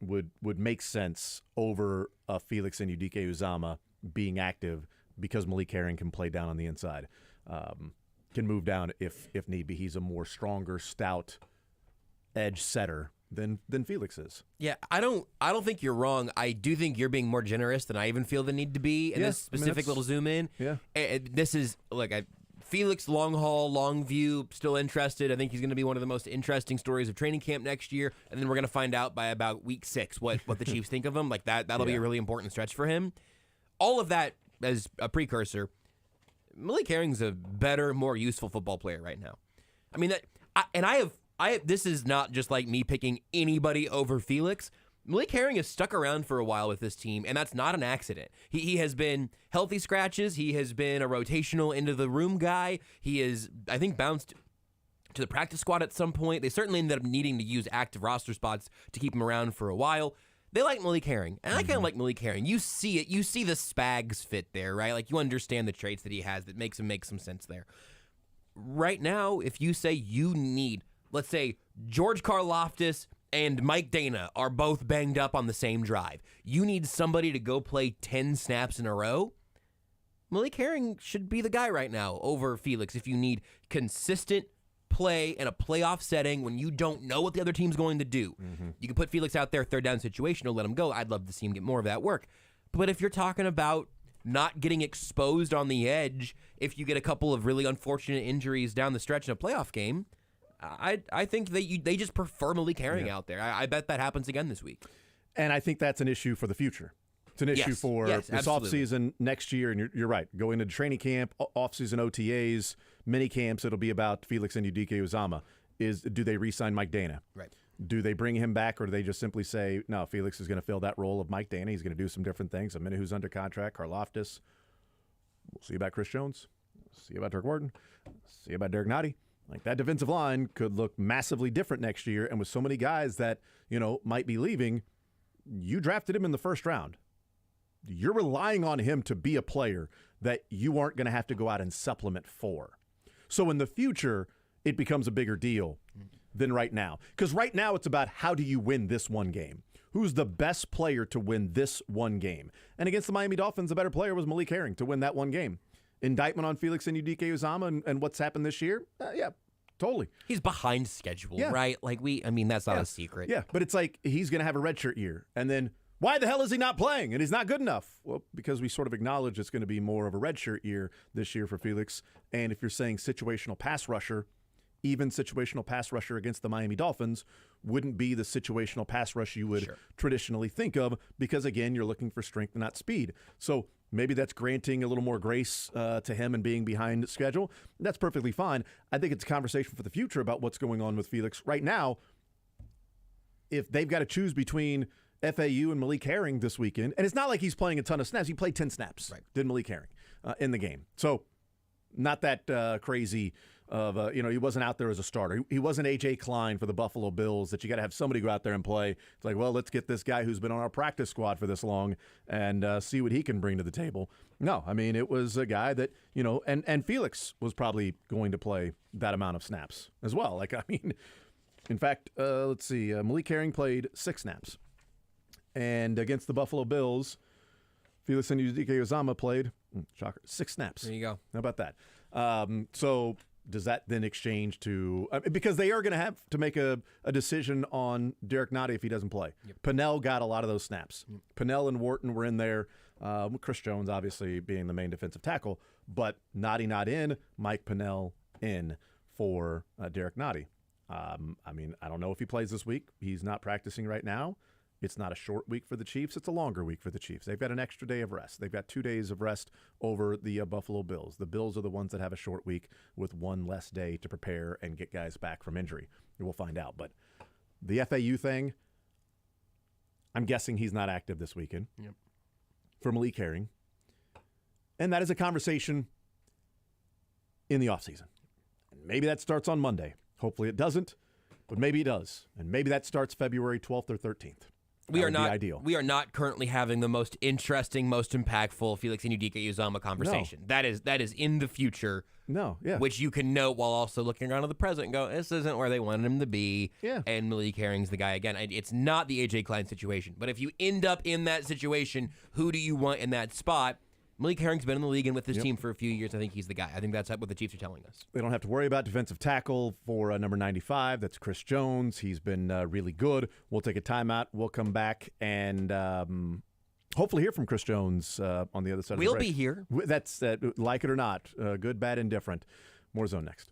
would make sense over Felix and Udike Uzama being active, because Malik Herring can play down on the inside, can move down if need be. He's a more stronger, stout edge setter than Felix is. Yeah, I don't think you're wrong. I do think you're being more generous than I even feel the need to be in this specific little zoom in. Yeah, this is Felix, long haul, long view, still interested. I think he's going to be one of the most interesting stories of training camp next year, and then we're going to find out by about week 6 what the Chiefs think of him. Like that'll be a really important stretch for him. All of that as a precursor, Malik Herring's a better, more useful football player right now. I mean, I have this is not just like me picking anybody over Felix. Malik Herring has stuck around for a while with this team, and that's not an accident. He has been healthy scratches. He has been a rotational into-the-room guy. He is, I think, bounced to the practice squad at some point. They certainly ended up needing to use active roster spots to keep him around for a while. They like Malik Herring, and I kind of like Malik Herring. You see it. You see the Spags fit there, right? Like, you understand the traits that he has that makes him make some sense there. Right now, if you say you need, let's say, George Karlaftis and Mike Dana are both banged up on the same drive. You need somebody to go play 10 snaps in a row. Malik Herring should be the guy right now over Felix if you need consistent play in a playoff setting when you don't know what the other team's going to do. You can put Felix out there, third down situational, let him go. I'd love to see him get more of that work. But if you're talking about not getting exposed on the edge, if you get a couple of really unfortunate injuries down the stretch in a playoff game, I think they just prefer Malik Herring out there. I bet that happens again this week. And I think that's an issue for the future. It's an issue for this offseason next year. And you're right. Going into training camp, offseason OTAs, mini camps, it'll be about Felix and Uzama. Do they re-sign Mike Dana? Right. Do they bring him back, or do they just simply say, no, Felix is going to fill that role of Mike Dana. He's going to do some different things. A minute who's under contract, Karlaftis. We'll see about Chris Jones. See about Dirk Wharton. See about Derek Nottie. Like, that defensive line could look massively different next year. And with so many guys that, might be leaving, you drafted him in the first round. You're relying on him to be a player that you aren't going to have to go out and supplement for. So in the future, it becomes a bigger deal than right now. Because right now it's about how do you win this one game? Who's the best player to win this one game? And against the Miami Dolphins, the better player was Malik Herring to win that one game. Indictment on Felix and Uzama and what's happened this year? Yeah, totally. He's behind schedule, right? Like, that's not a secret. Yeah, but it's like he's going to have a redshirt year. And then why the hell is he not playing? And he's not good enough. Well, because we sort of acknowledge it's going to be more of a redshirt year this year for Felix. And if you're saying situational pass rusher, even situational pass rusher against the Miami Dolphins wouldn't be the situational pass rush you would traditionally think of because, again, you're looking for strength and not speed. So maybe that's granting a little more grace to him and being behind schedule. That's perfectly fine. I think it's a conversation for the future about what's going on with Felix. Right now, if they've got to choose between FAU and Malik Herring this weekend, and it's not like he's playing a ton of snaps. He played 10 snaps, did Malik Herring, in the game. So not that crazy of, he wasn't out there as a starter. He wasn't A.J. Klein for the Buffalo Bills that you got to have somebody go out there and play. It's like, well, let's get this guy who's been on our practice squad for this long and see what he can bring to the table. No, I mean, it was a guy that, and Felix was probably going to play that amount of snaps as well. Like, I mean, in fact, let's see, Malik Herring played 6 snaps. And against the Buffalo Bills, Felix and Uzama played, 6 snaps. There you go. How about that? So does that then exchange to because they are going to have to make a decision on Derek Nottie if he doesn't play. Pennell got a lot of those snaps. Pennell and Wharton were in there. Chris Jones obviously being the main defensive tackle, but Nottie not in, Mike Pennell in for Derek Nottie. I mean, I don't know if he plays this week. He's not practicing right now. It's not a short week for the Chiefs. It's a longer week for the Chiefs. They've got an extra day of rest. They've got 2 days of rest over the Buffalo Bills. The Bills are the ones that have a short week with one less day to prepare and get guys back from injury. We'll find out. But the FAU thing, I'm guessing he's not active this weekend for Malik Herring. And that is a conversation in the offseason. And maybe that starts on Monday. Hopefully it doesn't, but maybe it does. And maybe that starts February 12th or 13th. We are not currently having the most interesting, most impactful Felix and Uzama conversation. No. That is in the future. Which you can note while also looking around at the present and go, this isn't where they wanted him to be. And Malik Herring's the guy again. It's not the A.J. Klein situation. But if you end up in that situation, who do you want in that spot? Malik Herring's been in the league and with this team for a few years. I think he's the guy. I think that's what the Chiefs are telling us. They don't have to worry about defensive tackle for number 95. That's Chris Jones. He's been really good. We'll take a timeout. We'll come back and hopefully hear from Chris Jones on the other side of the break. We'll be here. That's like it or not. Good, bad, indifferent. More Zone next.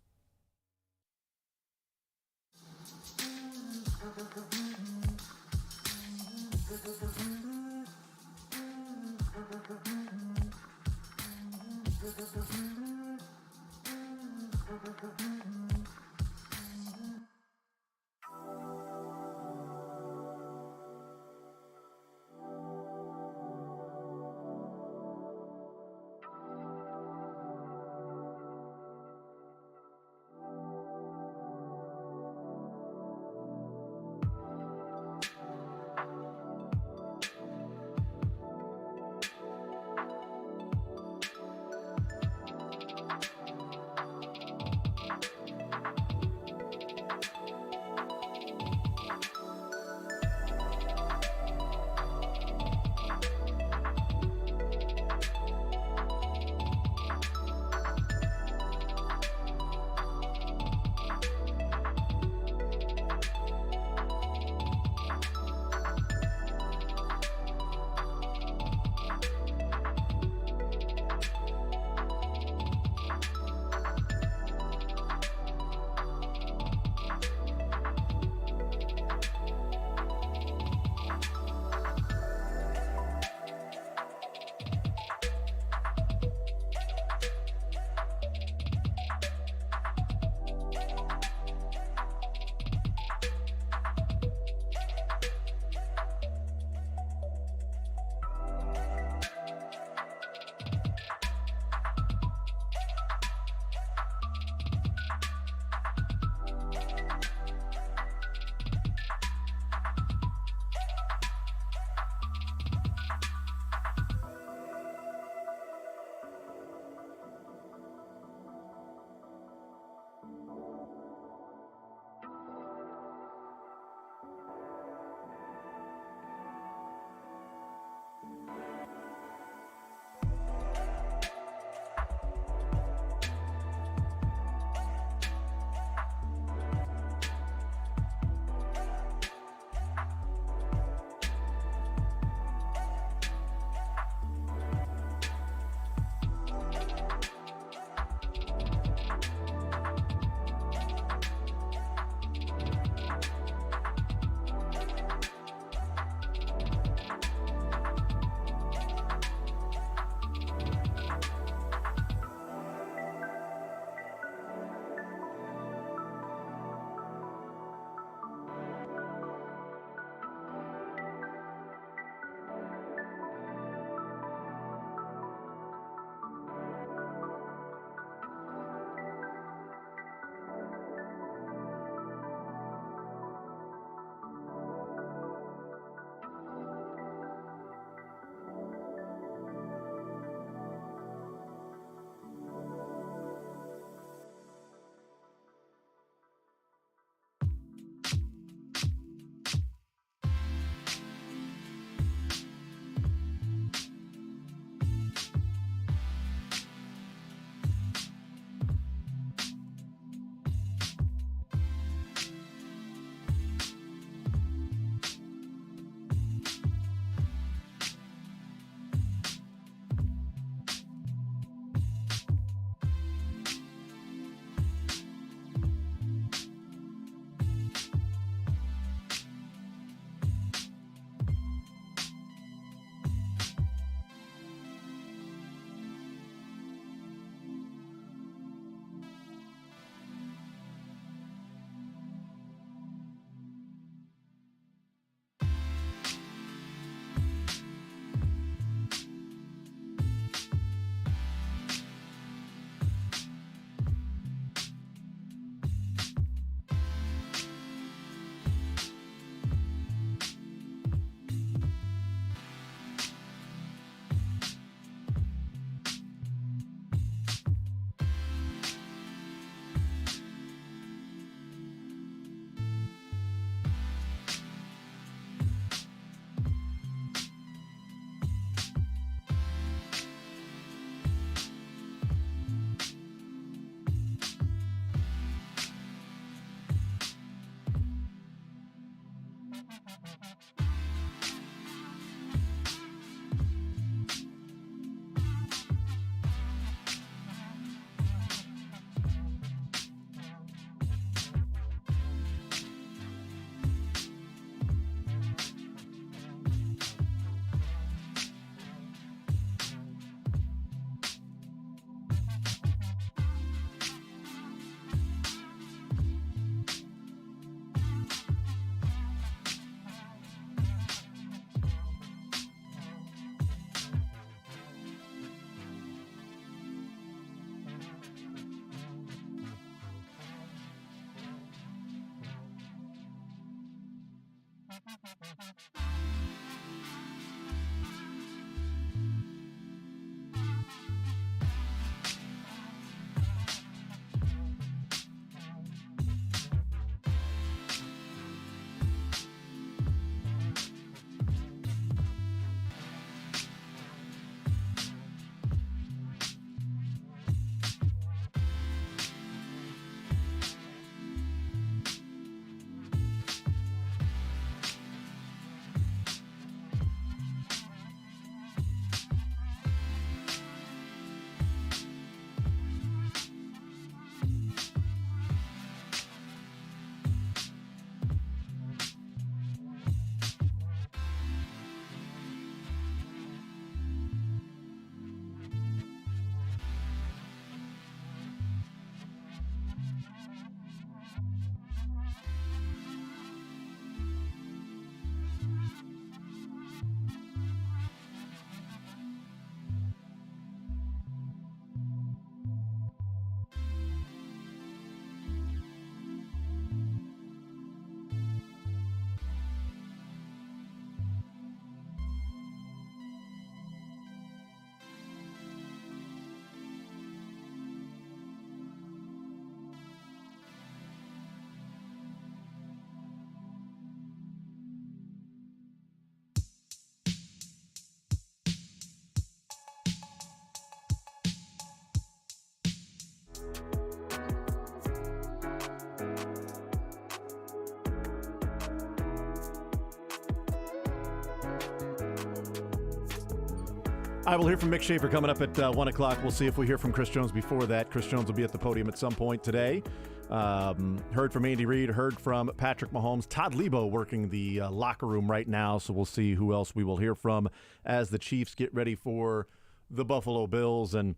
I will hear from Mick Schaefer coming up at 1 o'clock. We'll see if we hear from Chris Jones before that. Chris Jones will be at the podium at some point today. Heard from Andy Reid, heard from Patrick Mahomes. Todd Lebo working the locker room right now, so we'll see who else we will hear from as the Chiefs get ready for the Buffalo Bills. And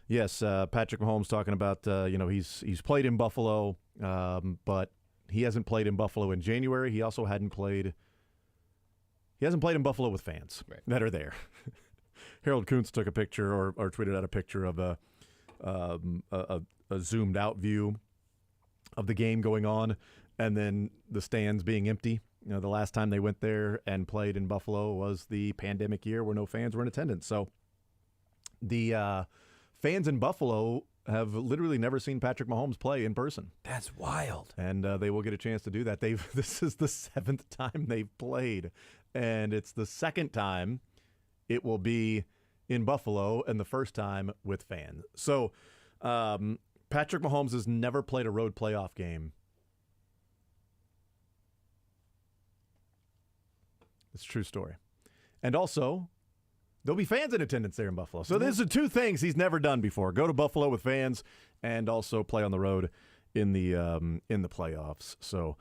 yes, Patrick Mahomes talking about, he's played in Buffalo, but he hasn't played in Buffalo in January. He also hasn't played in Buffalo with fans that are there. Harold Kuntz took a picture or tweeted out a picture of a zoomed out view of the game going on, and then the stands being empty. You know, the last time they went there and played in Buffalo was the pandemic year where no fans were in attendance. So the fans in Buffalo have literally never seen Patrick Mahomes play in person. That's wild. And they will get a chance to do that. This is the 7th time they've played, and it's the 2nd time it will be in Buffalo, and the first time with fans. So Patrick Mahomes has never played a road playoff game. It's a true story. And also, there'll be fans in attendance there in Buffalo. So these are two things he's never done before. Go to Buffalo with fans and also play on the road in the playoffs. So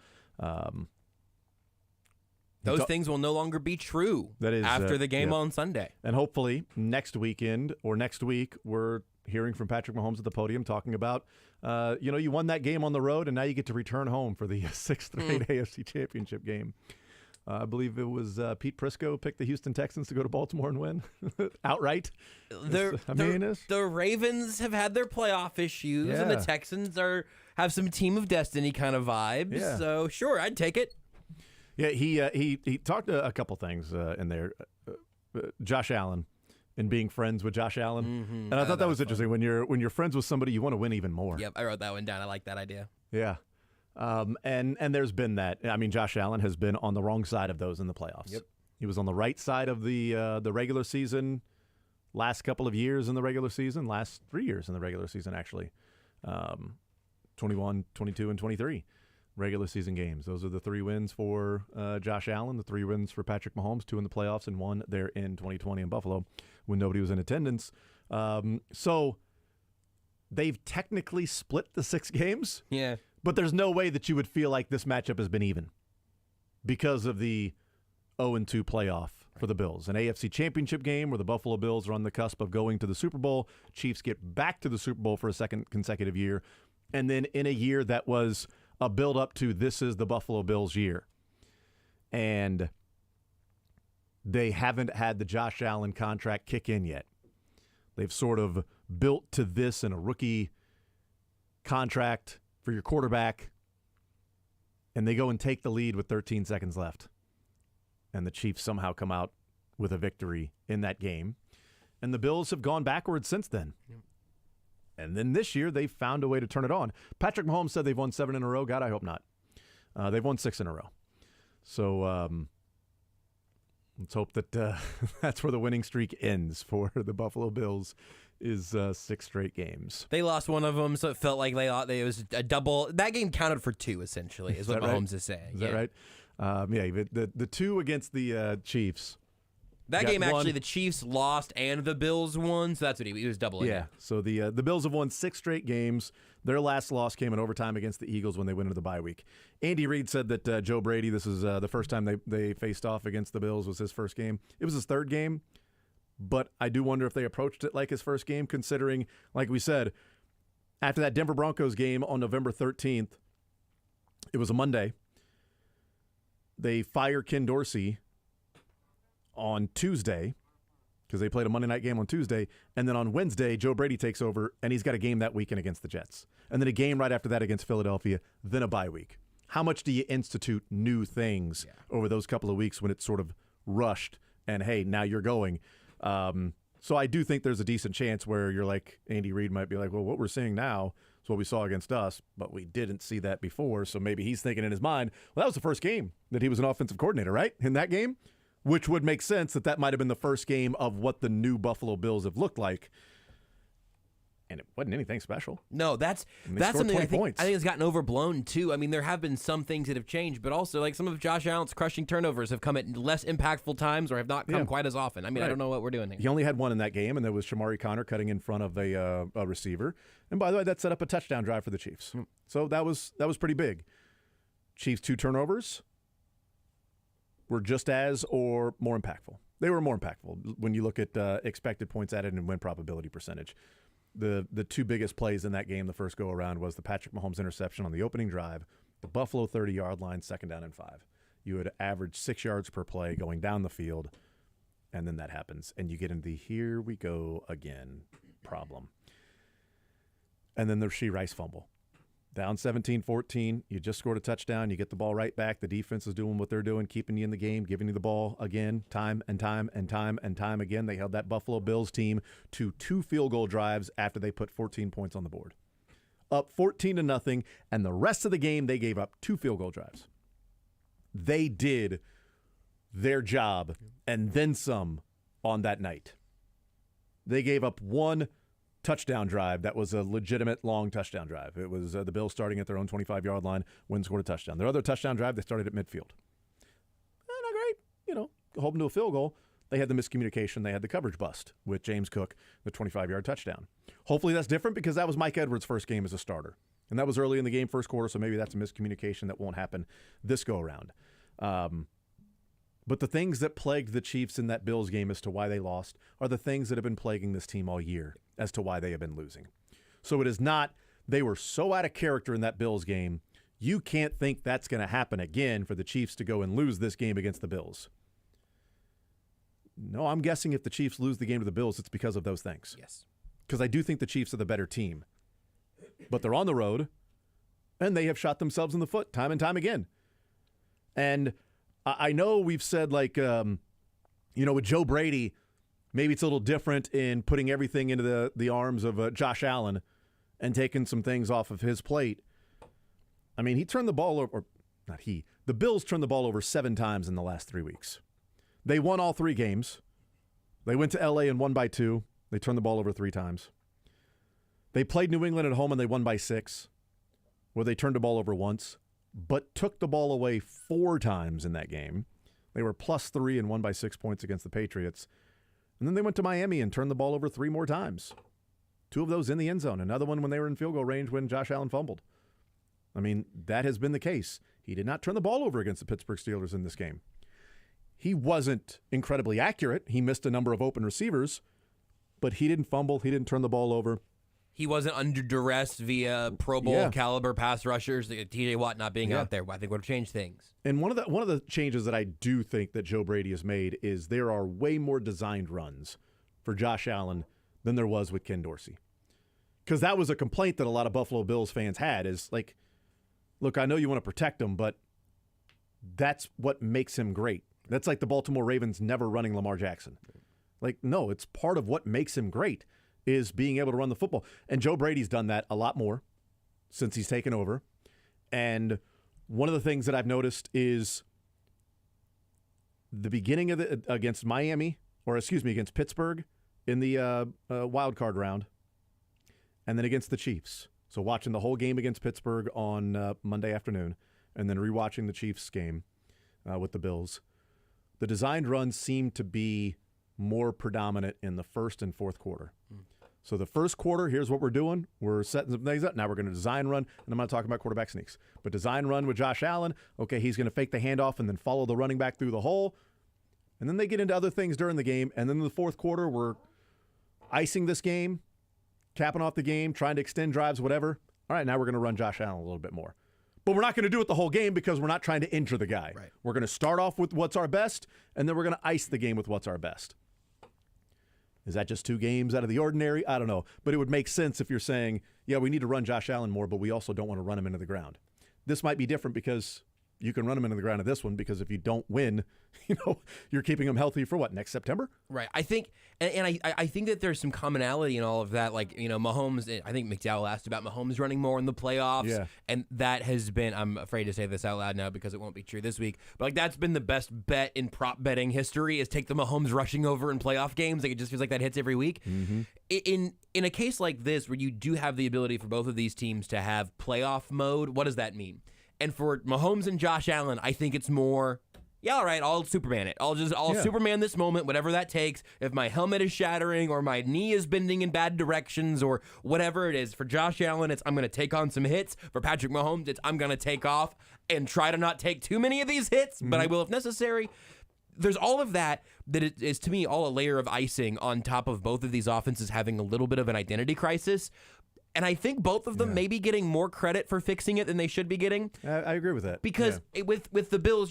those things will no longer be true after the game on Sunday. And hopefully next weekend or next week, we're hearing from Patrick Mahomes at the podium talking about, you won that game on the road, and now you get to return home for the 6th straight AFC Championship game. I believe it was Pete Brisco picked the Houston Texans to go to Baltimore and win outright. The Ravens have had their playoff issues, and the Texans have some team of destiny kind of vibes. Yeah. So, sure, I'd take it. Yeah, he talked a couple things in there. Josh Allen and being friends with Josh Allen, and I thought that was interesting. When you're friends with somebody, you want to win even more. Yep, I wrote that one down. I like that idea. Yeah, and there's been that. I mean, Josh Allen has been on the wrong side of those in the playoffs. Yep, he was on the right side of the regular season last couple of years in the regular season, last 3 years in the regular season actually, 21, 22, and 23. Regular season games. Those are the 3 wins for Josh Allen, the 3 wins for Patrick Mahomes, 2 in the playoffs and 1 there in 2020 in Buffalo when nobody was in attendance. So they've technically split the 6 games. Yeah. But there's no way that you would feel like this matchup has been even because of the 0-2 playoff for the Bills. An AFC Championship game where the Buffalo Bills are on the cusp of going to the Super Bowl. Chiefs get back to the Super Bowl for a 2nd consecutive year. And then in a year that was a build up to this is the Buffalo Bills year. And they haven't had the Josh Allen contract kick in yet. They've sort of built to this in a rookie contract for your quarterback, and they go and take the lead with 13 seconds left. and the Chiefs somehow come out with a victory in that game. And the Bills have gone backwards since then. Yep. And then this year, they've found a way to turn it on. Patrick Mahomes said they've won 7 in a row. God, I hope not. They've won 6 in a row. So let's hope that that's where the winning streak ends for the Buffalo Bills, is 6 straight games. They lost one of them, so it felt like it was a double. That game counted for 2, essentially, is what Mahomes is saying. Is that right? The 2 against the Chiefs. That game, actually, the Chiefs lost and the Bills won, so that's what he was doubling. Yeah, so the Bills have won 6 straight games. Their last loss came in overtime against the Eagles when they went into the bye week. Andy Reid said that Joe Brady, this is the first time they faced off against the Bills, was his first game. It was his 3rd game, but I do wonder if they approached it like his first game, considering, like we said, after that Denver Broncos game on November 13th, it was a Monday, they fire Ken Dorsey on Tuesday, because they played a Monday night game on Tuesday, and then on Wednesday, Joe Brady takes over, and he's got a game that weekend against the Jets. And then a game right after that against Philadelphia, then a bye week. How much do you institute new things over those couple of weeks when it's sort of rushed, and hey, now you're going? So I do think there's a decent chance where you're like, Andy Reid might be like, well, what we're seeing now is what we saw against us, but we didn't see that before, so maybe he's thinking in his mind, well, that was the first game that he was an offensive coordinator, right? In that game? Which would make sense that might have been the first game of what the new Buffalo Bills have looked like. And it wasn't anything special. No, that's something I think has gotten overblown, too. I mean, there have been some things that have changed, but also like some of Josh Allen's crushing turnovers have come at less impactful times or have not come quite as often. I mean, I don't know what we're doing here. He only had one in that game, and there was Shamari Connor cutting in front of a receiver. And by the way, that set up a touchdown drive for the Chiefs. So that was pretty big. Chiefs 2 turnovers were just as or more impactful. They were more impactful when you look at expected points added and win probability percentage. The 2 biggest plays in that game the first go-around was the Patrick Mahomes interception on the opening drive, the Buffalo 30-yard line, 2nd down and 5. You would average 6 yards per play going down the field, and then that happens. And you get into the here we go again problem. And then the Rashee Rice fumble. Down 17-14, you just scored a touchdown, you get the ball right back. The defense is doing what they're doing, keeping you in the game, giving you the ball again, time and time and time and time again. They held that Buffalo Bills team to 2 field goal drives after they put 14 points on the board. Up 14-0, and the rest of the game they gave up 2 field goal drives. They did their job and then some on that night. They gave up 1 touchdown drive that was a legitimate long touchdown drive. It was the Bills starting at their own 25-yard line, when scored a touchdown. Their other touchdown drive, they started at midfield. Not great, holding to a field goal. They had the miscommunication. They had the coverage bust with James Cook, the 25-yard touchdown. Hopefully that's different because that was Mike Edwards' first game as a starter. And that was early in the game, first quarter, so maybe that's a miscommunication that won't happen this go-around. But the things that plagued the Chiefs in that Bills game as to why they lost are the things that have been plaguing this team all year as to why they have been losing. So it is not they were so out of character in that Bills game, you can't think that's going to happen again for the Chiefs to go and lose this game against the Bills. No, I'm guessing if the Chiefs lose the game to the Bills, it's because of those things. Yes. Because I do think the Chiefs are the better team. But they're on the road, and they have shot themselves in the foot time and time again. And I know we've said, with Joe Brady, maybe it's a little different in putting everything into the arms of Josh Allen and taking some things off of his plate. I mean, he turned the ball over, or not he, the Bills turned the ball over 7 times in the last 3 weeks. They won all 3 games. They went to L.A. and won by 2. They turned the ball over 3 times. They played New England at home and they won by 6, where they turned the ball over once, but took the ball away 4 times in that game. They were +3 and won by 6 points against the Patriots. And then they went to Miami and turned the ball over 3 more times. 2 of those in the end zone. Another one when they were in field goal range when Josh Allen fumbled. I mean, that has been the case. He did not turn the ball over against the Pittsburgh Steelers in this game. He wasn't incredibly accurate. He missed a number of open receivers, but he didn't fumble. He didn't turn the ball over. He wasn't under duress via Pro Bowl caliber pass rushers. TJ Watt not being out there, I think would have changed things. And one of the changes that I do think that Joe Brady has made is there are way more designed runs for Josh Allen than there was with Ken Dorsey. Because that was a complaint that a lot of Buffalo Bills fans had is like, look, I know you want to protect him, but that's what makes him great. That's like the Baltimore Ravens never running Lamar Jackson. Like, no, it's part of what makes him great is being able to run the football. And Joe Brady's done that a lot more since he's taken over. And one of the things that I've noticed is the beginning of against Pittsburgh in the wild card round, and then against the Chiefs. So watching the whole game against Pittsburgh on Monday afternoon, and then rewatching the Chiefs game with the Bills. The designed runs seem to be more predominant in the first and fourth quarter. So the first quarter, here's what we're doing. We're setting some things up. Now we're going to design run, and I'm not talking about quarterback sneaks. But design run with Josh Allen. Okay, he's going to fake the handoff and then follow the running back through the hole. And then they get into other things during the game. And then in the fourth quarter, we're icing this game, capping off the game, trying to extend drives, whatever. All right, now we're going to run Josh Allen a little bit more. But we're not going to do it the whole game because we're not trying to injure the guy. Right. We're going to start off with what's our best, and then we're going to ice the game with what's our best. Is that just 2 games out of the ordinary? I don't know. But it would make sense if you're saying, yeah, we need to run Josh Allen more, but we also don't want to run him into the ground. This might be different because you can run him into the ground in this one because if you don't win, you're keeping him healthy for what, next September? Right. I think, and I think that there's some commonality in all of that. Like, Mahomes, I think McDowell asked about Mahomes running more in the playoffs. Yeah. And that has been, I'm afraid to say this out loud now because it won't be true this week, but like that's been the best bet in prop betting history is take the Mahomes rushing over in playoff games. Like it just feels like that hits every week. Mm-hmm. In a case like this where you do have the ability for both of these teams to have playoff mode, what does that mean? And for Mahomes and Josh Allen, I think it's more, yeah, all right, I'll Superman it. I'll Superman this moment, whatever that takes. If my helmet is shattering or my knee is bending in bad directions or whatever it is. For Josh Allen, it's I'm going to take on some hits. For Patrick Mahomes, it's I'm going to take off and try to not take too many of these hits, but I will if necessary. There's all of that it is, to me, all a layer of icing on top of both of these offenses having a little bit of an identity crisis. And I think both of them may be getting more credit for fixing it than they should be getting. I agree with that. Because with the Bills,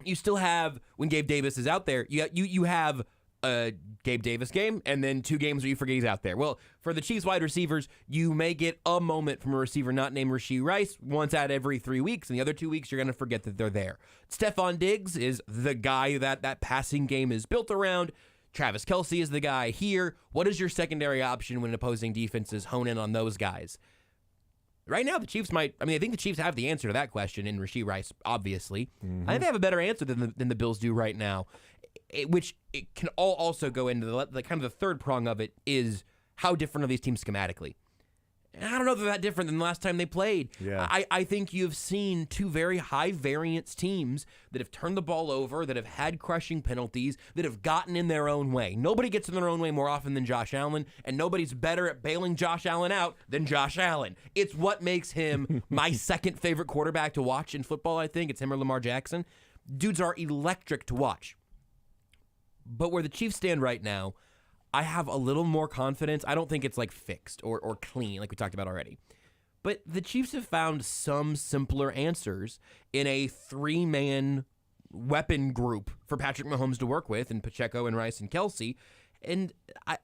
you still have, when Gabe Davis is out there, you have a Gabe Davis game and then 2 games where you forget he's out there. Well, for the Chiefs wide receivers, you may get a moment from a receiver not named Rashee Rice once out every 3 weeks, and the other 2 weeks you're going to forget that they're there. Stephon Diggs is the guy that passing game is built around. Travis Kelce is the guy here. What is your secondary option when opposing defenses hone in on those guys? Right now, the Chiefs I think the Chiefs have the answer to that question in Rashee Rice, obviously. I think they have a better answer than the Bills do right now, which it can all also go into the kind of the third prong of it is how different are these teams schematically? And I don't know if they're that different than the last time they played. Yeah. I think you've seen 2 very high variance teams that have turned the ball over, that have had crushing penalties, that have gotten in their own way. Nobody gets in their own way more often than Josh Allen, and nobody's better at bailing Josh Allen out than Josh Allen. It's what makes him my second favorite quarterback to watch in football, I think. It's him or Lamar Jackson. Dudes are electric to watch. But where the Chiefs stand right now, I have a little more confidence. I don't think it's like fixed or clean like we talked about already. But the Chiefs have found some simpler answers in a 3-man weapon group for Patrick Mahomes to work with, and Pacheco and Rice and Kelce. And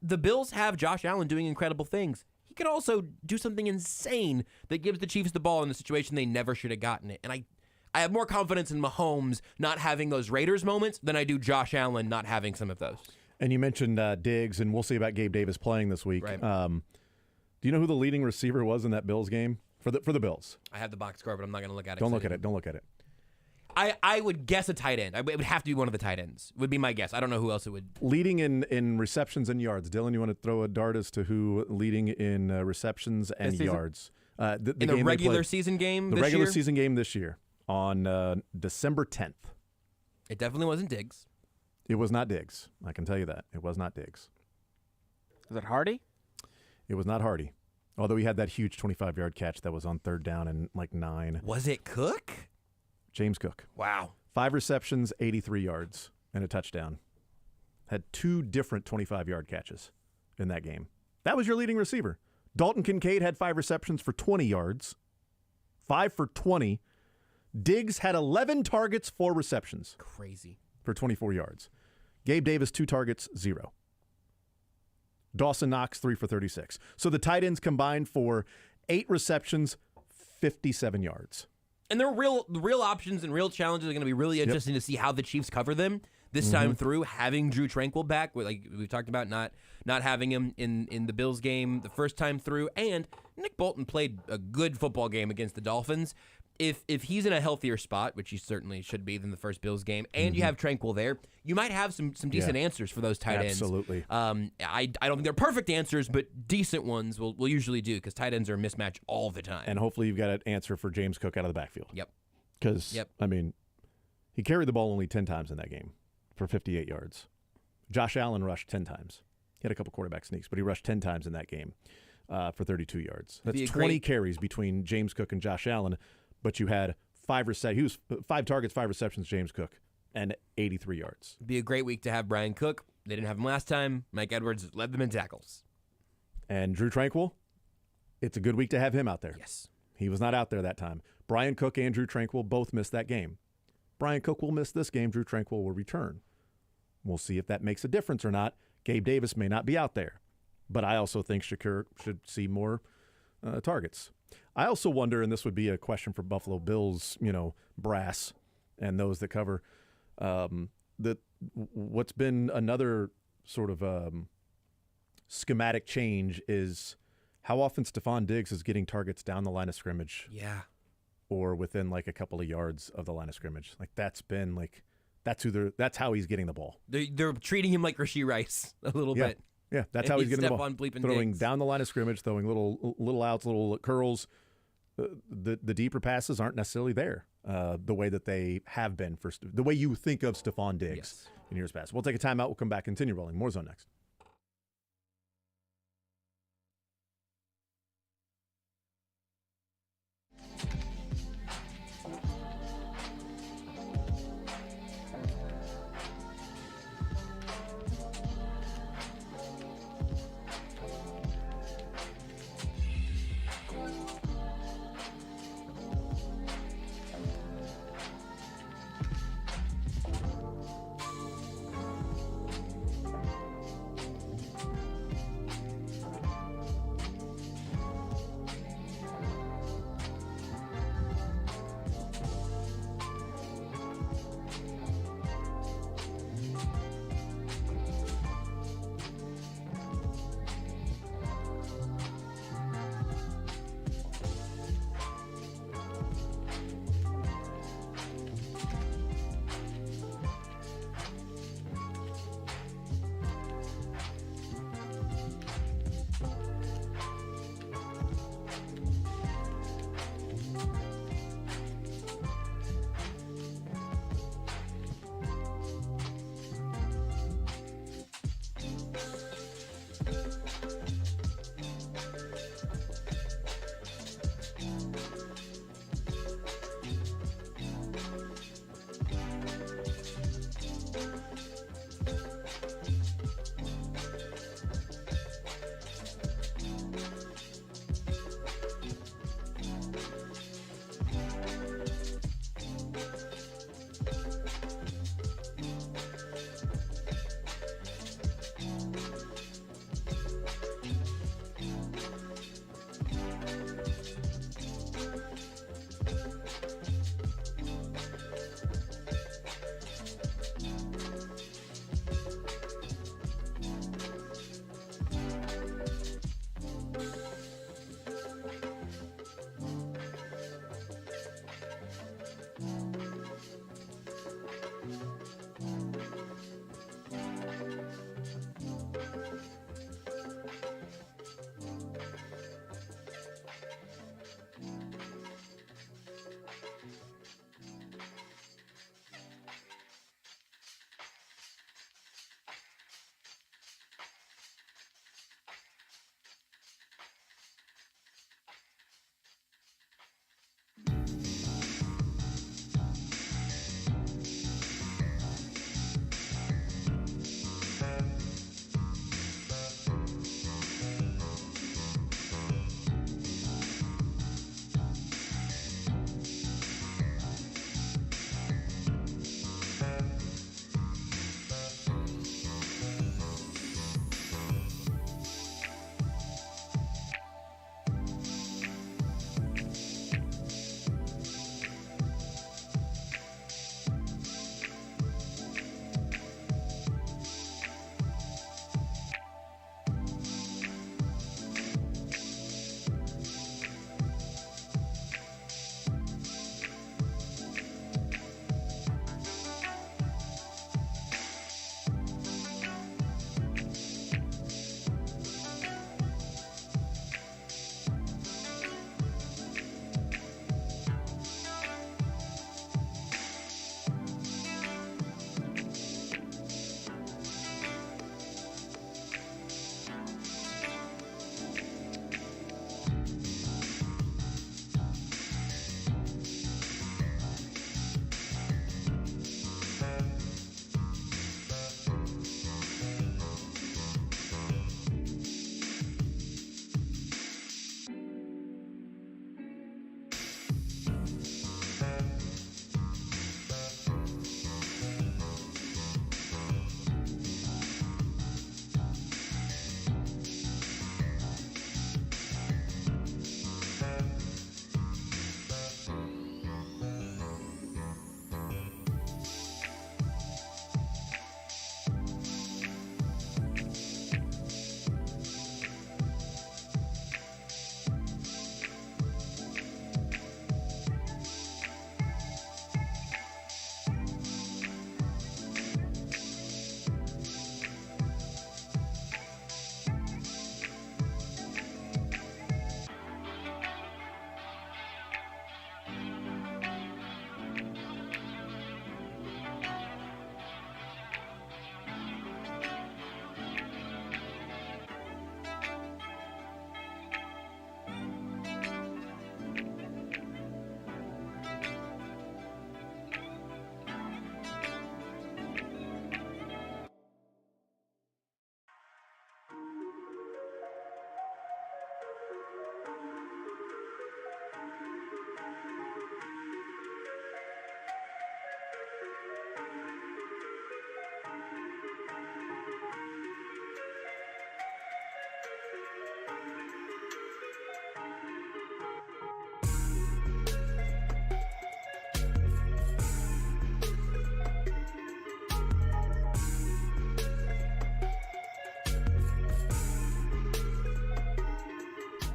the Bills have Josh Allen doing incredible things. He could also do something insane that gives the Chiefs the ball in a situation they never should have gotten it. And I have more confidence in Mahomes not having those Raiders moments than I do Josh Allen not having some of those. And you mentioned Diggs, and we'll see about Gabe Davis playing this week. Right. Do you know who the leading receiver was in that Bills game for the Bills? I have the box score, but I'm not going to look at it. Don't look at it. Don't look at it. I would guess a tight end. It would have to be one of the tight ends. Would be my guess. I don't know who else it would. Leading in receptions and yards. Dylan, you want to throw a dart as to who leading in receptions and yards? In the regular season game. The regular season game this year on December 10th. It definitely wasn't Diggs. It was not Diggs. I can tell you that. It was not Diggs. Was it Hardy? It was not Hardy. Although he had that huge 25-yard catch that was on 3rd down and 9. Was it Cook? James Cook. Wow. 5 receptions, 83 yards, and a touchdown. Had 2 different 25-yard catches in that game. That was your leading receiver. Dalton Kincaid had 5 receptions for 20 yards. 5 for 20. Diggs had 11 targets, 4 receptions. Crazy. For 24 yards. Gabe Davis, 2 targets, 0. Dawson Knox, 3 for 36. So the tight ends combined for 8 receptions, 57 yards. And the real options and real challenges are going to be really interesting to see how the Chiefs cover them this time through. Having Drew Tranquill back, like we've talked about, not having him in the Bills game the first time through, and Nick Bolton played a good football game against the Dolphins. If he's in a healthier spot, which he certainly should be than the first Bills game, and you have Tranquill there, you might have some decent answers for those tight ends. Absolutely. I don't think they're perfect answers, but decent ones will usually do, because tight ends are a mismatch all the time. And hopefully you've got an answer for James Cook out of the backfield. Yep. Because, I mean, he carried the ball only 10 times in that game for 58 yards. Josh Allen rushed 10 times. He had a couple quarterback sneaks, but he rushed 10 times in that game for 32 yards. That's 20 carries between James Cook and Josh Allen, but you had 5 targets, 5 receptions, James Cook, and 83 yards. Be a great week to have Brian Cook. They didn't have him last time. Mike Edwards led them in tackles. And Drew Tranquill, it's a good week to have him out there. Yes. He was not out there that time. Brian Cook and Drew Tranquill both missed that game. Brian Cook will miss this game. Drew Tranquill will return. We'll see if that makes a difference or not. Gabe Davis may not be out there, but I also think Shakur should see more targets. I also wonder, and this would be a question for Buffalo Bills, brass and those that cover, that what's been another sort of schematic change is how often Stephon Diggs is getting targets down the line of scrimmage. Yeah. Or within like a couple of yards of the line of scrimmage. Like that's been like that's how he's getting the ball. They're treating him like Rashee Rice a little bit. Yeah, that's how he's getting the ball. Throwing Diggs. Down the line of scrimmage, throwing little outs, little curls. The deeper passes aren't necessarily there the way that they have been the way you think of Stephon Diggs in years past. We'll take a timeout. We'll come back, continue rolling. More Zone next.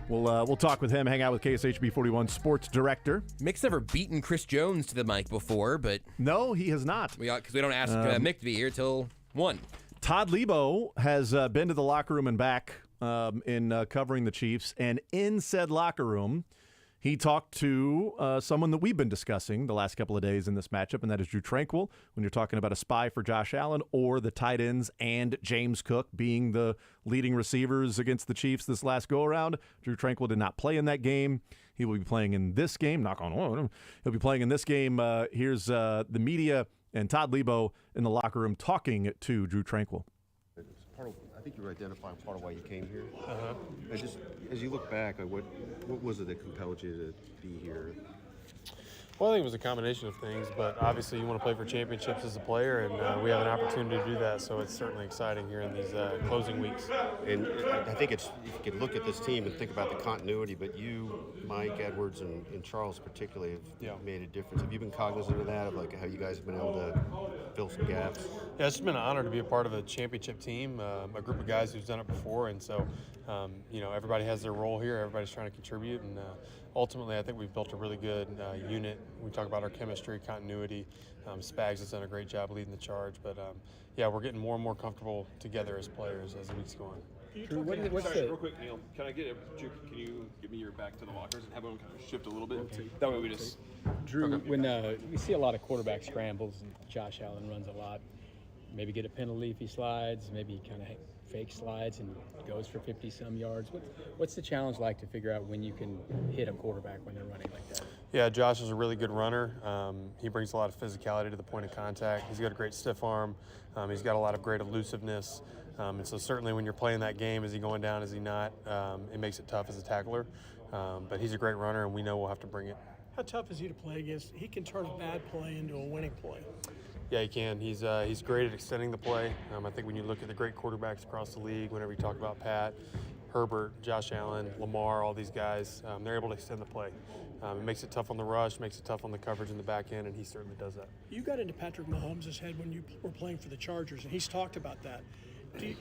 We'll talk with him, hang out with KSHB 41 sports director. Mick's never beaten Chris Jones to the mic before, but no, he has not. Because we don't ask Mick to be here till 1. Todd Lebo has been to the locker room and back in covering the Chiefs, and in said locker room, he talked to someone that we've been discussing the last couple of days in this matchup, and that is Drew Tranquill. When you're talking about a spy for Josh Allen or the tight ends and James Cook being the leading receivers against the Chiefs this last go-around, Drew Tranquill did not play in that game. He will be playing in this game. Knock on wood. He'll be playing in this game. Here's the media and Todd Lebo in the locker room talking to Drew Tranquill. I think you were identifying part of why you came here. Just as you look back, what was it that compelled you to be here? Well, I think it was a combination of things, but obviously you want to play for championships as a player, and we have an opportunity to do that, so it's certainly exciting here in these closing weeks. And I think you can look at this team and think about the continuity, but you, Mike, Edwards, and Charles particularly have made a difference. Have you been cognizant of that, of like how you guys have been able to fill some gaps? Yeah, it's just been an honor to be a part of a championship team, a group of guys who's done it before, and so everybody has their role here. Everybody's trying to contribute, and ultimately I think we've built a really good unit. We talk about our chemistry, continuity. Spags has done a great job leading the charge, but we're getting more and more comfortable together as players as the weeks go on. Drew, real quick, Neil, can you give me your back to the lockers and have everyone kind of shift a little bit? That way we just... Drew, when we see a lot of quarterback scrambles, and Josh Allen runs a lot, maybe get a penalty if he slides, maybe he kind of fake slides and goes for 50-some yards. What's the challenge like to figure out when you can hit a quarterback when they're running like that? Yeah, Josh is a really good runner. He brings a lot of physicality to the point of contact. He's got a great stiff arm. He's got a lot of great elusiveness. And so certainly when you're playing that game, is he going down, is he not? It makes it tough as a tackler. But he's a great runner, and we know we'll have to bring it. How tough is he to play against? He can turn a bad play into a winning play. Yeah, he can. He's great at extending the play. I think when you look at the great quarterbacks across the league, whenever you talk about Pat, Herbert, Josh Allen, Lamar, all these guys, they're able to extend the play. It makes it tough on the rush, makes it tough on the coverage in the back end, and he certainly does that. You got into Patrick Mahomes' head when you were playing for the Chargers, and he's talked about that.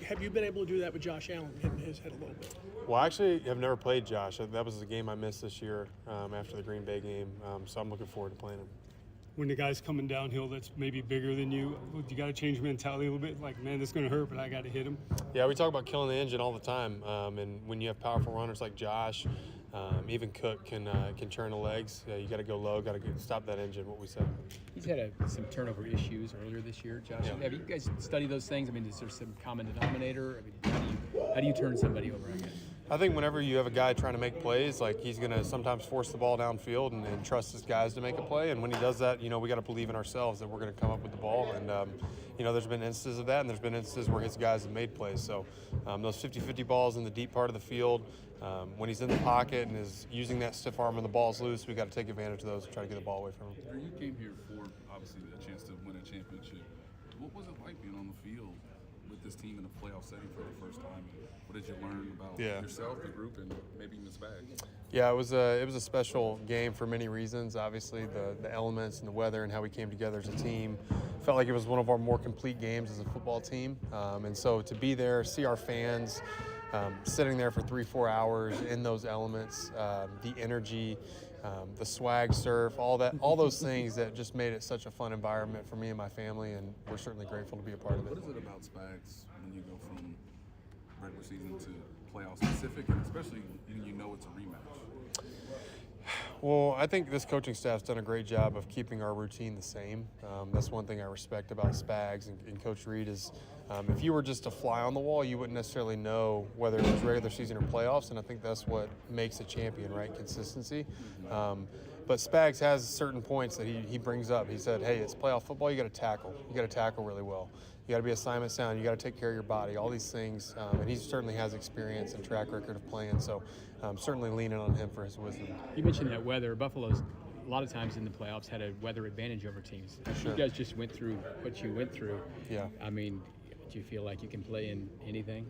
Have you been able to do that with Josh Allen, getting his head a little bit? Well, I actually have never played Josh. That was the game I missed this year after the Green Bay game, so I'm looking forward to playing him. When the guy's coming downhill that's maybe bigger than you got to change mentality a little bit? Like, man, this is going to hurt, but I got to hit him? Yeah, we talk about killing the engine all the time, and when you have powerful runners like Josh, even Cook can turn the legs. You got to go low, got to stop that engine, what we said. He's had some turnover issues earlier this year, Josh. Yeah. Have you guys studied those things? I mean, is there some common denominator? I mean, how do you turn somebody over, I guess? I think whenever you have a guy trying to make plays, like he's going to sometimes force the ball downfield and trust his guys to make a play. And when he does that, we got to believe in ourselves that we're going to come up with the ball. And, there's been instances of that, and there's been instances where his guys have made plays. So those 50-50 balls in the deep part of the field, when he's in the pocket and is using that stiff arm and the ball's loose, we got to take advantage of those and try to get the ball away from him. You came here for, obviously, a chance to win a championship. What was it like being on the field with this team in a playoff setting for the first time? What did you learn about yourself, the group, and maybe Miss Bags? Yeah, it was a special game for many reasons. Obviously, the elements and the weather and how we came together as a team. Felt like it was one of our more complete games as a football team. And so to be there, see our fans sitting there for 3-4 hours in those elements, the energy, the swag surf, all those things that just made it such a fun environment for me and my family, and we're certainly grateful to be a part of it. What is it about Spags when you go from regular season to playoff specific, and especially when it's a rematch? Well, I think this coaching staff's done a great job of keeping our routine the same. That's one thing I respect about Spags and Coach Reed is if you were just a fly on the wall, you wouldn't necessarily know whether it was regular season or playoffs, and I think that's what makes a champion, right? Consistency. But Spags has certain points that he brings up. He said, hey, it's playoff football, you got to tackle. You got to tackle really well. You got to be assignment sound. You got to take care of your body. All these things, and he certainly has experience and track record of playing. So, certainly leaning on him for his wisdom. You mentioned that weather. Buffalo's a lot of times in the playoffs had a weather advantage over teams. Sure. You guys just went through what you went through. Yeah. I mean, do you feel like you can play in anything?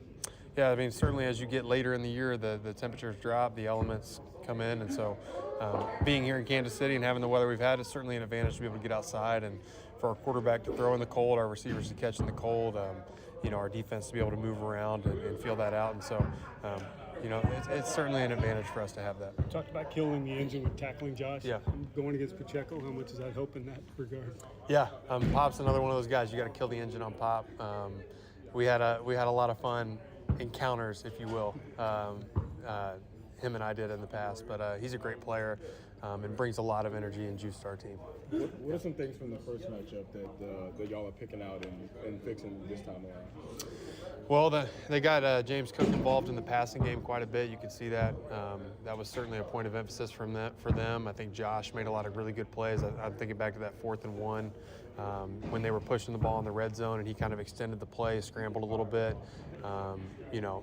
Yeah, I mean, certainly as you get later in the year, the temperatures drop, the elements come in, and so being here in Kansas City and having the weather we've had is certainly an advantage to be able to get outside and for our quarterback to throw in the cold, our receivers to catch in the cold, our defense to be able to move around and feel that out. And so, it's certainly an advantage for us to have that. You talked about killing the engine with tackling Josh. Yeah. Going against Pacheco, how much does that help in that regard? Yeah, Pop's another one of those guys. You got to kill the engine on Pop. We had a lot of fun encounters, if you will. Him and I did in the past, but he's a great player and brings a lot of energy and juice to our team. What are some things from the first matchup that y'all are picking out and fixing this time around? Well, they got James Cook involved in the passing game quite a bit. You could see that. That was certainly a point of emphasis for them. I think Josh made a lot of really good plays. I'm thinking back to that 4th and 1 when they were pushing the ball in the red zone, and he kind of extended the play, scrambled a little bit,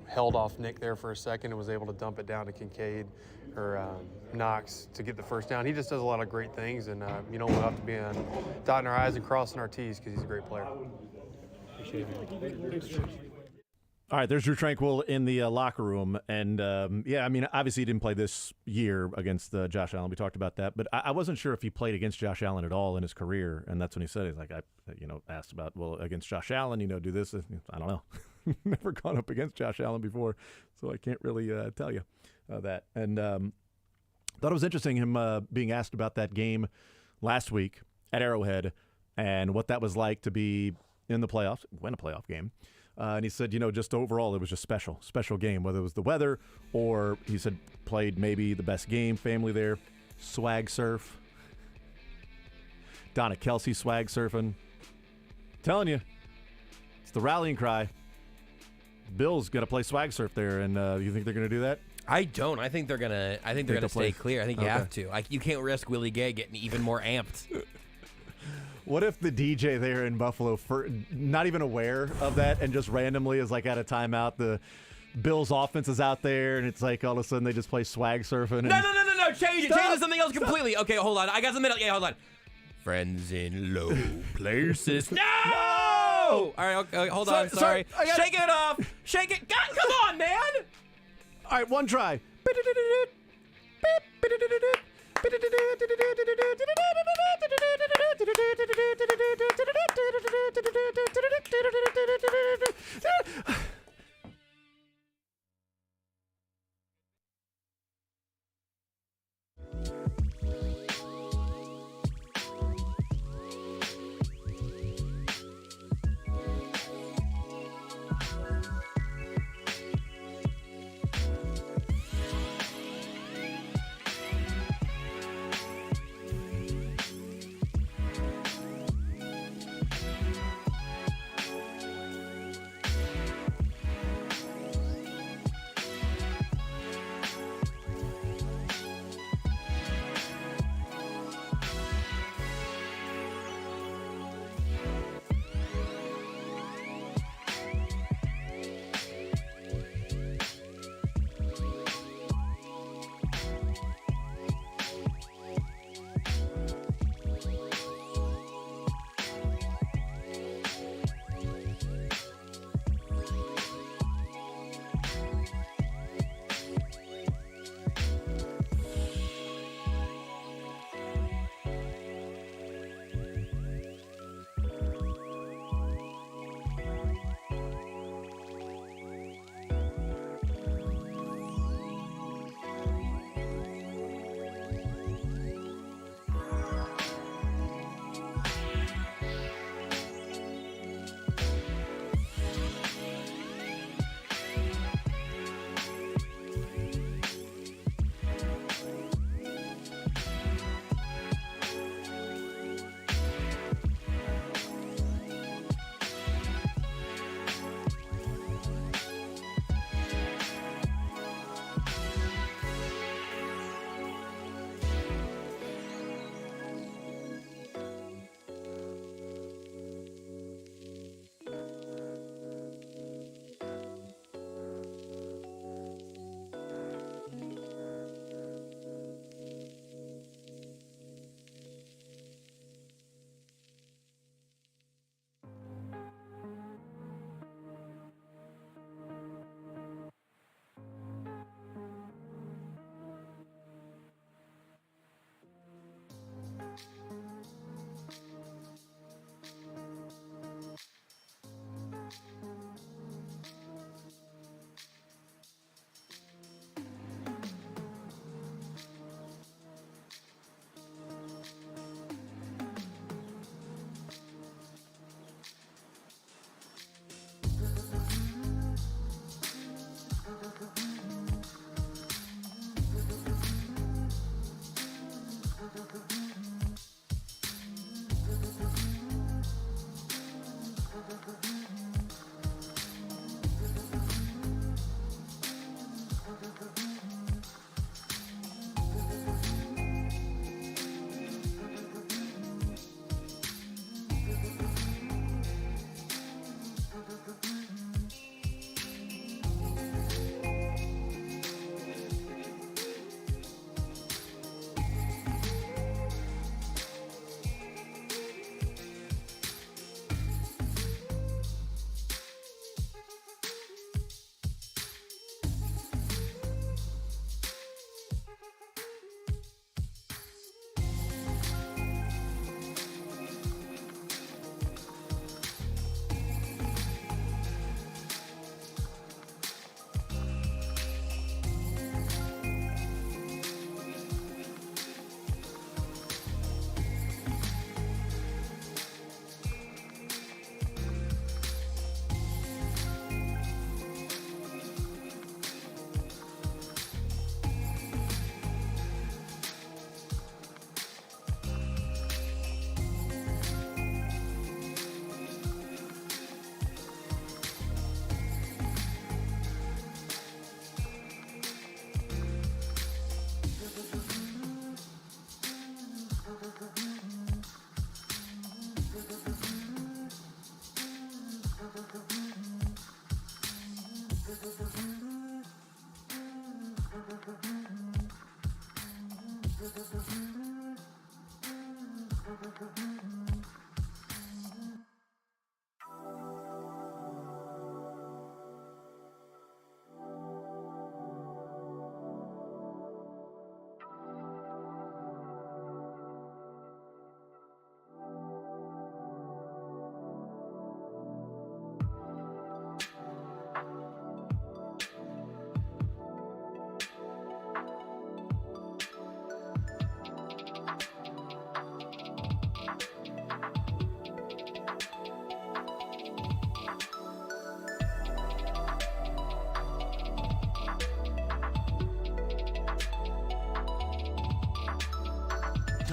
held off Nick there for a second and was able to dump it down to Kincaid or Knox to get the first down. He just does a lot of great things, and we'll have to be dotting our I's and crossing our T's because he's a great player. Appreciate it. All right, there's Drew Tranquill in the locker room. And, obviously he didn't play this year against Josh Allen. We talked about that. But I wasn't sure if he played against Josh Allen at all in his career. And that's when he said, he's like, I asked about, well, against Josh Allen, do this. I don't know. Never gone up against Josh Allen before, so I can't really tell you that. And thought it was interesting him being asked about that game last week at Arrowhead and what that was like to be in the playoffs, win a playoff game. And he said, just overall, it was just special game, whether it was the weather or he said played maybe the best game, family there, swag surf. Donna Kelsey swag surfing. Telling you, it's the rallying cry. Bills got to play swag surf there, and you think they're going to do that? I don't. I think they're gonna stay clear. I think you have to. You can't risk Willie Gay getting even more amped. What if the DJ there in Buffalo, not even aware of that, and just randomly is like at a timeout, the Bills offense is out there, and it's like all of a sudden they just play swag surfing. And No! Change it. Change it to something else completely. Okay, hold on. I got some. Yeah, hold on. Friends in low places. No! All right, okay, hold on. Sorry. Shake it off. Shake it. God, come on, man. All right, one try.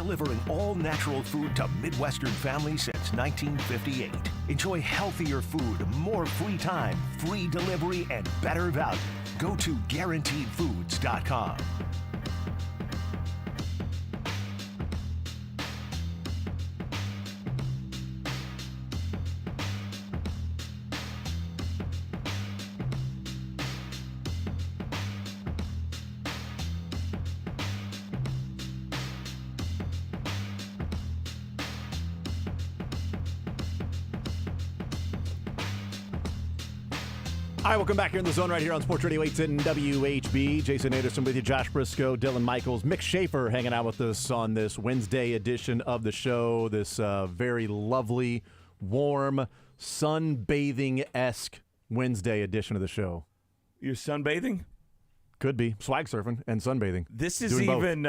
delivering all-natural food to Midwestern families since 1958. Enjoy healthier food, more free time, free delivery, and better value. Go to GuaranteedFoods.com. All right, welcome back here in the zone right here on Sports Radio 810 WHB. Jason Anderson with you, Josh Brisco, Dylan Michaels, Mick Schaefer hanging out with us on this Wednesday edition of the show. This very lovely, warm, sunbathing-esque Wednesday edition of the show. You're sunbathing? Could be. Swag surfing and sunbathing. This is Doing even,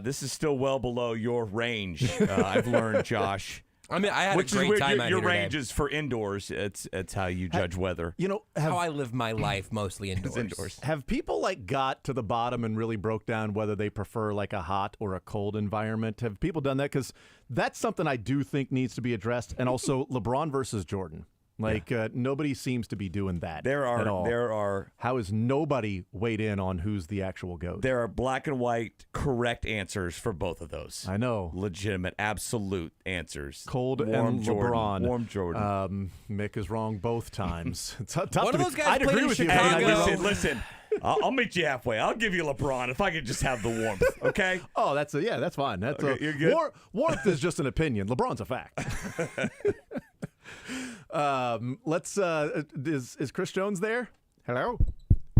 this is still well below your range, I've learned, Josh. I mean, I had Which a great is time your out here range today. is for indoors. It's how you judge weather. You know, How I live my life, mostly indoors. indoors. Have people got to the bottom and really broke down whether they prefer like a hot or a cold environment? Have people done that? Because that's something I do think needs to be addressed. And also LeBron versus Jordan. Nobody seems to be doing that at all. How is nobody weighed in on who's the actual GOAT? There are black and white correct answers for both of those. I know. Legitimate, absolute answers. Cold Warm and Jordan. LeBron. Warm Jordan. Mick is wrong both times. It's tough One to of those guys I'd played agree in with you. Chicago. Hey, Listen. I'll meet you halfway. I'll give you LeBron if I could just have the warmth, okay? Oh, that's fine. That's Okay, you're good? Warmth is just an opinion. LeBron's a fact. Is Chris Jones there? Hello?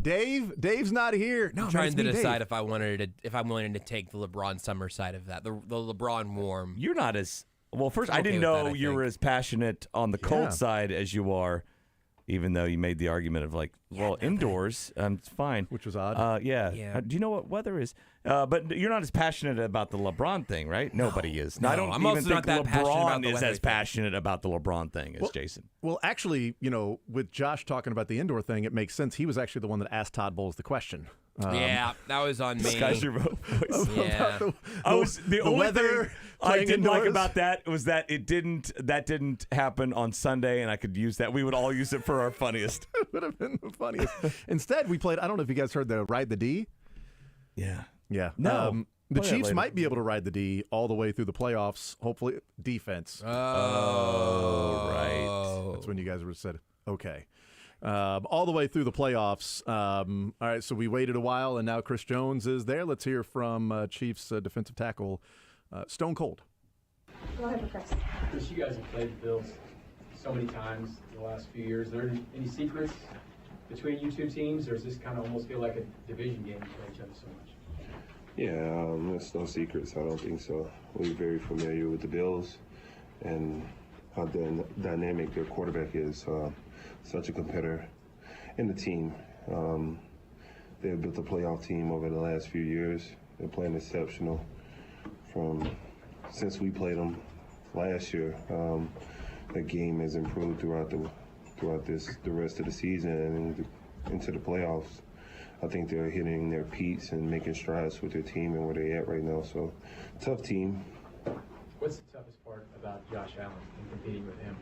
Dave's not here. No, I'm trying to decide Dave. if I'm willing to take the LeBron summer side of that, the LeBron warm. You're not as well. First, I'm I okay didn't with that, know I you were as passionate on the cold side as you are, even though you made the argument of indoors, it's fine, which was odd. Yeah. Do you know what weather is? But you're not as passionate about the LeBron thing, right? Nobody is. No, I don't I'm even also think not that passionate about LeBron the is weather as thing. passionate about the LeBron thing as Jason. Well, actually, with Josh talking about the indoor thing, it makes sense. He was actually the one that asked Todd Bowles the question. Yeah, that was on me. Disguise your voice. Yeah. The only weather thing I playing didn't like indoors? about that was that that didn't happen on Sunday, and I could use that. We would all use it for our funniest. It would have been the funniest. Instead, we played. I don't know if you guys heard the Ride the D. Yeah. Yeah. No. The Play that Chiefs later. might be able to ride the D all the way through the playoffs. Hopefully, defense. Oh, right. That's when you guys were said, okay. All the way through the playoffs. All right, so we waited a while, and now Chris Jones is there. Let's hear from Chiefs defensive tackle Stone Cold. Go ahead, Chris. Chris, you guys have played the Bills so many times in the last few years. Are there any secrets between you two teams, or does this kind of almost feel like a division game to play each other so much? Yeah, there's no secrets. I don't think so. We're very familiar with the Bills and how dynamic their quarterback is. Such a competitor in the team. They've built a playoff team over the last few years. They're playing exceptional since we played them last year. The game has improved throughout the rest of the season and into the playoffs. I think they're hitting their peaks and making strides with their team and where they're at right now. So, tough team. What's the toughest part about Josh Allen and competing with him?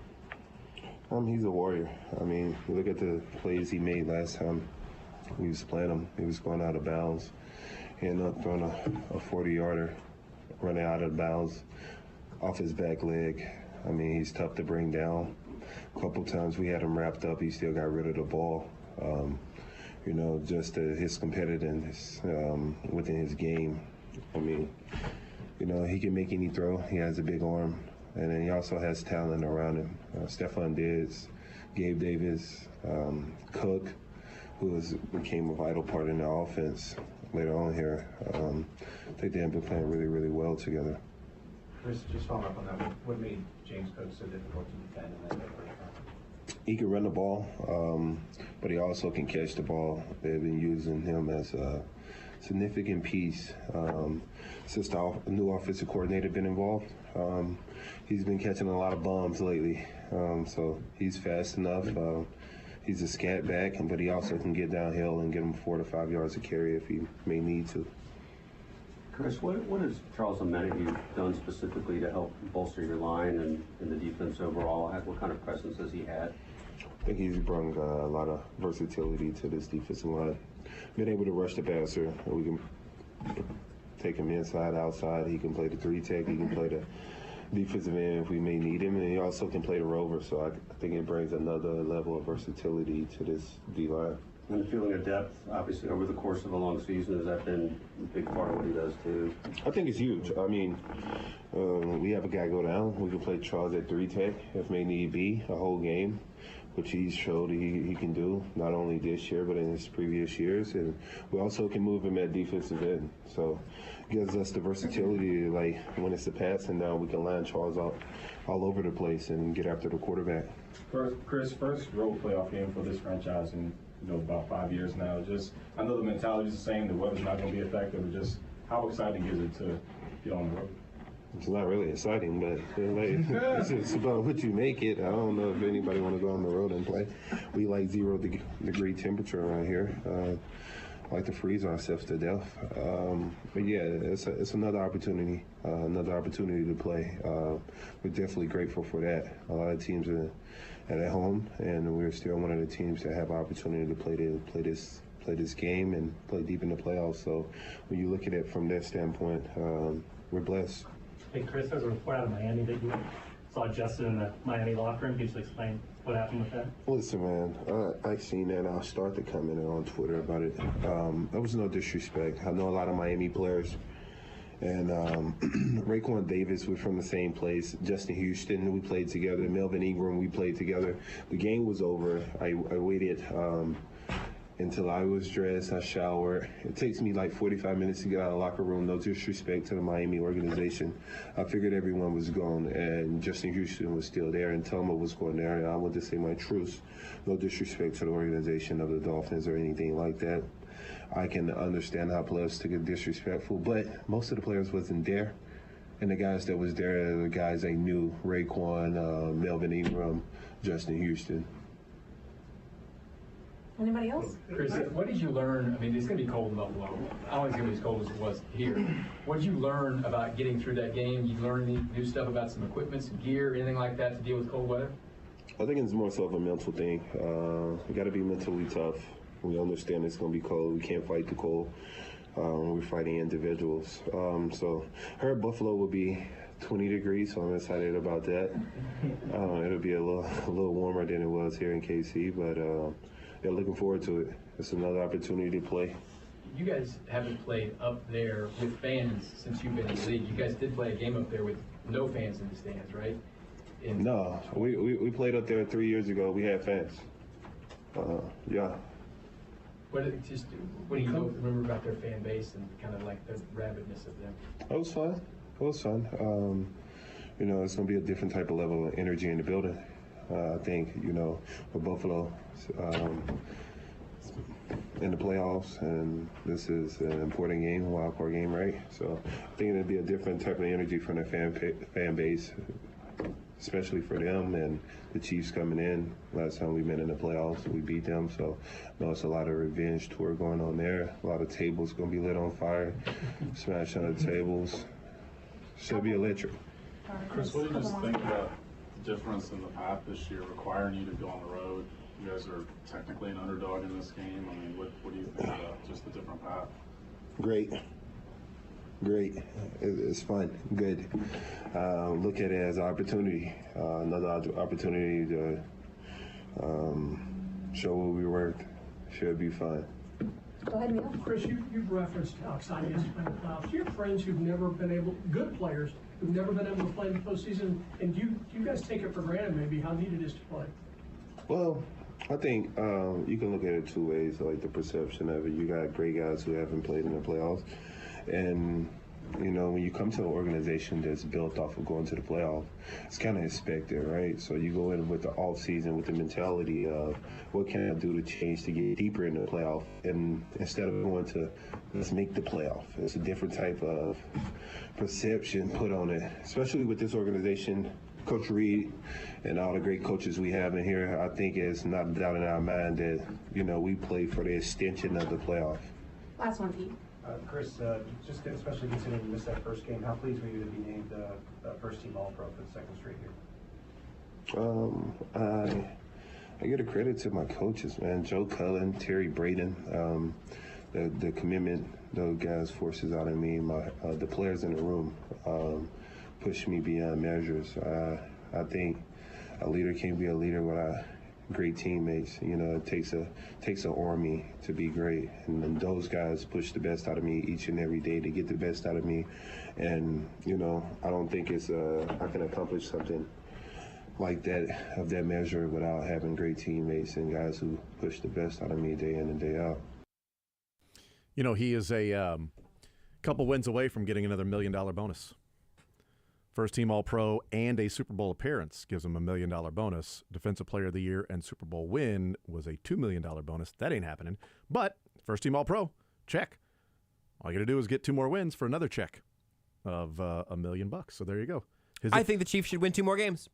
He's a warrior. I mean, look at the plays he made last time we was playing him. He was going out of bounds. He ended up throwing a 40-yarder, running out of bounds off his back leg. I mean, he's tough to bring down. A couple times we had him wrapped up. He still got rid of the ball. Just his competitiveness within his game. I mean, he can make any throw. He has a big arm. And then he also has talent around him. Stephon Diggs, Gabe Davis, Cook, who became a vital part in the offense later on here. I think they have been playing really, really well together. Chris, just following up on that, what made James Cook so difficult to defend in that first round? He can run the ball, but he also can catch the ball. They've been using him as a significant piece since the new offensive coordinator been involved. He's been catching a lot of bombs lately, so he's fast enough. He's a scat back, but he also can get downhill and get him 4 to 5 yards of carry if he may need to. Chris, what has Charles Amenahue done specifically to help bolster your line and the defense overall? What kind of presence has he had? I think he's brought a lot of versatility to this defensive line. Been able to rush the passer. We can take him inside, outside. He can play the 3-tech. He can play the defensive end if we may need him. And he also can play the rover. So I think it brings another level of versatility to this D-line. And the feeling of depth, obviously, over the course of a long season, has that been a big part of what he does, too? I think it's huge. I mean, we have a guy go down. We can play Charles at 3-tech if may need be, a whole game, which he's showed he can do, not only this year, but in his previous years. And we also can move him at defensive end. So it gives us the versatility to, like, when it's a pass, and now we can line Charles all over the place and get after the quarterback. Chris, first road playoff game for this franchise in about 5 years now. Just, I know the mentality is the same, the weather's not going to be effective, but just how exciting is it to get on the road? It's not really exciting, but it's about what you make it. I don't know if anybody want to go on the road and play. We like 0-degree temperature around here. Like to freeze ourselves to death. But yeah, it's another opportunity to play. We're definitely grateful for that. A lot of teams are at home, and we're still one of the teams that have opportunity to play this game and play deep in the playoffs. So when you look at it from that standpoint, we're blessed. Hey Chris, there's a report out of Miami that you saw Justin in the Miami locker room. Can you just explain what happened with that? Listen, man, I've seen that. I'll start to comment on Twitter about it. There was no disrespect. I know a lot of Miami players. And Raekwon Davis, we're from the same place. Justin Houston, we played together. Melvin Ingram, we played together. The game was over. I waited until I was dressed. I showered. It takes me like 45 minutes to get out of the locker room. No disrespect to the Miami organization. I figured everyone was gone, and Justin Houston was still there, and Thelma was going there. And I want to say my truce. No disrespect to the organization of the Dolphins or anything like that. I can understand how players took it disrespectful, but most of the players wasn't there. And the guys that was there are the guys I knew, Raekwon, Melvin Ingram, Justin Houston. Anybody else? Chris, what did you learn? I mean, it's going to be cold in Buffalo. I don't think it's going to be as cold as it was here. What did you learn about getting through that game? You learn any new stuff about some equipment, some gear, anything like that to deal with cold weather? I think it's more so of a mental thing. You got to be mentally tough. We understand it's going to be cold. We can't fight the cold. We're fighting individuals. So I heard Buffalo will be 20 degrees, so I'm excited about that. It'll be a little warmer than it was here in KC, but yeah, looking forward to it. It's another opportunity to play. You guys haven't played up there with fans since you've been in the league. You guys did play a game up there with no fans in the stands, right? No, we played up there 3 years ago. We had fans. Yeah. What do you remember about their fan base and kind of like the rabidness of them? It was fun. It was fun. You know, it's going to be a different type of level of energy in the building. I think, you know, for Buffalo, in the playoffs, and this is an important game, a wild card game, right? So I think it'll be a different type of energy from the fan base, especially for them and the Chiefs coming in. Last time we met in the playoffs, we beat them. So I know it's a lot of revenge tour going on there. A lot of tables going to be lit on fire, smash on the tables. Should be electric. Chris, what do you just think about the difference in the path this year, requiring you to go on the road? You guys are technically an underdog in this game. I mean, what do you think about just the different path? Great. It's fun. Good. Look at it as an opportunity, another opportunity to show what we worked. Should be fun. Go ahead, Neil. Chris, you've referenced how exciting it is to play in the playoffs. Do you have friends who've never been able, good players, who've never been able to play in the postseason? And do you guys take it for granted maybe how neat it is to play? Well, I think you can look at it two ways, like the perception of it. You got great guys who haven't played in the playoffs. And, you know, when you come to an organization that's built off of going to the playoff, it's kind of expected, right? So you go in with the off season with the mentality of what can I do to change to get deeper in the playoff, and instead of going to let's make the playoff. It's a different type of perception put on it, especially with this organization. Coach Reed and all the great coaches we have in here, I think it's not a doubt in our mind that, you know, we play for the extension of the playoff. Last one, Pete. Chris, just especially considering you missed that first game, how pleased were you to be named first team All-Pro for the second straight year? I give a credit to my coaches, man. Joe Cullen, Terry Braden, the commitment those guys forces out of me. The players in the room push me beyond measures. I think a leader can be a leader without great teammates. You know, it takes an army to be great, and then those guys push the best out of me each and every day to get the best out of me. And you know, I don't think I can accomplish something like that of that measure without having great teammates and guys who push the best out of me day in and day out. You know, he is a couple wins away from getting another $1 million bonus. First team All-Pro and a Super Bowl appearance gives him $1 million bonus. Defensive Player of the Year and Super Bowl win was a $2 million bonus. That ain't happening. But first team All-Pro, check. All you got to do is get 2 more wins for another check of $1 million. So there you go. I think the Chiefs should win 2 more games.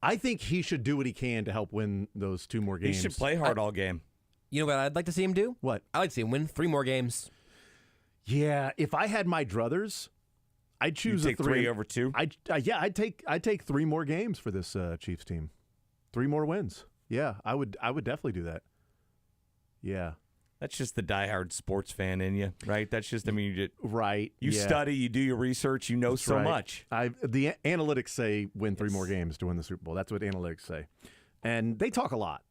I think he should do what he can to help win those 2 more games. He should play hard all game. You know what I'd like to see him do? What? I'd like to see him win 3 more games. Yeah, if I had my druthers, I'd choose You'd take a 3 3 over 2. I'd take 3 more games for this Chiefs team. 3 more wins. Yeah, I would definitely do that. Yeah. That's just the diehard sports fan in you, right? That's just, I mean, right. You study, you do your research, you know That's so right. much. The analytics say win 3 more games to win the Super Bowl. That's what analytics say. And they talk a lot.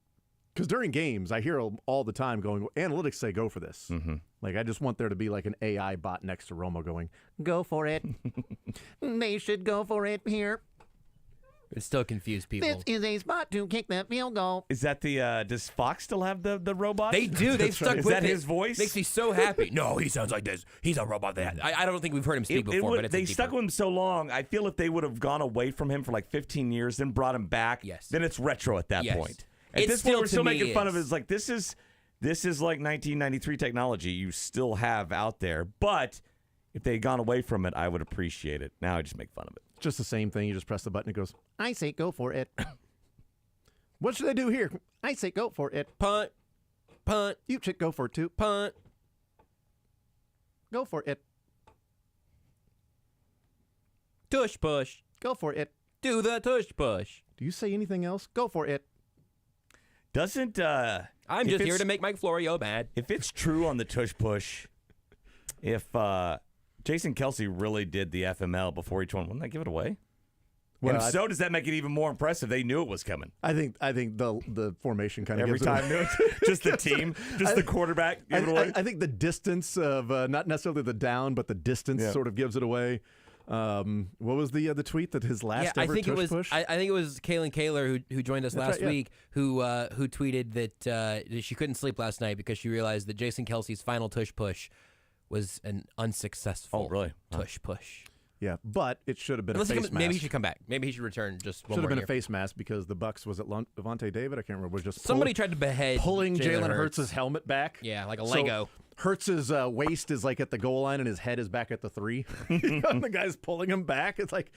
Because during games, I hear all the time going, analytics say go for this. Mm-hmm. Like, I just want there to be like an AI bot next to Romo going, go for it. They should go for it here. It still confused people. This is a spot to kick that field goal. Is that does Fox still have the robot? They do. They've stuck Is with that it. his voice? Makes me so happy. No, he sounds like this. He's a robot. I don't think we've heard him speak before, but it's they stuck with him so long. I feel if they would have gone away from him for like 15 years, then brought him back, then it's retro at that point. At this point, we're still making fun of it. It's like this is like 1993 technology you still have out there. But if they had gone away from it, I would appreciate it. Now I just make fun of it. Just the same thing. You just press the button. It goes, I say go for it. What should I do here? I say go for it. Punt. Punt. You should go for it too. Punt. Go for it. Tush push. Go for it. Do the tush push. Do you say anything else? Go for it. Doesn't I'm just here to make Mike Florio mad. If it's true on the tush push, if Jason Kelsey really did the FML before each one, wouldn't that give it away? Well, and if so, does that make it even more impressive? They knew it was coming. I think the formation kind of every gives time. It away. Just the team, just the quarterback. Give it away. I think the distance of not necessarily the down, but the distance sort of gives it away. What was the tweet that his last ever tush push? I think it was Kaylin Kaler who joined us last week who tweeted that she couldn't sleep last night because she realized that Jason Kelsey's final tush push was an unsuccessful tush push. Yeah, but it should have been a face mask. Maybe he should come back. Maybe he should return just one more Should have been year. a face mask because the Bucks, was it Devontae David? I can't remember. Was just Somebody tried to behead pulling Jalen Jalen Hurts. Hurts' helmet back. Yeah, like a Lego. Hurts' waist is like at the goal line and his head is back at the 3. And the guy's pulling him back. It's like,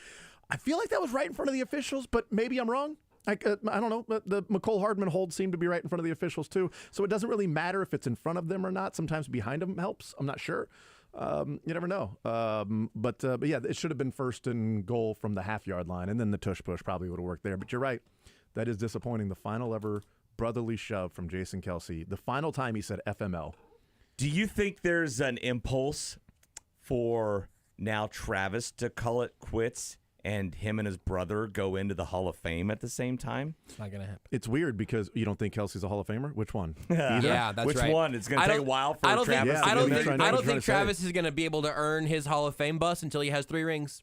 I feel like that was right in front of the officials, but maybe I'm wrong. I don't know. The McCole Hardman hold seemed to be right in front of the officials too. So it doesn't really matter if it's in front of them or not. Sometimes behind them helps. I'm not sure. You never know. But yeah, it should have been first and goal from the half-yard line, and then the tush push probably would have worked there. But you're right. That is disappointing. The final ever brotherly shove from Jason Kelsey. The final time he said FML. Do you think there's an impulse for now Travis to call it quits and him and his brother go into the Hall of Fame at the same time? It's not going to happen. It's weird because you don't think Kelsey's a Hall of Famer? Which one? Yeah, that's Which right. one? It's going to take a while for Travis to I get don't think Travis is going to be able to earn his Hall of Fame bus until he has 3 rings.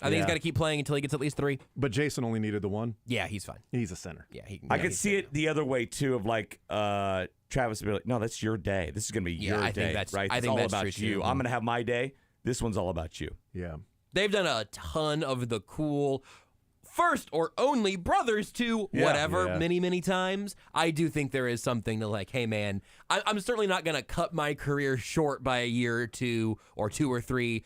I think he's got to keep playing until he gets at least 3. But Jason only needed the 1? Yeah, he's fine. He's a center. Yeah, I could see it the other way, too, of like Travis would be like, no, that's your day. This is going to be your day, right? It's all about you. I'm going to have my day. This one's all about you. Yeah. They've done a ton of the cool first or only brothers to many, many times. I do think there is something to like, hey, man, I'm certainly not going to cut my career short by a year or 2 or 3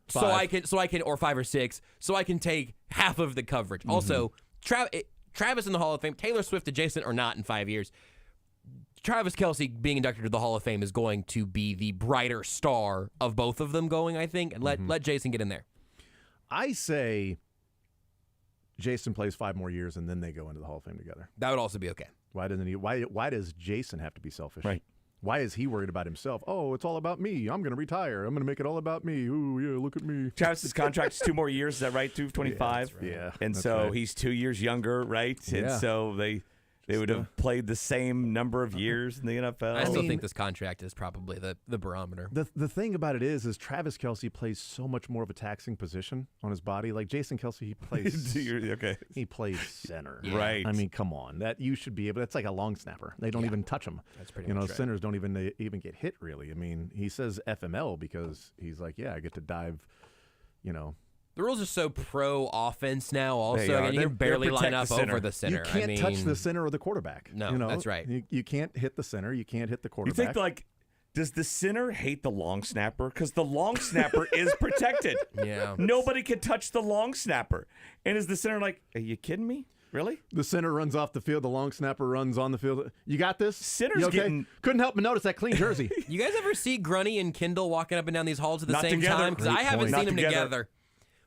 so I can or 5 or 6 so I can take half of the coverage. Also, Travis in the Hall of Fame, Taylor Swift adjacent or not in 5 years. Travis Kelce being inducted to the Hall of Fame is going to be the brighter star of both of them going, I think. And let Jason get in there. I say Jason plays 5 more years and then they go into the Hall of Fame together. That would also be okay. Why doesn't he? Why does Jason have to be selfish? Right. Why is he worried about himself? Oh, it's all about me. I'm going to retire. I'm going to make it all about me. Ooh, yeah, look at me. Travis's contract is 2 more years. Is that right? 225. Yeah, and that's so right. he's 2 years younger, right? And so they would have played the same number of years in the NFL. I still think this contract is probably the barometer. The thing about it is Travis Kelce plays so much more of a taxing position on his body. Like Jason Kelce, he plays okay. He plays center. Yeah. Right. I mean, come on. That you should be able. That's like a long snapper. They don't even touch him. That's pretty much right. Centers don't even get hit really. I mean, he says FML because he's like, yeah, I get to dive, The rules are so pro offense now. Also, They are. and you can barely line up over the You center. can't touch the center or the quarterback. No, that's right. You can't hit the center. You can't hit the You quarterback. think does the center hate the long snapper? Because the long snapper is protected. Yeah. Nobody can touch the long snapper. And is the center like, are you kidding me? Really? The center runs off the field. The long snapper runs on the field. You got this? Center's You okay? getting- Couldn't help but notice that clean jersey. You guys ever see Grunny and Kendall walking up and down these halls at the Not same together. time? Because I Great haven't point. seen Not them together. together.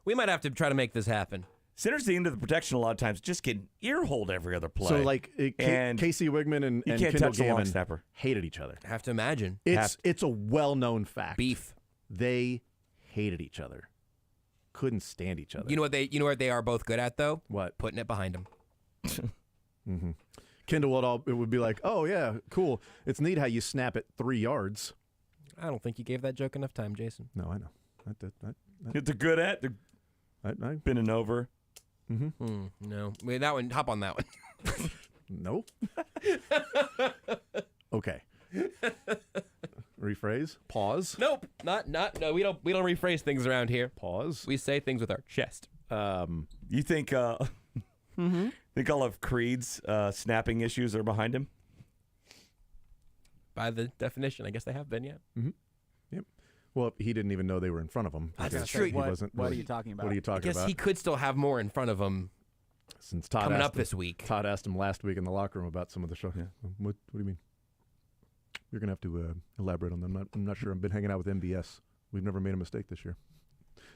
We might have to try to make this happen. Center's the end of the protection a lot of times, just getting ear-holed every other play. So, like, And Casey Wigman and you can't Kendall touch the long Gammon snapper. hated each other. I have to imagine. It's a well-known fact. Beef. They hated each other. Couldn't stand each other. You know what they are both good at though? What? Putting it behind them. Mm-hmm. Kendall would be like, oh, yeah, cool. It's neat how you snap it 3 yards. I don't think you gave that joke enough time, Jason. No, I know. They're good at. They're bending over. Mm-hmm. No. Wait, that one. Hop on that one. No. Okay. Rephrase. Pause. Nope. Not. No. We don't rephrase things around here. Pause. We say things with our chest. You think think all of Creed's snapping issues are behind him? By the definition, I guess they have been. Yeah. Mm-hmm. Yep. Well, he didn't even know they were in front of him. That's because true. He wasn't. What are you talking about? What are you I talking guess about? he could still have more in front of him. Since Todd coming asked up him- this week. Todd asked him last week in the locker room about some of the show. Yeah. What do you mean? You're gonna have to elaborate on them. I'm not sure. I've been hanging out with MBS. We've never made a mistake this year.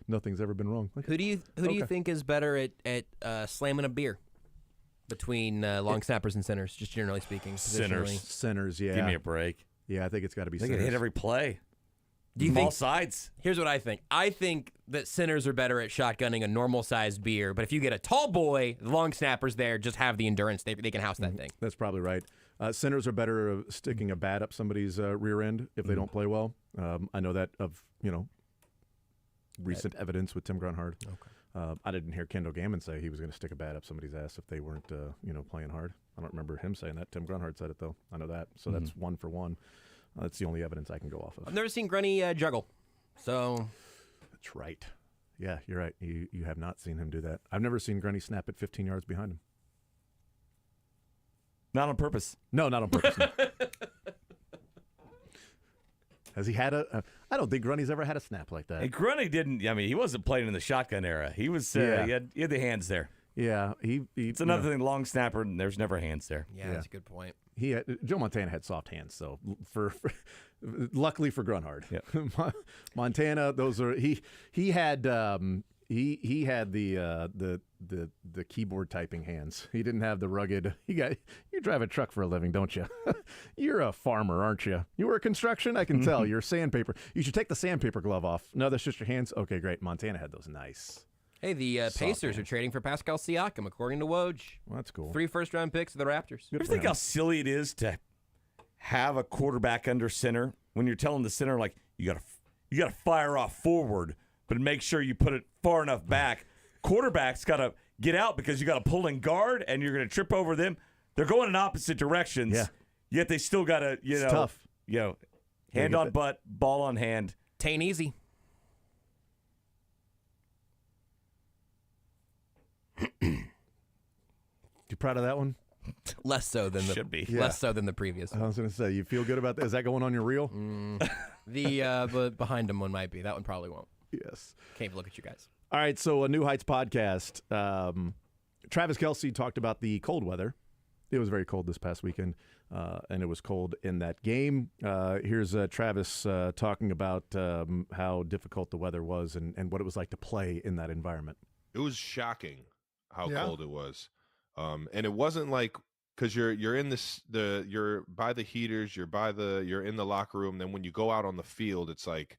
Nothing's ever been wrong. Like, Who do you think is better at slamming a beer between long snappers and centers? Just generally speaking, positionally? Centers. Yeah. Give me a break. Yeah, I think it's got to be They centers. can hit every play. Do you From think all sides? Here's what I think. I think that centers are better at shotgunning a normal-sized beer, but if you get a tall boy, the long snappers there just have the endurance. They can house that thing. That's probably right. Centers are better at sticking a bat up somebody's rear end if they don't play well. I know that of recent evidence with Tim Grunhard. Okay. I didn't hear Kendall Gammon say he was going to stick a bat up somebody's ass if they weren't playing hard. I don't remember him saying that. Tim Grunhard said it though. I know that. So that's 1 for 1. That's the only evidence I can go off of. I've never seen Grunny juggle, so that's right. Yeah, you're right. You have not seen him do that. I've never seen Grunny snap at 15 yards behind him. Not on purpose. No, not on purpose. No. Has he had I don't think Grunny's ever had a snap like that. Hey, Grunny didn't. I mean, he wasn't playing in the shotgun era. He was. He had the hands there. Yeah, It's another thing. Long snapper. And there's never hands there. Yeah, that's a good point. Joe Montana had soft hands, so for luckily for Grunhard, Montana, those are he had he had the keyboard typing hands. He didn't have the rugged. You drive a truck for a living, don't you? You're a farmer, aren't you? You were a construction. I can tell. You're sandpaper. You should take the sandpaper glove off. No, that's just your hands. Okay, great. Montana had those nice. Hey, the Pacers are trading for Pascal Siakam, according to Woj. Well, that's cool. 3 first-round picks of the Raptors. You ever think how silly it is to have a quarterback under center when you're telling the center like you gotta fire off forward, but make sure you put it far enough back. Quarterback's got to get out because you got to pull in guard and you're going to trip over them. They're going in opposite directions. Yeah. Yet they still got to It's tough. Hand on butt, ball on hand. Tain't easy. You proud of that one? Less so than the Should be. less so than the previous I one. was going to say, you feel good about that? Is that going on your reel? The behind him one might be. That one probably won't. Yes. Can't even look at you guys. All right, so a New Heights podcast. Travis Kelce talked about the cold weather It was very cold this past weekend, and it was cold in that game. Here's Travis talking about how difficult the weather was and what it was like to play in that environment. It was shocking how cold it was, and it wasn't like because you're in you're by the heaters, you're in the locker room. Then when you go out on the field, it's like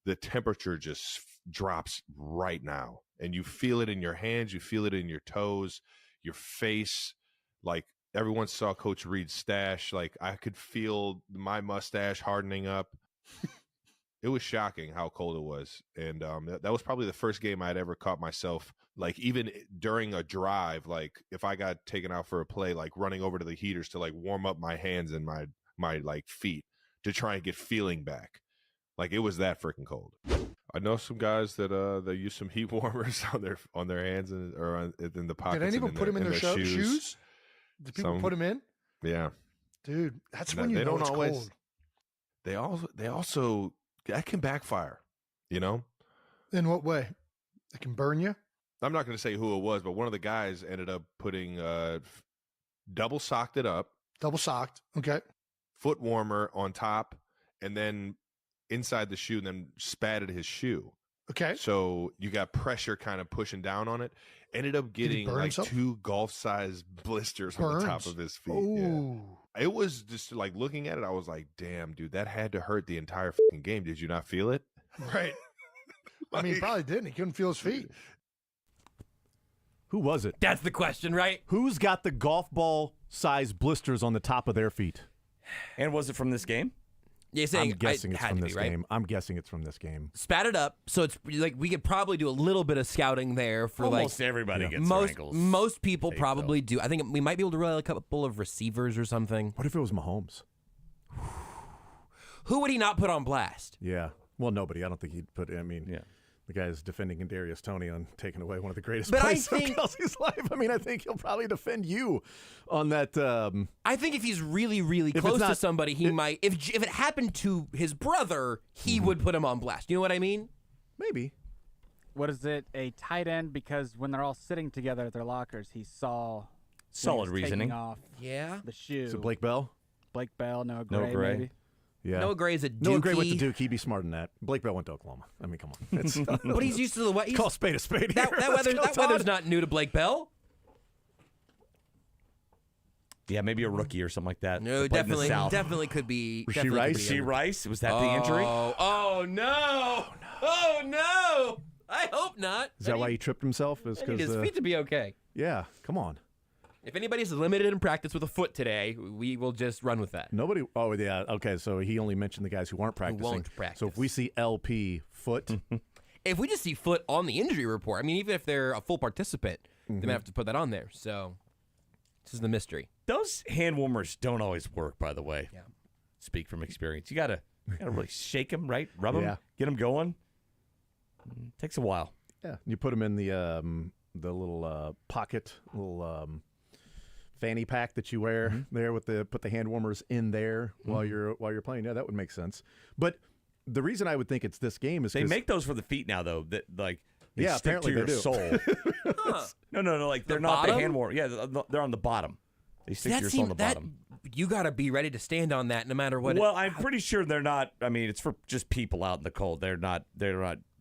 the temperature just drops right now, and you feel it in your hands, you feel it in your toes, your face. Like everyone saw Coach Reed's stash. Like I could feel my mustache hardening up. It was shocking how cold it was, and that was probably the first game I'd ever caught myself, like even during a drive, like if I got taken out for a play, like running over to the heaters to like warm up my hands and my like feet to try and get feeling back. Like it was that freaking cold. I know some guys that they use some heat warmers on their hands or in the pockets. Did anyone put them in their shoes? Did people put them in? Yeah, dude, that's when you know it's cold. They also that can backfire, you know? In what way? It can burn you? I'm not going to say who it was, but one of the guys ended up putting double socked it up. Double socked, okay. Foot warmer on top, and then inside the shoe, and then spatted his shoe. Okay. So you got pressure kind of pushing down on it. Ended up getting like himself? 2 golf-sized blisters on the top of his feet. Ooh. Yeah. It was just like looking at it, I was like, damn, dude, that had to hurt the entire fucking game. Did you not feel it? Right. I mean, he probably didn't. He couldn't feel his feet. Who was it? That's the question, right? Who's got the golf ball size blisters on the top of their feet? And was it from this game? Yeah, saying I'm guessing it's from this right? game. I'm guessing it's from this game. Spat it up, so it's like we could probably do a little bit of scouting there for almost like everybody gets most their ankles. Most people probably do. I think we might be able to run a couple of receivers or something. What if it was Mahomes? Who would he not put on blast? Yeah. Well, nobody. I don't think he'd put. I mean, the guy's defending Kadarius Toney on taking away one of the greatest plays of Kelsey's life. I mean, I think he'll probably defend you on that. I think if he's really, really close to somebody, he might. If it happened to his brother, he would put him on blast. You know what I mean? Maybe. What is it? A tight end? Because when they're all sitting together at their lockers, he saw solid reasoning. Off the shoe. Is it Blake Bell? Blake Bell, Noah Gray, maybe. Yeah. Noah Gray's a Dookie. Noah Gray went to Duke. He'd be smarter than that. Blake Bell went to Oklahoma. I mean, come on. It's, but he's used to the weather. Call spade a spade. That weather's not new to Blake Bell. Yeah, maybe a rookie or something like that. No, definitely could be. Rasheed Rice? Rasheed Rice? Was that the injury? Oh no! Oh no! I hope not. Is that why he tripped himself? I need his feet to be okay. Yeah, come on. If anybody's limited in practice with a foot today, we will just run with that. Nobody. Oh, yeah. Okay, so he only mentioned the guys who aren't practicing. Who won't practice. So if we see LP foot. If we just see foot on the injury report, I mean, even if they're a full participant, they might have to put that on there. So this is the mystery. Those hand warmers don't always work, by the way. Yeah. Speak from experience. You gotta really shake them, right? Rub them, get them going. Takes a while. Yeah. You put them in the little pocket, little fanny pack that you wear there with put the hand warmers in there while you're playing. Yeah, that would make sense. But the reason I would think it's this game is they make those for the feet now, though. That like they stick apparently to your they do. sole. No. Like they're not bottom? the hand warmer. Yeah, they're on the bottom. They stick to your sole on the bottom. You got to be ready to stand on that no matter what. Well, I'm pretty sure they're not. I mean, it's for just people out in the cold. They're not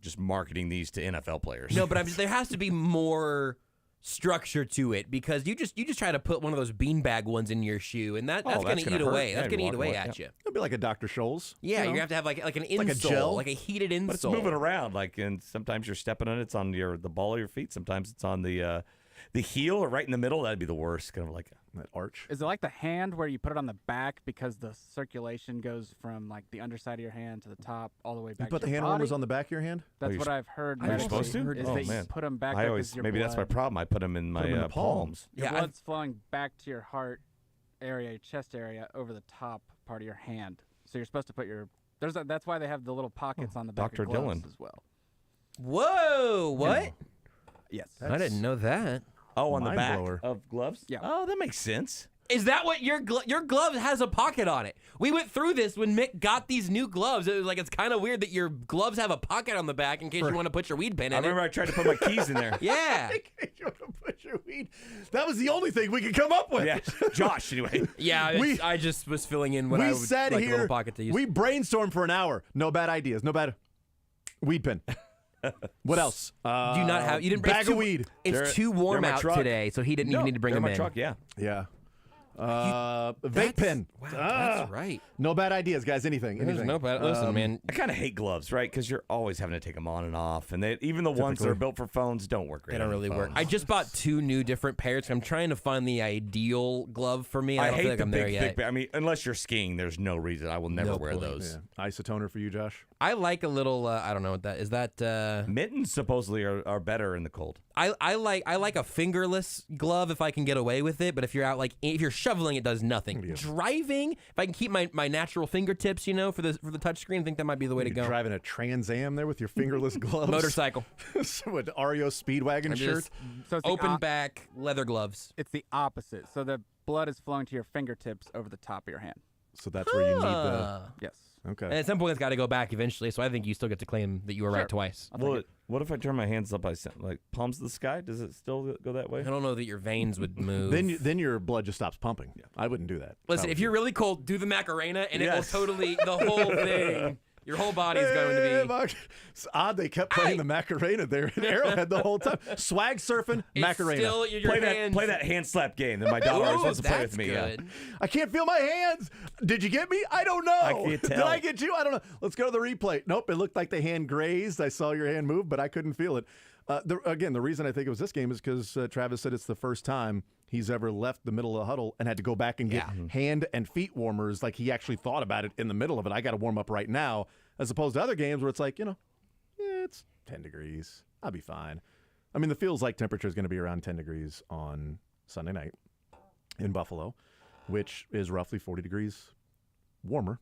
just marketing these to NFL players. No, but there has to be more structure to it because you just try to put one of those beanbag ones in your shoe and that's going to eat away. That's going to eat away at you. It'll be like a Dr. Scholl's. Yeah, you have to have like an insole, like a gel, like a heated insole. But it's moving around, and sometimes you're stepping on it. It's on the ball of your feet. Sometimes it's on the heel or right in the middle. That'd be the worst, kind of like that arch. Is it like the hand where you put it on the back because the circulation goes from like the underside of your hand to the top all the way back? You put to the hand warmers on the back of your hand? That's what I've heard. Are you supposed to? Is that you put them back. I always maybe that's my problem. I put them in my palms. Your blood's flowing back to your heart area, your chest area, over the top part of your hand. So you're supposed to put your. That's why they have the little pockets on the back Dr. of gloves Dylan as well. Whoa! What? Yes. I didn't know that. Oh, on the back blower. of gloves? Yeah. Oh, that makes sense. Is that what your glove has a pocket on it? We went through this when Mick got these new gloves. It was like, it's kind of weird that your gloves have a pocket on the back in case you want to put your weed pen in I remember I tried to put my keys in there. Yeah. In case you want to put your weed. That was the only thing we could come up with. Yeah. Josh, anyway. Yeah, I just was filling in what we I would sat like here, a little pocket to use. We brainstormed for an hour. No bad ideas. No bad weed pen. What else? Do you not have? You didn't bring bag of weed. It's too warm out today, so he didn't even need to bring them my in. truck, yeah. Yeah. Vape pen. That's right. No bad ideas, guys. Anything. There's no bad. Listen, man. I kind of hate gloves, right? Because you're always having to take them on and off, and even the ones that are built for phones don't work great. They don't really work. I just bought 2 new different pairs. I'm trying to find the ideal glove for me. I don't hate feel like the I'm there yet. big. I mean, unless you're skiing, there's no reason I will never wear those. Yeah. Isotoner for you, Josh. I like a little. I don't know what that is. That mittens supposedly are better in the cold. I like a fingerless glove if I can get away with it. But if you're out if you're shoveling, it does nothing. Driving, if I can keep my natural fingertips, for the touch screen, I think that might be the way to go. Driving a Trans Am there with your fingerless gloves. Motorcycle. So an REO Speedwagon shirt. So it's open back leather gloves. It's the opposite. So the blood is flowing to your fingertips over the top of your hand. So that's where you need the. Yes. Okay. And at some point, it's got to go back eventually. So I think you still get to claim that you were right twice. Well, what if I turn my hands up like palms to the sky? Does it still go that way? I don't know that your veins would move. Then your blood just stops pumping. Yeah. I wouldn't do that. Listen, if you're really cold, do the Macarena, and it will totally the whole thing. Your whole body is going to be. It's odd they kept playing the Macarena there in Arrowhead the whole time. Swag surfing, Macarena. Still your hands. Play that hand slap game that my daughter always wants to play with me. Good. I can't feel my hands. Did you get me? I don't know. I can't tell. Did I get you? I don't know. Let's go to the replay. Nope, it looked like the hand grazed. I saw your hand move, but I couldn't feel it. The reason I think it was this game is because Travis said it's the first time he's ever left the middle of the huddle and had to go back and get hand and feet warmers. Like he actually thought about it in the middle of it. I got to warm up right now, as opposed to other games where it's like, it's 10 degrees. I'll be fine. I mean, the feels like temperature is going to be around 10 degrees on Sunday night in Buffalo, which is roughly 40 degrees warmer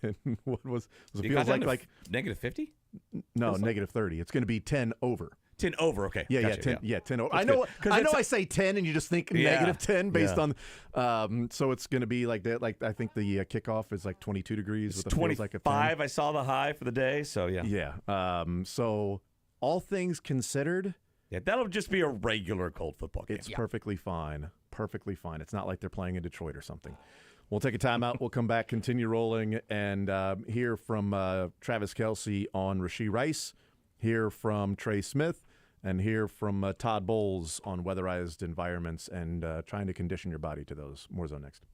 than what was. It feels like negative 50. No, negative 30. It's going to be 10 over. 10 over, okay. Yeah, gotcha, 10 over. That's I know I say 10 and you just think negative 10 based Yeah. on so it's going to be like that. Like I think the kickoff is like 22 degrees It's with a feels like a 10. 25. I saw the high for the day, so yeah. Yeah. So all things considered, that'll just be a regular cold football game. it's perfectly fine. Perfectly fine. It's not like they're playing in Detroit or something. We'll take a timeout. We'll come back, continue rolling, and hear from Travis Kelce on Rashee Rice, hear from Trey Smith, and hear from Todd Bowles on weatherized environments and trying to condition your body to those. More Zone next.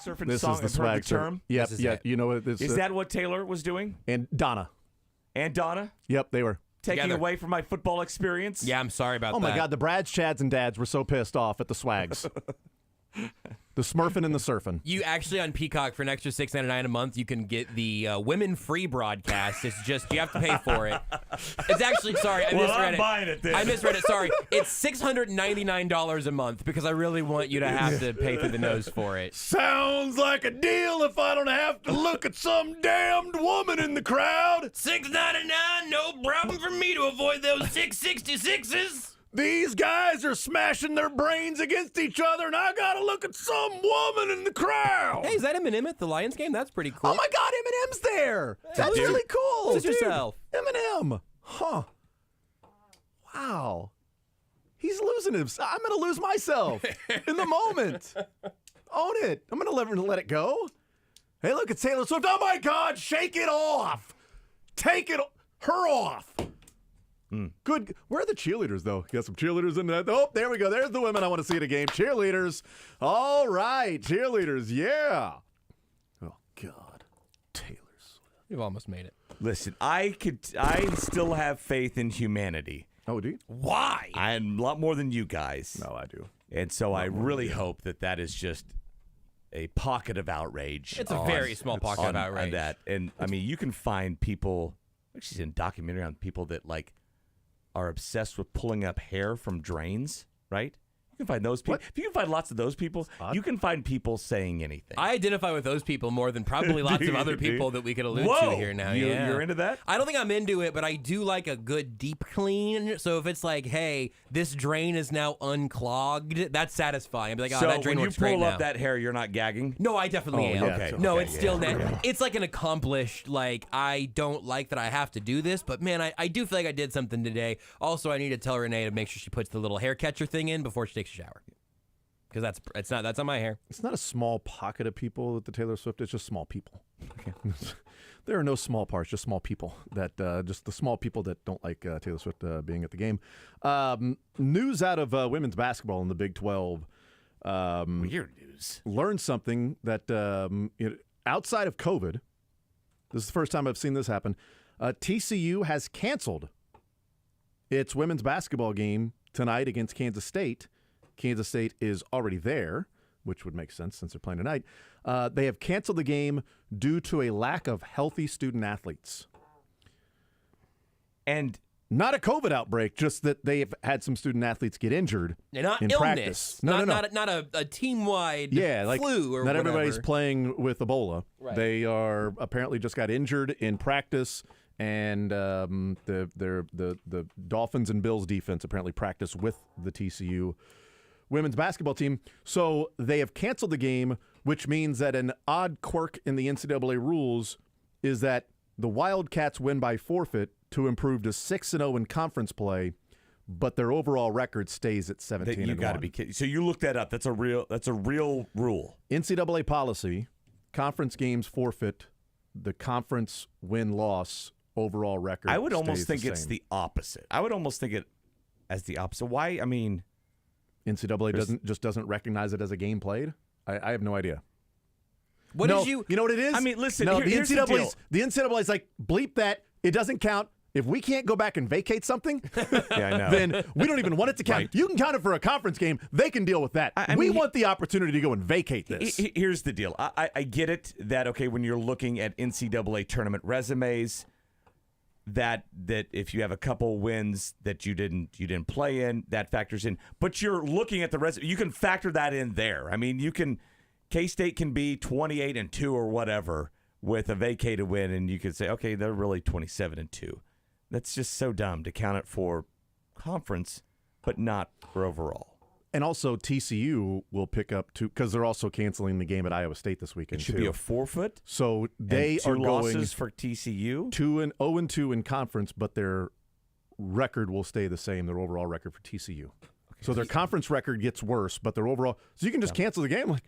Surfing This song, is the I've heard swag term. Yep, This is yeah. it. You know what? Is that what Taylor was doing? And Donna? Yep, they were taking Together. away from my football experience. Yeah, I'm sorry about that. Oh my God, the Brads, Chads, and Dads were so pissed off at the swags. The Smurfing and the surfing. You actually on Peacock for an extra $6.99 a month, you can get the women free broadcast. It's just you have to pay for it. It's actually I misread I'm it. buying it then. I misread it. Sorry, it's $699 a month because I really want you to have to pay through the nose for it. Sounds like a deal if I don't have to look at some damned woman in the crowd. $6.99, no problem for me to avoid those 666s. These guys are smashing their brains against each other, and I gotta look at some woman in the crowd. Hey, is that Eminem at the Lions game? That's pretty cool. Oh my God, Eminem's there. That's Dude. really cool. Sit Dude. yourself. Eminem. Huh. Wow. He's losing him. I'm gonna lose myself in the moment. Own it. I'm gonna let it go. Hey, look, it's Taylor Swift. Oh my God, shake it off. Take her off. Good. Where are the cheerleaders, though? Got some cheerleaders in that. Oh, there we go. There's the women I want to see at a game. Cheerleaders. All right. Cheerleaders. Yeah. Oh, God. Taylor Swift. You've almost made it. Listen, I still have faith in humanity. Oh, do you? Why? I'm a lot more than you guys. No, I do. And so I really hope that is just a pocket of outrage. It's a very small pocket of outrage. On that. And, I mean, you can find people, actually, in a documentary on people that, like, are obsessed with pulling up hair from drains, right? You can find those people. If you can find lots of those people, you can find people saying anything. I identify with those people more than probably lots of other people that we could allude to here now. You're into that? I don't think I'm into it, but I do like a good deep clean. So if it's like, hey, this drain is now unclogged, that's satisfying. I'd be like, oh, so that drain when you works great pull up now. that hair, you're not gagging? No, I definitely am. Okay. No, it's still it's like an accomplished, like, I don't like that I have to do this, but man, I do feel like I did something today. Also, I need to tell Renee to make sure she puts the little hair catcher thing in before she takes a shower. Because that's on my hair. It's not a small pocket of people at the Taylor Swift. It's just small people. Okay. There are no small parts, just small people. Just the small people that don't like Taylor Swift being at the game. News out of women's basketball in the Big 12. Weird news. Learned something that outside of COVID, this is the first time I've seen this happen. TCU has canceled its women's basketball game tonight against Kansas State. Kansas State is already there, which would make sense since they're playing tonight. They have canceled the game due to a lack of healthy student athletes. And not a COVID outbreak, just that they have had some student athletes get injured not in illness. practice. No. Not a team-wide flu or not whatever. everybody's playing with Ebola. Right. They are apparently just got injured in practice, and the Dolphins and Bills defense apparently practiced with the TCU women's basketball team. So they have canceled the game, which means that an odd quirk in the NCAA rules is that the Wildcats win by forfeit to improve to 6-0 in conference play, but their overall record stays at 17-1. You got to be kidding. So you looked that up. That's a real rule. NCAA policy: conference games forfeit, the conference win-loss overall record. I would almost stays think the it's same. the opposite. I would almost think it as the opposite. Why? I mean, NCAA doesn't recognize it as a game played. I have no idea. You know what it is? I mean, listen. No, here's the deal. the NCAA's like, bleep that. It doesn't count. If we can't go back and vacate something, I know. then we don't even want it to count. Right. You can count it for a conference game. They can deal with that. We want the opportunity to go and vacate this. Here's the deal. I get it that, okay, when you're looking at NCAA tournament resumes, that if you have a couple wins that you didn't play in, that factors in. But you're looking at the resume. You can factor that in there. I mean, K-State can be 28-2 or whatever with a vacated win, and you could say, okay, they're really 27-2. That's just so dumb to count it for conference, but not for overall. And also, TCU will pick up because they're also canceling the game at Iowa State this weekend. It should be a forfeit. So they and two are going losses for TCU. 0-2 in conference, but their record will stay the same. Their overall record for TCU. Okay. So their conference record gets worse, but their overall. So you can just cancel the game. Like,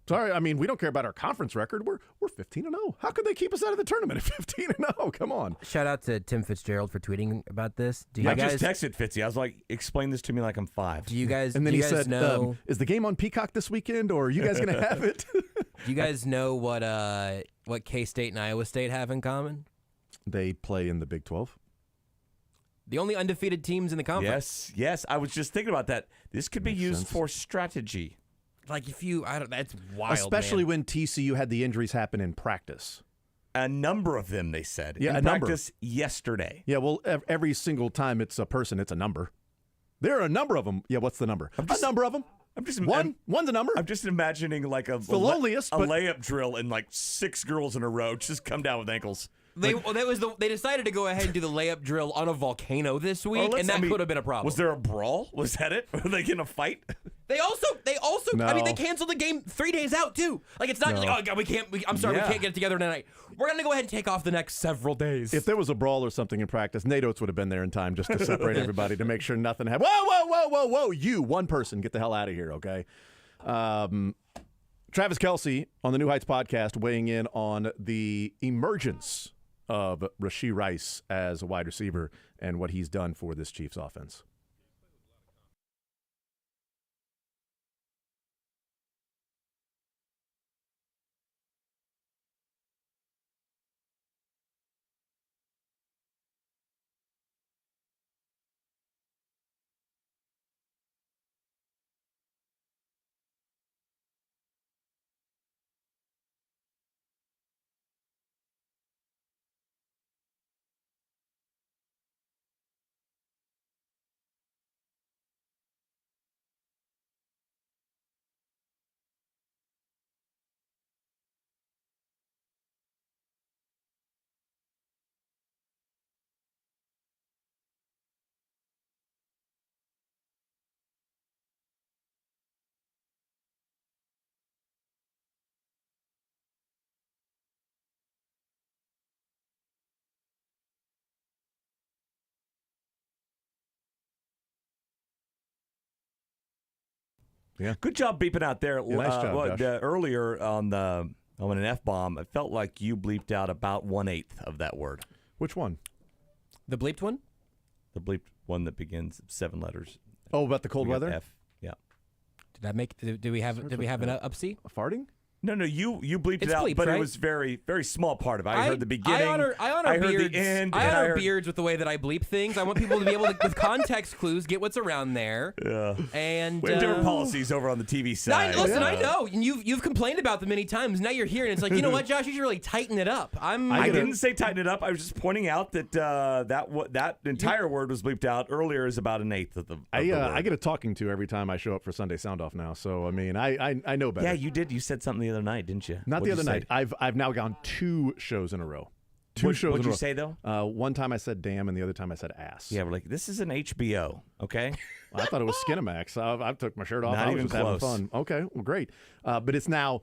sorry, I mean, we don't care about our conference record. We're 15-0. How could they keep us out of the tournament at 15-0? Come on. Shout out to Tim Fitzgerald for tweeting about this. I just texted Fitzy. I was like, explain this to me like I'm 5. Do you guys? And then he said, know? "Is the game on Peacock this weekend, or are you guys going to have it?" Do you guys know what K-State and Iowa State have in common? They play in the Big 12. The only undefeated teams in the conference. Yes. I was just thinking about that. This could be Makes used sense. for strategy. Like that's wild. Especially man. when TCU had the injuries happen in practice. A number of them, they said. Yeah, in a number. practice yesterday. Yeah, well, every single time it's a person, it's a number. There are a number of them. Yeah, what's the number? A number of them. One's a number. I'm just imagining like the loneliest, but layup drill and like 6 girls in a row just come down with ankles. They decided to go ahead and do the layup drill on a volcano this week, and that could have been a problem. Was there a brawl? Was that it? Were they in a fight? They also. No. I mean, they canceled the game 3 days out too. Like it's not No. like, oh God, we can't. I'm sorry, we Yeah. can't get it together tonight. We're gonna go ahead and take off the next several days. If there was a brawl or something in practice, Nate Oates would have been there in time just to separate everybody to make sure nothing happened. Whoa! You, one person, get the hell out of here, okay? Travis Kelce on the New Heights podcast weighing in on the emergence of Rashee Rice as a wide receiver and what he's done for this Chiefs offense. Yeah. Good job beeping out there. Yeah, nice job, Josh. Earlier on an F-bomb, it felt like you bleeped out about 1/8 of that word. Which one? The bleeped one? The bleeped one that begins 7 letters. Oh, about the cold We got weather? F. Yeah. Did that make? Did we have an upsee? Farting? No, you bleeped It's it out, bleeped, but right? it was very, very small part of it. I heard the beginning. I honor heard beards. the end. I and honor heard, beards with the way that I bleep things. I want people to be able to, with context clues, get what's around there. Yeah. And We have different policies over on the TV side. Listen, I know, and you've complained about them many times. Now you're here, and it's like, you know what, Josh, you should really tighten it up. I didn't say tighten it up. I was just pointing out that that entire word was bleeped out earlier is about 1/8 of the. I get a talking to every time I show up for Sunday Sound Off now. So I mean, I know better. Yeah, you did. You said something the other night, didn't you? Not What'd the you other night. say? I've now gone 2 shows in a row. What'd in a you row. say, though? One time I said damn, and the other time I said ass. Yeah, we're like, this is an HBO, okay? I thought it was Skinamax. I took my shirt off. Not I was even just having close. fun. Okay, well, great. But it's now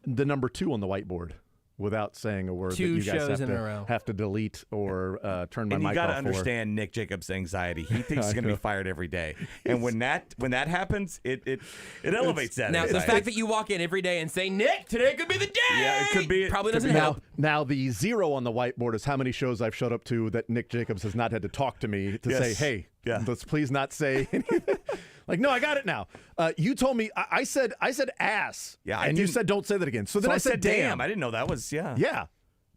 the number 2 on the whiteboard without saying a word 2 that you guys shows in a row. have to delete or turn my And mic you got to off understand Nick Jacobs' anxiety. He thinks he's going to be fired every day, and when that happens, it elevates that. Now, the anxiety. fact that you walk in every day and say, Nick, today could be the day. Yeah, it could be. Probably doesn't now, help. now the 0 on the whiteboard is how many shows I've showed up to that Nick Jacobs has not had to talk to me to say, Yes. hey, Yeah. let's please not say anything. Like, no, I got it now. You told me, I said ass. Yeah, and you said don't say that again. So then So I said damn. I didn't know that was Yeah.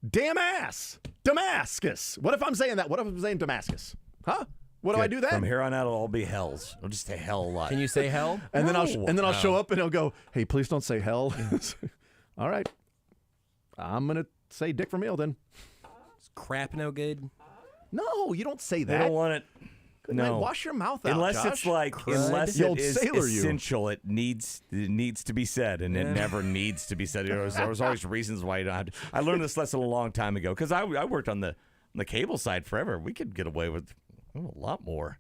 Damn ass. Damascus. What if I'm saying that? What if I'm saying Damascus? Huh? What do I do then? From here on out, it'll all be hells. I'll just say hell a lot. Can you say hell? And then I'll No. show up and he'll go, hey, please don't say hell. All right. I'm going to say dick for meal then. Is crap no good? No, you don't say They that. don't want it. Good No. night. Wash your mouth out, Unless Josh. it's like, Crud. unless The it old is sailor you. essential, it needs to be said, and it never needs to be said. There was always reasons why you don't have to. I learned this lesson a long time ago because I worked on the cable side forever. We could get away with a lot more,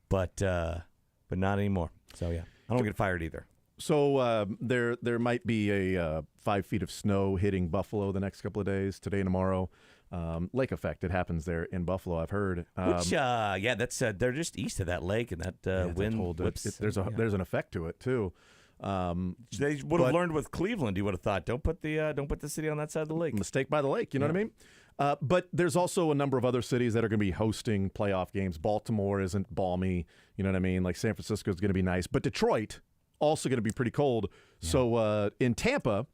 but not anymore. So yeah, I don't get fired either. So there might be a 5 feet of snow hitting Buffalo the next couple of days, today and tomorrow. Lake effect. It happens there in Buffalo, I've heard. Which that's they're just east of that lake, and that wind whips. There's an effect to it too. They would have learned with Cleveland. You would have thought, don't put the city on that side of the lake. Mistake by the lake. You know what I mean? But there's also a number of other cities that are going to be hosting playoff games. Baltimore isn't balmy. You know what I mean? Like San Francisco is going to be nice, but Detroit also going to be pretty cold. Yeah. So in Tampa,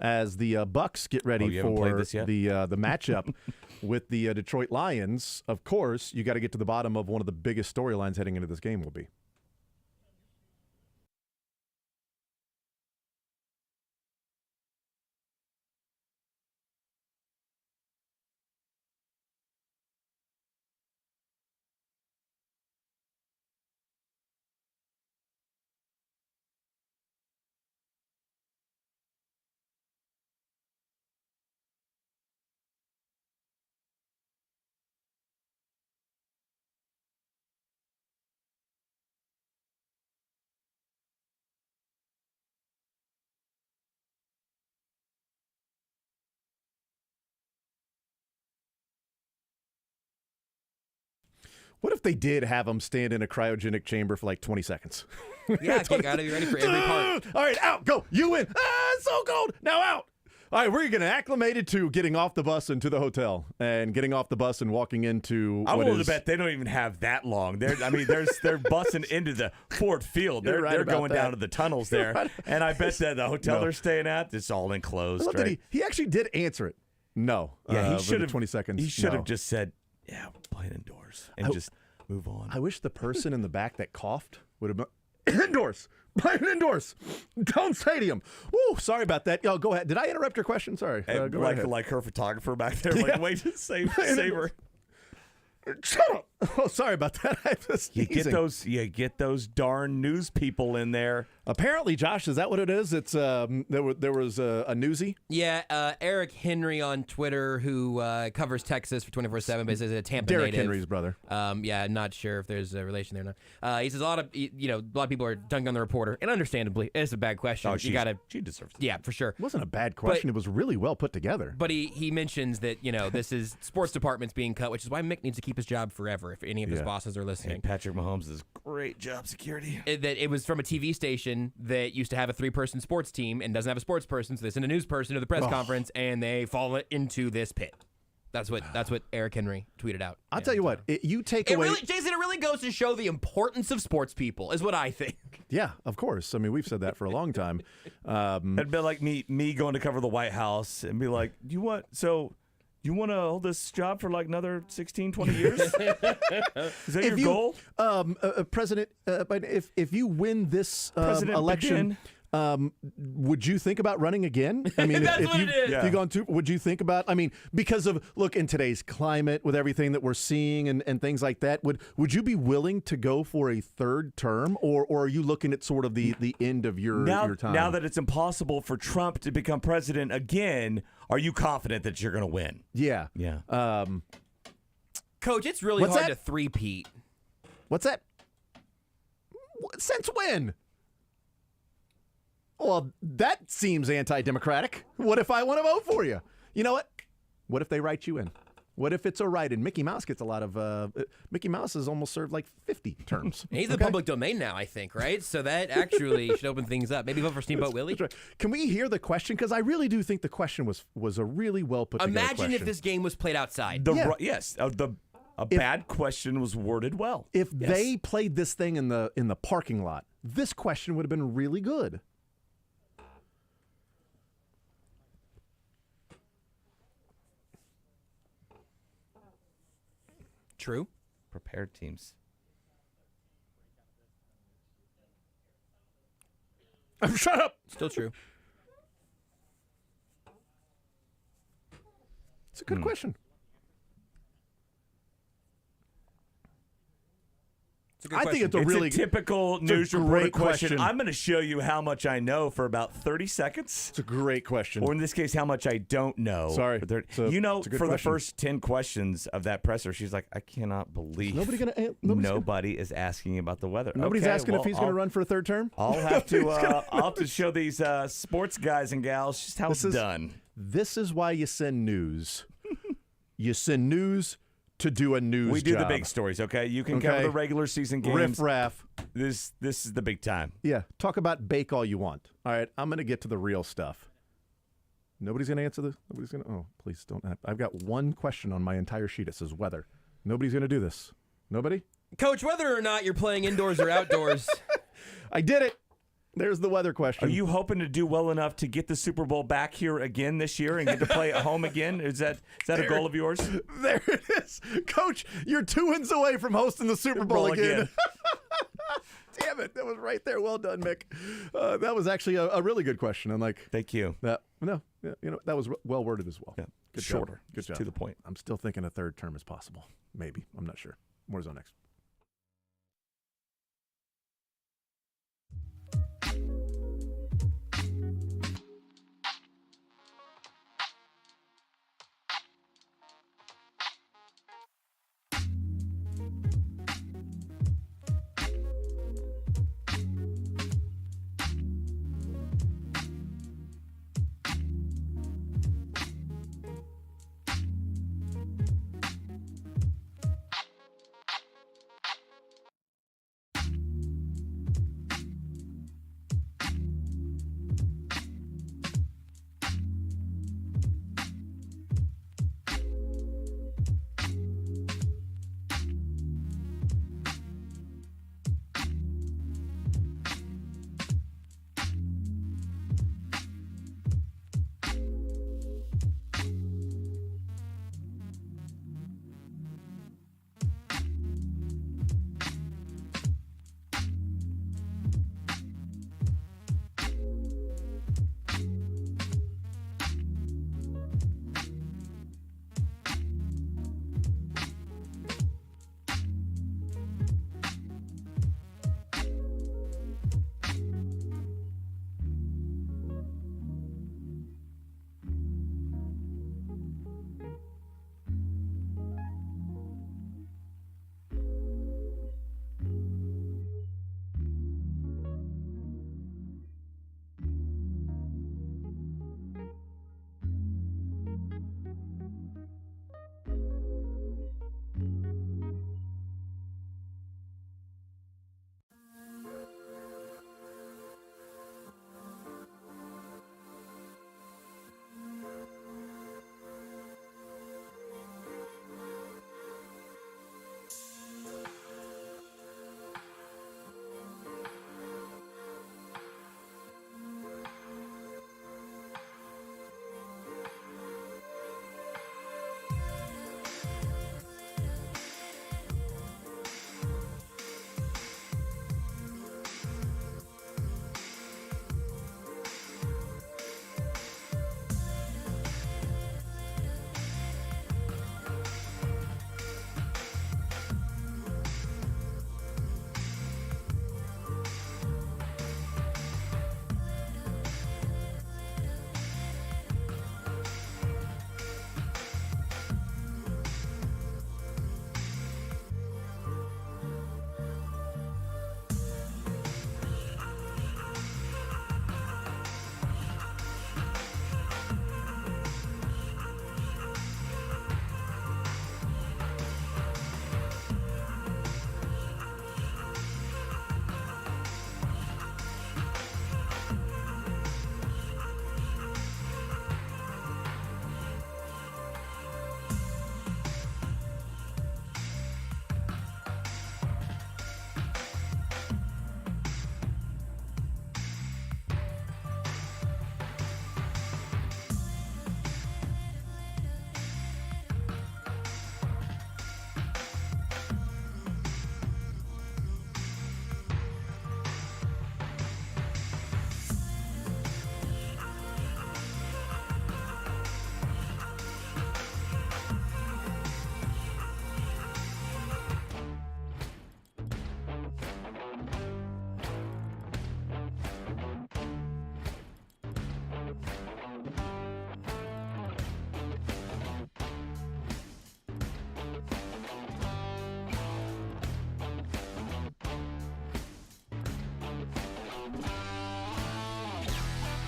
as the Bucks get ready haven't played for this yet? the matchup with the Detroit Lions. Of course, you got to get to the bottom of one of the biggest storylines heading into this game will be. What if they did have him stand in a cryogenic chamber for like 20 seconds? Yeah, you got to be ready for every part. All right, out, go. You win. It's so cold. Now out. All right, we're getting acclimated to getting off the bus into the hotel and getting off the bus and walking into I'm willing to bet they don't even have that long. They're busing into the Ford Field. They're going down to the tunnels there. Right. And I bet that the hotel they're staying at, it's all enclosed, right? He actually did answer it. No. Yeah, he should have 20 seconds. He should have just said, "Yeah, we're playing indoors," and just move on. I wish the person in the back that coughed would have been indoors. Playing indoors. Down stadium. Woo, sorry about that. Yo, go ahead. Did I interrupt your question? Sorry. Go ahead. Like her photographer back there, like, wait to save her. Shut up. Oh, sorry about that. You get those darn news people in there. Apparently, Josh, is that what it is? It's there was a newsie. Yeah, Eric Henry on Twitter, who covers Texas for 24/7, but is a Tampa Derek native. Henry's brother. Yeah, not sure if there's a relation there or not. He says a lot of people are dunking on the reporter, and understandably, it's a bad question. Oh, she deserves it. Yeah, for sure. It wasn't a bad question. It was really well put together. But he mentions that this is sports departments being cut, which is why Mick needs to keep his job forever. If any of his bosses are listening, Patrick Mahomes is great job security. That it was from a TV station that used to have a 3-person sports team and doesn't have a sports person, so they send a news person to the press conference and they fall into this pit. That's what Eric Henry tweeted out. I'll tell you what, you take away. Jason, it really goes to show the importance of sports people, is what I think. Yeah, of course. I mean, we've said that for a long time. It'd be like me going to cover the White House and be like, you want to hold this job for like another 16, 20 years? Is that your goal? President, but if you win this President election, would you think about running again? I mean, if you gone to, would you think about? I mean, because of in today's climate with everything that we're seeing and things like that, would you be willing to go for a third term, or are you looking at sort of the end of your time? Now that it's impossible for Trump to become president again, are you confident that you're going to win? Yeah. Coach, it's really hard to three-peat. What's that? Since when? Well, that seems anti-democratic. What if I want to vote for you? You know what? What if they write you in? What if it's a write-in? Mickey Mouse gets a lot of... Mickey Mouse has almost served like 50 terms. He's in the public domain now, I think, right? So that actually should open things up. Maybe vote for Steamboat Willie? Right. Can we hear the question? Because I really do think the question was a really well put together question. Imagine if this game was played outside. Yes. A bad question was worded well. If they played this thing in the parking lot, this question would have been really good. True. Prepared teams. Shut up. Still true. It's a good question. I think it's a really typical news reporter question. I'm going to show you how much I know for about 30 seconds. It's a great question. Or in this case, how much I don't know. Sorry. For the first 10 questions of that presser, she's like, I cannot believe nobody is asking about the weather. Nobody's asking if he's going to run for a third term? I'll have to show these sports guys and gals just how it's done. This is why you send news. You send news to do a news We do job. the big stories, okay? You can cover the regular season games. Riff-raff. This is the big time. Yeah, talk about bake all you want. All right, I'm going to get to the real stuff. Nobody's going to answer this? Nobody's going to... Oh, please don't. I've got one question on my entire sheet. It says weather. Nobody's going to do this. Nobody? Coach, whether or not you're playing indoors or outdoors... I did it. There's the weather question. Are you hoping to do well enough to get the Super Bowl back here again this year and get to play at home again? Is that a goal of yours? There it is. Coach, you're 2 wins away from hosting the Super Bowl again. Damn it. That was right there. Well done, Mick. That was actually a really good question. And thank you. That was well worded as well. Yeah. Good Shorter. job. Good job. To the point. I'm still thinking a third term is possible. Maybe. I'm not sure. More on next.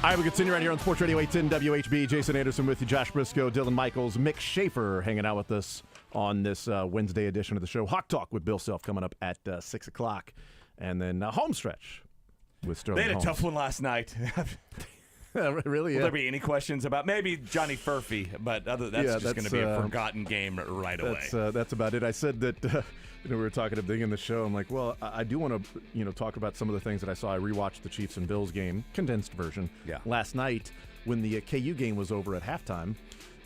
All right, we continue right here on Sports Radio 810 WHB. Jason Anderson with you, Josh Brisco, Dylan Michaels, Mick Schaefer hanging out with us on this Wednesday edition of the show. Hawk Talk with Bill Self coming up at 6 o'clock. And then home stretch with Sterling They had Holmes. a tough one last night. Really? Will there be any questions about maybe Johnny Furphy? But that's just going to be a forgotten game right away. That's about it. I said that we were talking at the beginning of the show. I'm like, well, I do want to talk about some of the things that I saw. I rewatched the Chiefs and Bills game, condensed version, last night when the KU game was over at halftime.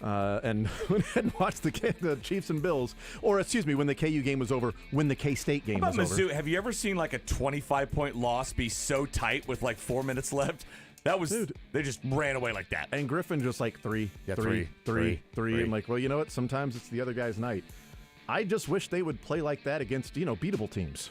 And when I had watched the Chiefs and Bills, or excuse me, when the KU game was over, when the K-State game was Mizzou? over. Have you ever seen like a 25-point loss be so tight with like 4 minutes left? That was, they just ran away like that. And Griffin just like three. I'm like, well, you know what? Sometimes it's the other guy's night. I just wish they would play like that against, beatable teams.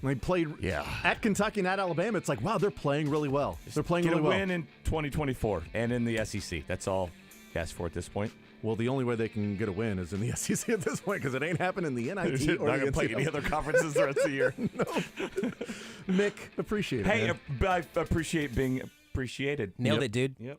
They played at Kentucky and at Alabama. It's like, wow, they're playing really well. They're playing really well. Get a win in 2024 and in the SEC. That's all I ask for at this point. Well, the only way they can get a win is in the SEC at this point because it ain't happening in the NIT They're or not going to play any other conferences the rest of the year. No. Mick, appreciate it. Hey, man. I appreciate being appreciated. Nailed it, dude. Yep.